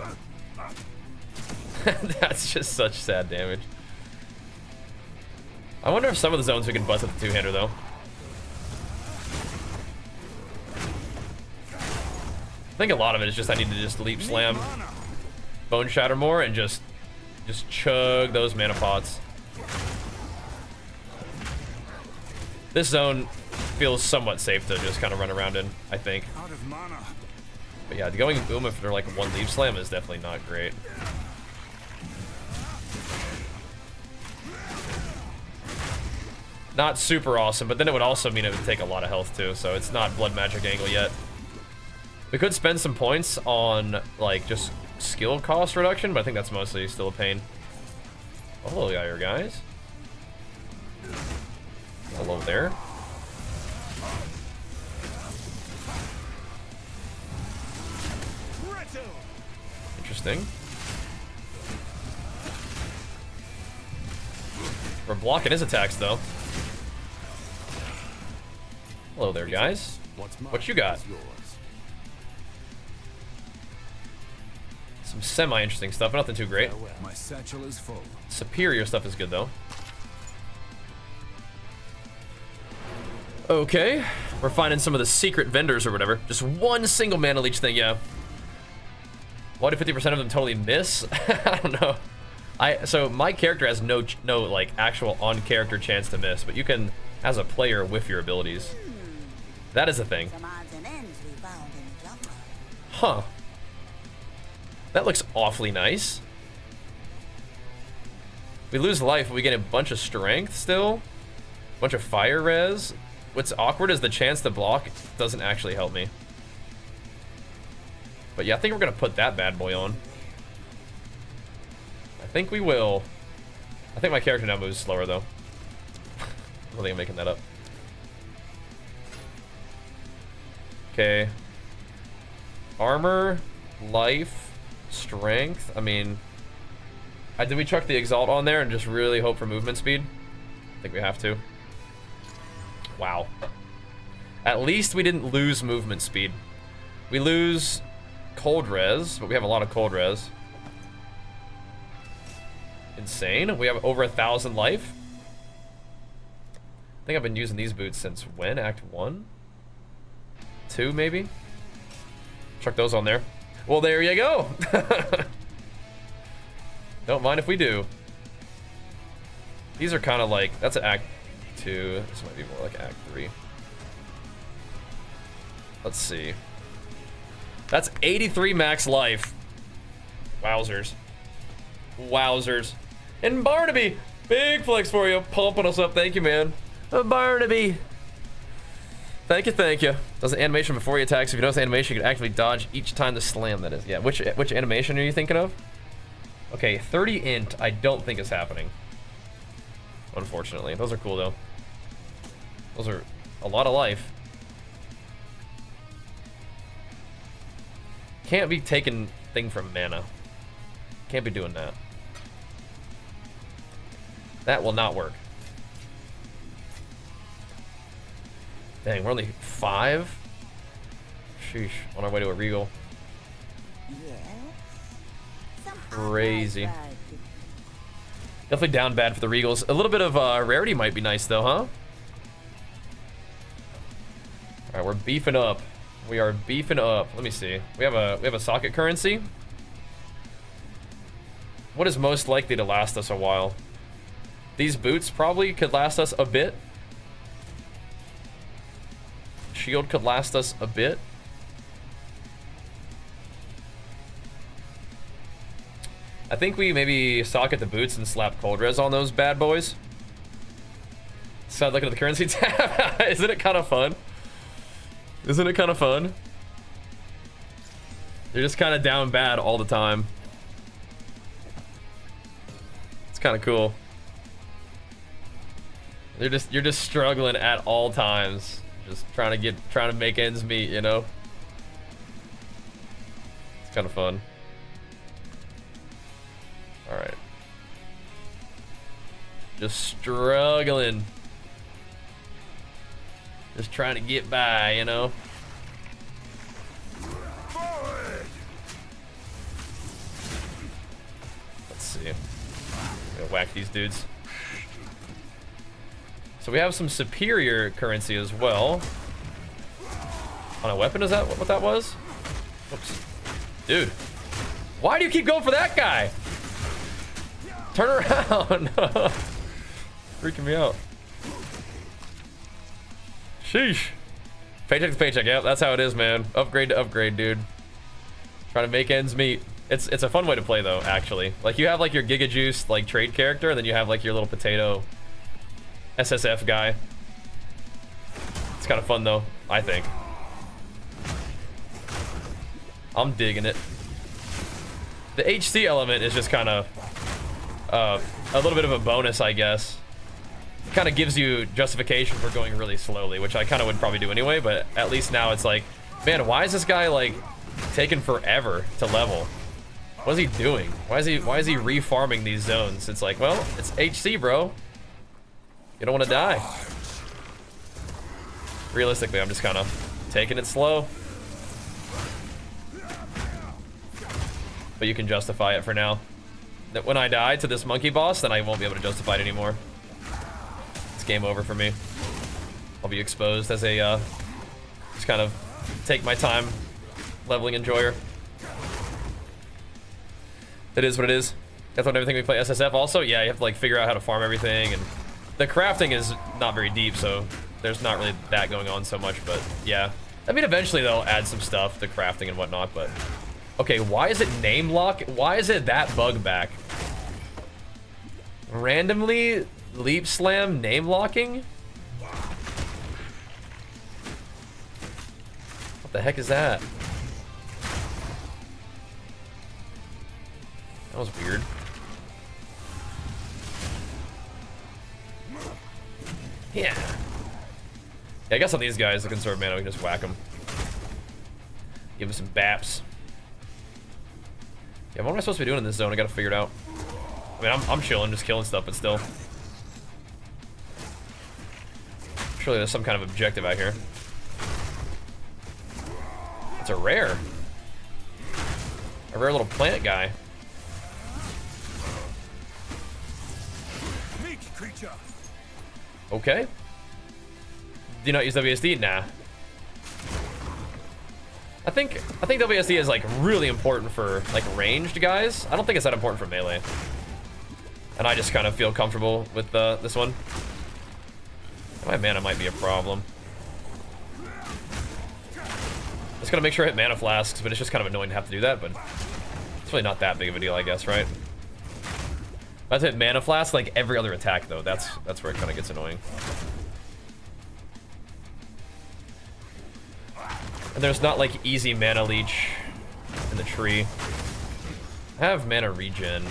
Speaker 1: That's just such sad damage. I wonder if some of the zones we can bust with the two-hander, though. I think a lot of it is just I need to just Leap Slam, Bone Shatter more, and just chug those mana pots. This zone feels somewhat safe to just kind of run around in, I think. But yeah, going boom if they're like one Leap Slam is definitely not great. Not super awesome, but then it would also mean it would take a lot of health too, so it's not Blood Magic angle yet. We could spend some points on like just skill cost reduction, but I think that's mostly still a pain. Oh, hello there, guys. Hello there. Interesting. We're blocking his attacks though. Hello there, guys. What you got? Some semi-interesting stuff, but nothing too great.
Speaker 4: My satchel is full.
Speaker 1: Superior stuff is good though. Okay, we're finding some of the secret vendors or whatever. Just one single mana leech thing, yeah. Why do 50% of them totally miss? I don't know. So my character has no like actual on-character chance to miss, but you can, as a player, whiff your abilities. That is a thing. Huh. That looks awfully nice. We lose life, but we get a bunch of strength still. A bunch of fire res. What's awkward is the chance to block doesn't actually help me. But yeah, I think we're gonna put that bad boy on. I think we will. I think my character now moves slower though. I think I'm making that up. Okay. Armor, life, strength. I mean, did we chuck the Exalt on there and just really hope for movement speed? I think we have to. Wow. At least we didn't lose movement speed. We lose cold res, but we have a lot of cold res. Insane. We have over 1,000 life. I think I've been using these boots since when? Act 1? 2 maybe? Chuck those on there. Well, there you go. Don't mind if we do. These are kind of like, that's an Act 2. This might be more like Act 3. Let's see. That's 83 max life. Wowzers. Wowzers. And Barnaby, big flex for you, pumping us up. Thank you, man. Barnaby. Thank you, thank you. Does an animation before he attacks. If you notice the animation, you can actively dodge each time the slam, that is. Yeah, which animation are you thinking of? Okay, 30 int, I don't think is happening. unfortunately. Those are cool, though. Those are a lot of life. Can't be taking thing from mana. Can't be doing that. That will not work. Dang, we're only 5? Sheesh, on our way to a Regal.
Speaker 5: Yes. Some
Speaker 1: Crazy.
Speaker 5: outside.
Speaker 1: Definitely down bad for the Regals. A little bit of rarity might be nice, though, huh? Alright, we're beefing up. We are beefing up. Let me see. We have a socket currency. What is most likely to last us a while? These boots probably could last us a bit. Shield could last us a bit. I think we maybe socket the boots and slap cold res on those bad boys. So looking at the currency tab. Isn't it kind of fun? Isn't it kind of fun? They're just kind of down bad all the time. It's kind of cool. You're just struggling at all times. Just trying to make ends meet, you know? It's kind of fun. All right. Just struggling. Just trying to get by, you know? Let's see. Gonna whack these dudes. So we have some superior currency as well. On a weapon, is that what that was? Oops. Dude. Why do you keep going for that guy? Turn around. Freaking me out. Sheesh. Paycheck to paycheck. Yep, that's how it is, man. Upgrade to upgrade, dude. Trying to make ends meet. It's a fun way to play, though, actually. Like, you have, like, your Giga Juice, like, trade character, and then you have, like, your little potato SSF guy. It's kind of fun, though, I think. I'm digging it. The HC element is just kind of a little bit of a bonus, I guess. Kind of gives you justification for going really slowly, which I kind of would probably do anyway, but at least now it's like, man, why is this guy like taking forever to level? What is he doing? Why is he refarming these zones? It's like, well, it's HC, bro. You don't want to die. Realistically, I'm just kind of taking it slow. But you can justify it for now. That when I die to this monkey boss, then I won't be able to justify it anymore. Game over for me. I'll be exposed as a just kind of take my time leveling enjoyer. It is what it is. That's what everything we play SSF also. Yeah, you have to like figure out how to farm everything, and the crafting is not very deep, so there's not really that going on so much. But yeah, I mean, eventually they'll add some stuff to crafting and whatnot. But okay, why is it name lock? Why is it that bug back? Randomly leap slam name locking? What the heck is that? That was weird. Yeah. I guess on these guys, the conserve mana, we can just whack them. Give them some baps. Yeah, what am I supposed to be doing in this zone? I gotta figure it out. I mean, I'm chilling, just killing stuff, but still. Surely there's some kind of objective out here. It's a rare. A rare little plant guy. Okay. Do you not use WSD? Nah. I think WSD is like really important for like ranged guys. I don't think it's that important for melee. And I just kind of feel comfortable with this one. My mana might be a problem. Just gotta make sure I hit mana flasks, but it's just kind of annoying to have to do that, but it's really not that big of a deal, I guess, right? I have to hit mana flasks like every other attack, though. That's where it kind of gets annoying. And there's not like easy mana leech in the tree. I have mana regen.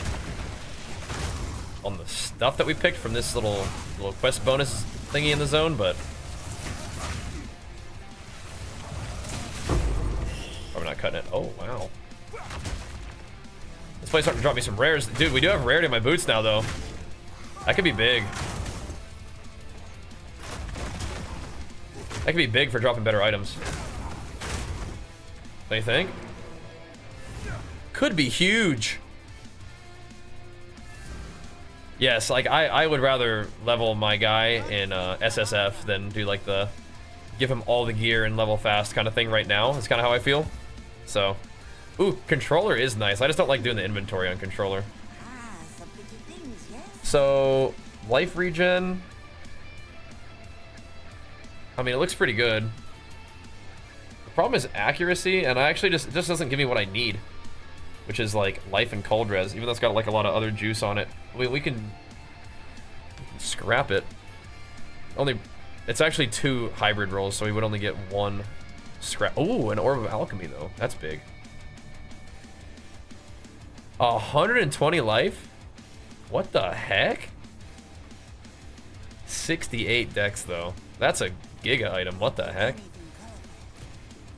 Speaker 1: on the stuff that we picked from this little quest bonus thingy in the zone, but probably not cutting it. Oh wow. This place starting to drop me some rares. Dude, we do have rarity in my boots now, though. That could be big. That could be big for dropping better items. Don't you think? Could be huge. Yes, like I would rather level my guy in SSF than do like the give him all the gear and level fast kind of thing right now. That's kind of how I feel. So, ooh, controller is nice. I just don't like doing the inventory on controller.
Speaker 5: Ah, some pretty things, yes?
Speaker 1: So, life regen. I mean, it looks pretty good. The problem is accuracy, and I actually it just doesn't give me what I need, which is like life and cold res, even though it's got like a lot of other juice on it. We can scrap it. It's actually 2 hybrid rolls, so we would only get 1 scrap. Ooh, an orb of alchemy though. That's big. 120 life? What the heck? 68 dex though. That's a giga item. What the heck?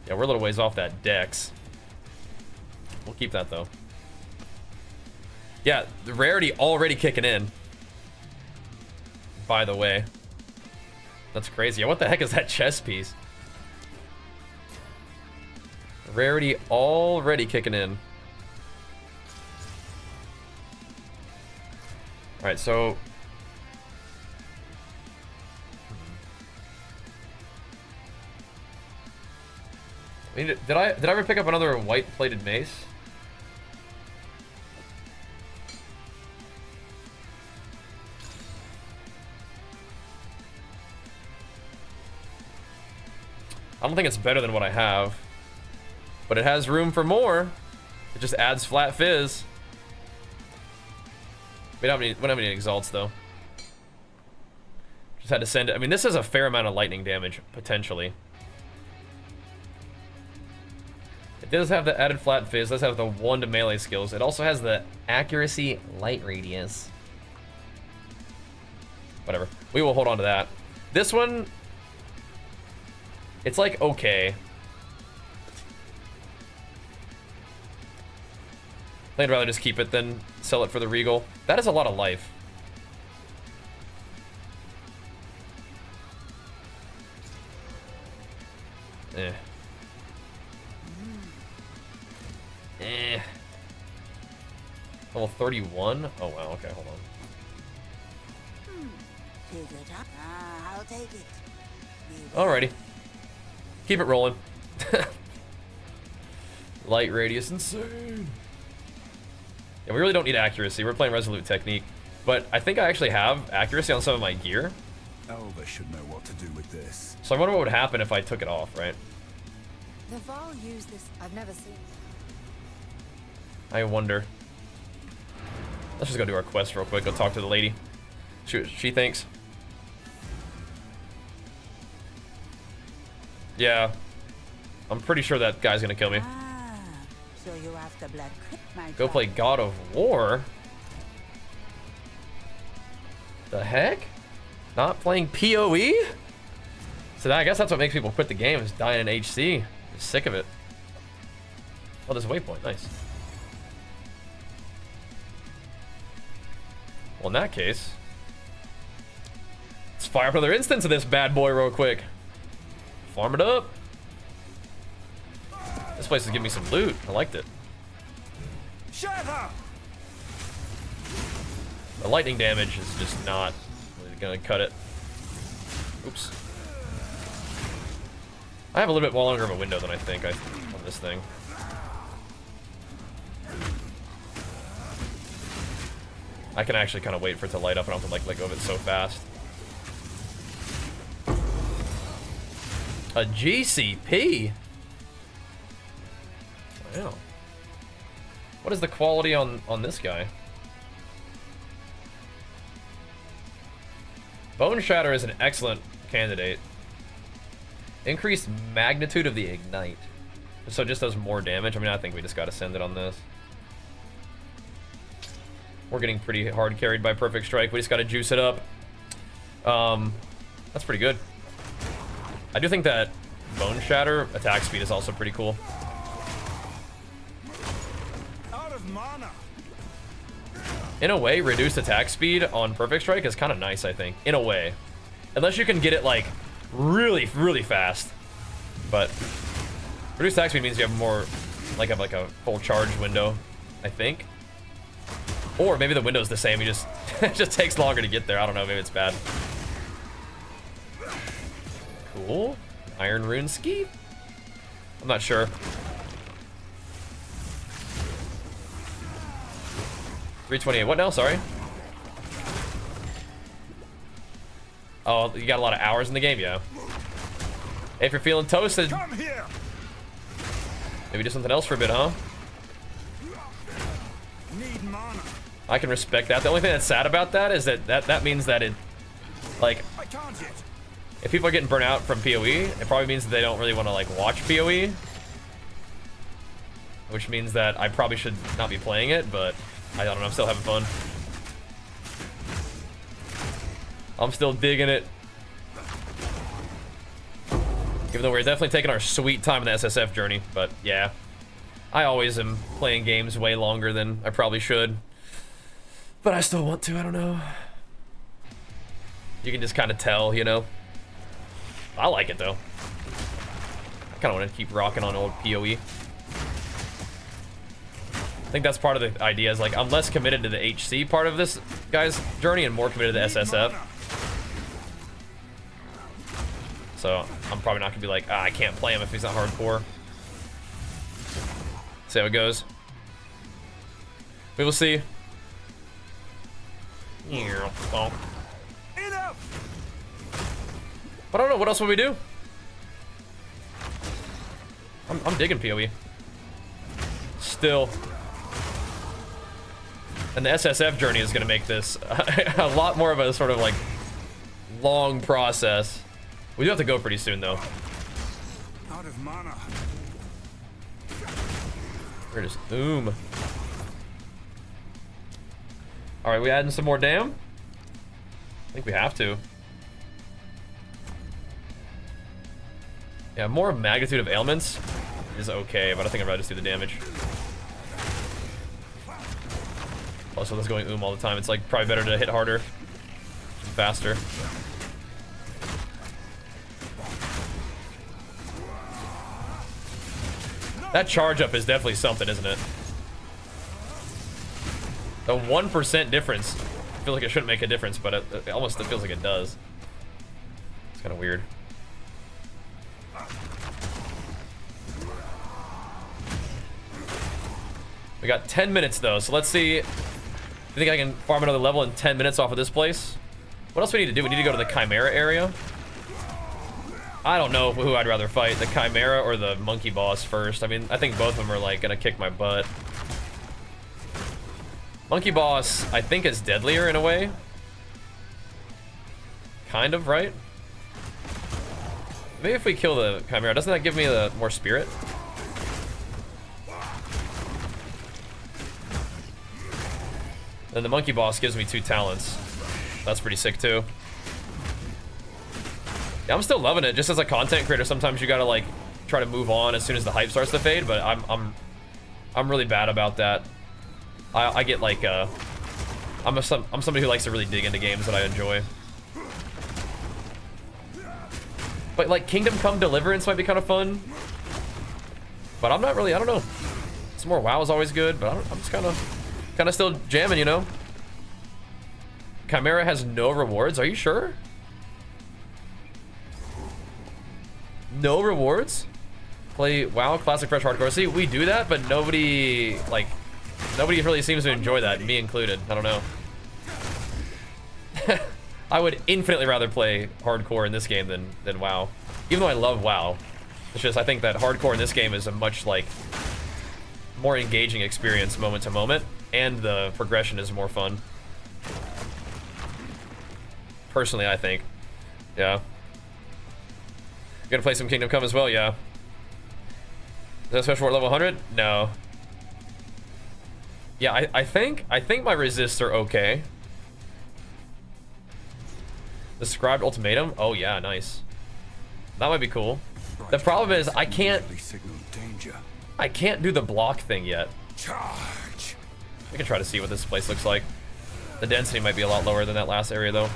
Speaker 1: Yeah, we're a little ways off that dex. We'll keep that though. Yeah, the rarity already kicking in. By the way. That's crazy. Yeah, what the heck is that chest piece? Rarity already kicking in. Alright, so I mean, did I ever pick up another white plated mace? I don't think it's better than what I have, but it has room for more. It just adds flat fizz. We don't have any exalts though. Just had to send it. I mean, this has a fair amount of lightning damage potentially. It does have the added flat fizz. It does have the 1 to melee skills. It also has the accuracy light radius. Whatever. We will hold on to that. This one, it's like okay. I'd rather just keep it than sell it for the regal. That is a lot of life. Eh. Eh. Level 31? Oh wow, okay, hold on.
Speaker 5: Pick it up. Ah, I'll take it.
Speaker 1: Alrighty. Keep it rolling. Light radius, insane. Yeah, we really don't need accuracy. We're playing Resolute Technique. But I think I actually have accuracy on some of my gear.
Speaker 4: Elva should know what to do with this.
Speaker 1: So I wonder what would happen if I took it off, right?
Speaker 3: The Val use this. I've never seen.
Speaker 1: I wonder. Let's just go do our quest real quick. Go talk to the lady. See what she thinks. Yeah. I'm pretty sure that guy's gonna kill me.
Speaker 5: Ah, so you're after Blood Crypt, my
Speaker 1: Go
Speaker 5: child.
Speaker 1: play God of War? The heck? Not playing PoE? So I guess that's what makes people quit the game, is dying in HC. They're sick of it. Oh, there's a waypoint. Nice. Well, in that case, let's fire up another instance of this bad boy real quick. Farm it up. This place is giving me some loot. I liked it.
Speaker 4: Shut up!
Speaker 1: The lightning damage is just not really gonna cut it. Oops. I have a little bit more longer of a window than I think on this thing. I can actually kind of wait for it to light up and I don't have to like let go of it so fast. A GCP? Wow. What is the quality on this guy? Bone Shatter is an excellent candidate. Increased magnitude of the ignite. So it just does more damage. I mean, I think we just gotta send it on this. We're getting pretty hard carried by Perfect Strike. We just got to juice it up. That's pretty good. I do think that Bone Shatter attack speed is also pretty cool.
Speaker 4: Out of mana.
Speaker 1: In a way, reduced attack speed on Perfect Strike is kind of nice, I think. In a way. Unless you can get it, like, really, really fast. But reduced attack speed means you have more, like a full charge window, I think. Or maybe the window's the same, you just, it just takes longer to get there. I don't know, maybe it's bad. Cool. Iron Rune Ski? I'm not sure. 328. What now? Sorry. Oh, you got a lot of hours in the game, yeah. If you're feeling toasted,
Speaker 4: Come here.
Speaker 1: maybe do something else for a bit, huh?
Speaker 4: Need mana.
Speaker 1: I can respect that. The only thing that's sad about that is that means that it, like,
Speaker 4: I can't yet.
Speaker 1: if people are getting burnt out from PoE, it probably means that they don't really want to, like, watch PoE. Which means that I probably should not be playing it, but I don't know, I'm still having fun. I'm still digging it. Even though we're definitely taking our sweet time in the SSF journey, but yeah. I always am playing games way longer than I probably should. But I still want to, I don't know. You can just kind of tell, you know. I like it though. I kind of want to keep rocking on old PoE. I think that's part of the idea is like I'm less committed to the HC part of this guy's journey and more committed to the SSF. So I'm probably not gonna be like, I can't play him if he's not hardcore. See how it goes. We will see. Enough. But I don't know, what else will we do? I'm digging PoE. Still. And the SSF journey is gonna make this a lot more of a sort of like long process. We do have to go pretty soon though.
Speaker 4: Out of mana.
Speaker 1: We're just All right, we adding some more dam? I think we have to. Yeah, more magnitude of ailments is okay, but I think I'd rather just do the damage. Also, that's going all the time. It's like probably better to hit harder and faster. That charge up is definitely something, isn't it? The 1% difference. I feel like it shouldn't make a difference, but it almost feels like it does. It's kind of weird. We got 10 minutes though, so let's see. I think I can farm another level in 10 minutes off of this place. What else we need to do? We need to go to the Chimera area. I don't know who I'd rather fight, the Chimera or the monkey boss first. I mean, I think both of them are like gonna kick my butt. Monkey boss, I think, is deadlier in a way. Kind of, right? Maybe if we kill the Chimera, doesn't that give me the more spirit? Then the monkey boss gives me 2 talents. That's pretty sick too. Yeah, I'm still loving it. Just as a content creator, sometimes you gotta like try to move on as soon as the hype starts to fade. But I'm really bad about that. I get like I'm somebody who likes to really dig into games that I enjoy. But like Kingdom Come Deliverance might be kind of fun. But I'm not really. I don't know. Some more WoW is always good, but I'm just kind of still jamming, you know. Chimera has no rewards. Are you sure? No rewards? Play WoW Classic Fresh Hardcore. See, we do that, but nobody really seems to enjoy that, me included. I don't know. I would infinitely rather play hardcore in this game than WoW. Even though I love WoW. It's just I think that hardcore in this game is a much like more engaging experience moment to moment, and the progression is more fun. Personally, I think. Yeah. You gonna play some Kingdom Come as well? Yeah. Is that special for level 100? No. Yeah, I think my resists are okay. The scribed ultimatum. Oh yeah, nice. That might be cool. The problem is I can't do the block thing yet.
Speaker 4: Charge.
Speaker 1: We can try to see what this place looks like. The density might be a lot lower than that last area though.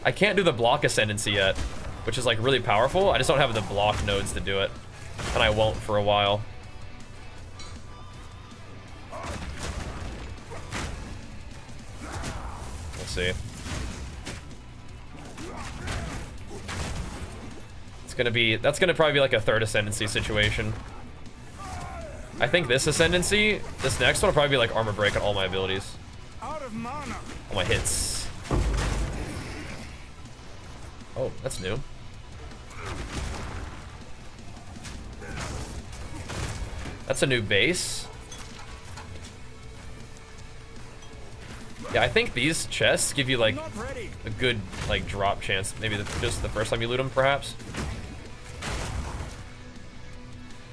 Speaker 1: I can't do the block ascendancy yet, which is like really powerful. I just don't have the block nodes to do it, and I won't for a while. Let's see. That's gonna probably be like a third ascendancy situation. I think this ascendancy, this next one will probably be like armor break on all my abilities.
Speaker 4: Out of mana.
Speaker 1: All my hits. Oh, that's new. That's a new base. Yeah, I think these chests give you like a good like drop chance. Maybe just the first time you loot them, perhaps.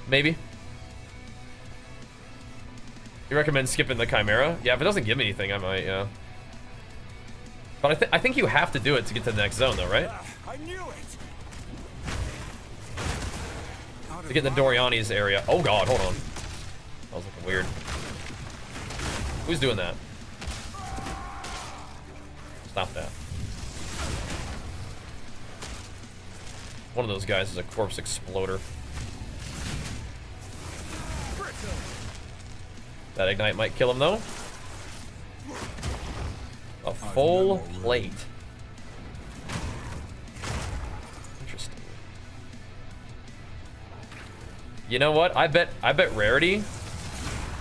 Speaker 1: Maybe. You recommend skipping the Chimera? Yeah, if it doesn't give me anything, I might, yeah. But I think you have to do it to get to the next zone, though, right?
Speaker 4: I knew it.
Speaker 1: To get in the Doriani's area. Oh god, hold on. That was looking weird. Who's doing that? Stop that. One of those guys is a corpse exploder. That ignite might kill him though. A full plate. Interesting. You know what? I bet rarity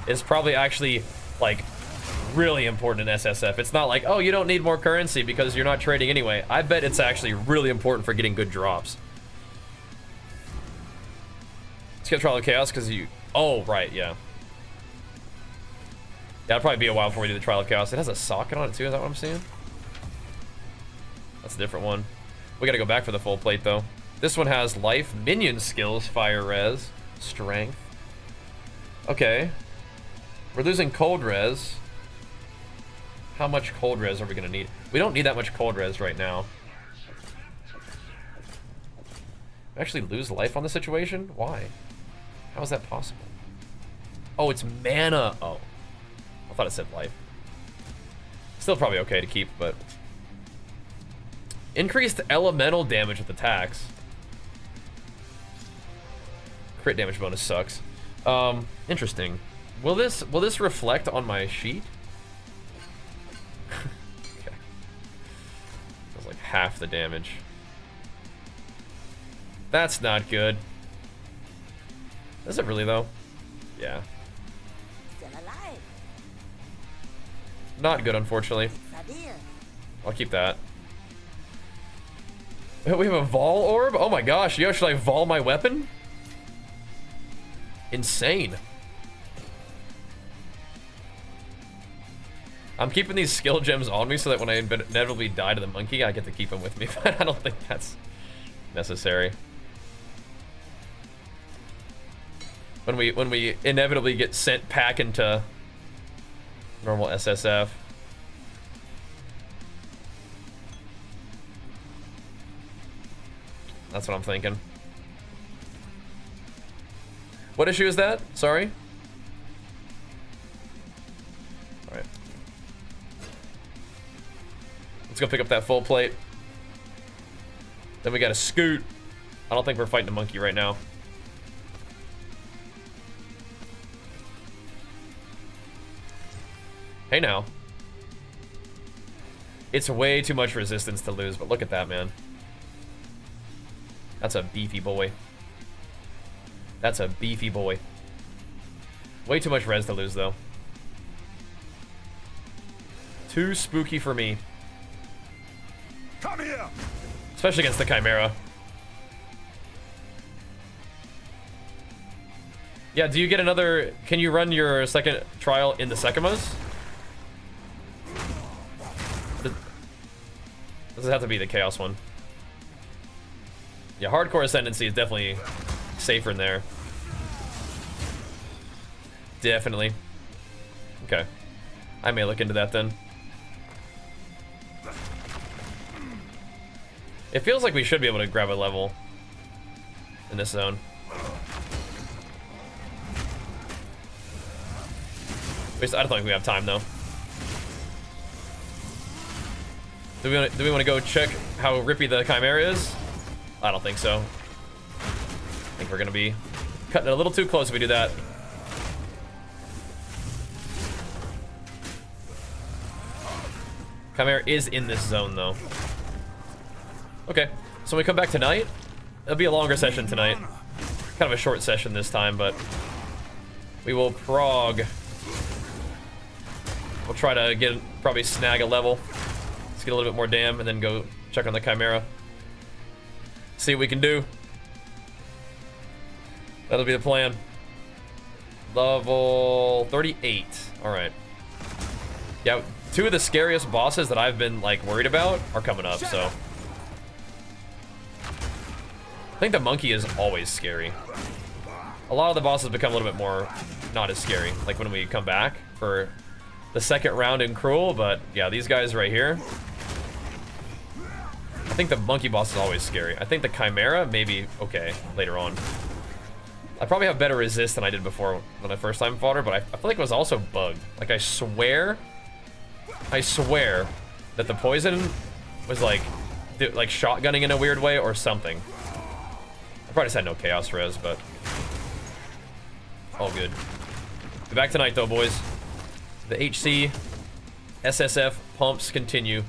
Speaker 1: is probably actually like really important in SSF. It's not like, oh, you don't need more currency because you're not trading anyway. I bet it's actually really important for getting good drops. Let's get Trial of Chaos because you... Oh, right, yeah. Yeah, it'll probably be a while before we do the Trial of Chaos. It has a socket on it too, is that what I'm seeing? That's a different one. We gotta go back for the full plate though. This one has life, minion skills, fire res, strength. Okay. We're losing cold res. How much cold res are we gonna need? We don't need that much cold res right now. We actually lose life on the situation? Why? How is that possible? Oh, it's mana. Oh. I thought it said life. Still probably okay to keep, but... Increased elemental damage with attacks. Crit damage bonus sucks. Interesting. Will this reflect on my sheet? Okay. That's like half the damage. That's not good. Is it really though? Yeah.
Speaker 5: Still alive.
Speaker 1: Not good, unfortunately.
Speaker 5: Sadir.
Speaker 1: I'll keep that. We have a Vol orb? Oh my gosh, yo, should I Vol my weapon? Insane. I'm keeping these skill gems on me so that when I inevitably die to the monkey, I get to keep them with me, but I don't think that's necessary. When we inevitably get sent back into normal SSF. That's what I'm thinking. What issue is that? Sorry. All right. Let's go pick up that full plate. Then we got to scoot. I don't think we're fighting a monkey right now. Hey now. It's way too much resistance to lose, but look at that, man. That's a beefy boy. That's a beefy boy. Way too much res to lose, though. Too spooky for me.
Speaker 4: Come here.
Speaker 1: Especially against the Chimera. Yeah, do you get another... Can you run your second trial in the Sekimas? Does it have to be the Chaos one? Yeah, Hardcore Ascendancy is definitely safer in there. definitely. Okay. I may look into that then. It feels like we should be able to grab a level in this zone. I don't think we have time though. Do we want to go check how rippy the Chimera is? I don't think so. I think we're gonna be cutting it a little too close if we do that. Chimera is in this zone though. Okay, so when we come back tonight, it'll be a longer session tonight. Kind of a short session this time, but we will prog. We'll try to probably snag a level. Let's get a little bit more dam and then go check on the Chimera. See what we can do. That'll be the plan. Level 38. All right. Yeah, 2 of the scariest bosses that I've been like worried about are coming up, so. I think the monkey is always scary. A lot of the bosses become a little bit more not as scary, like when we come back for the second round in Cruel, but yeah, these guys right here. I think the monkey boss is always scary. I think the Chimera maybe okay later on. I probably have better resist than I did before when I first time fought her, but I feel like it was also bugged. Like I swear that the poison was like shotgunning in a weird way or something. I probably just had no chaos res, but all good. Be back tonight though, boys. The HCSSF pumps continue.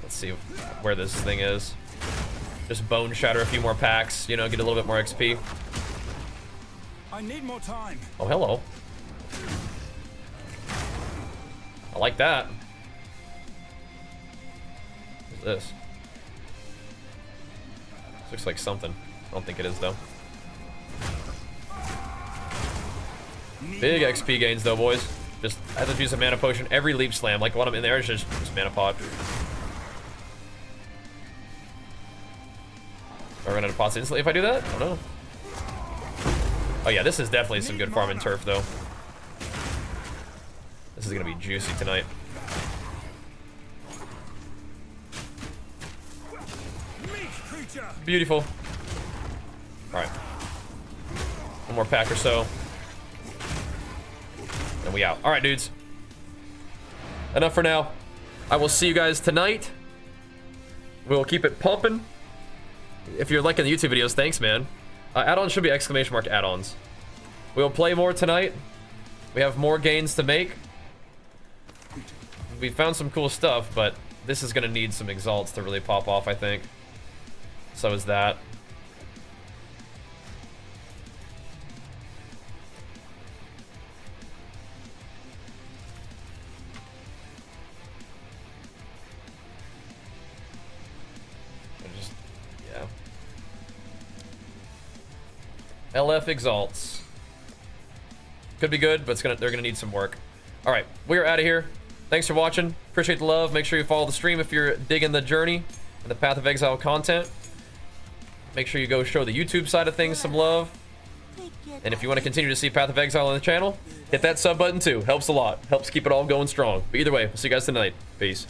Speaker 1: Let's see where this thing is. Just bone shatter a few more packs, you know, get a little bit more XP.
Speaker 4: I need more time.
Speaker 1: Oh, hello. I like that. What's this? This looks like something. I don't think it is though. Big XP gains though, boys. Just I have to use a mana potion every leap slam. Like when I'm in there, it's just mana pot. I'll run out of pots instantly if I do that? I don't know. Oh yeah, this is definitely some good farm and turf though. This is gonna be juicy tonight. Beautiful. Alright. One more pack or so. And we out. Alright, dudes. Enough for now. I will see you guys tonight. We'll keep it pumping. If you're liking the YouTube videos, thanks, man. Add-ons should be exclamation mark add-ons. We'll play more tonight. We have more gains to make. We found some cool stuff, but this is going to need some exalts to really pop off, I think. So is that. Yeah. LF exalts. Could be good, but they're gonna need some work. All right, we're out of here. Thanks for watching. Appreciate the love. Make sure you follow the stream if you're digging the journey and the Path of Exile content. Make sure you go show the YouTube side of things some love. And if you want to continue to see Path of Exile on the channel, hit that sub button too. Helps a lot. Helps keep it all going strong. But either way, we'll see you guys tonight. Peace.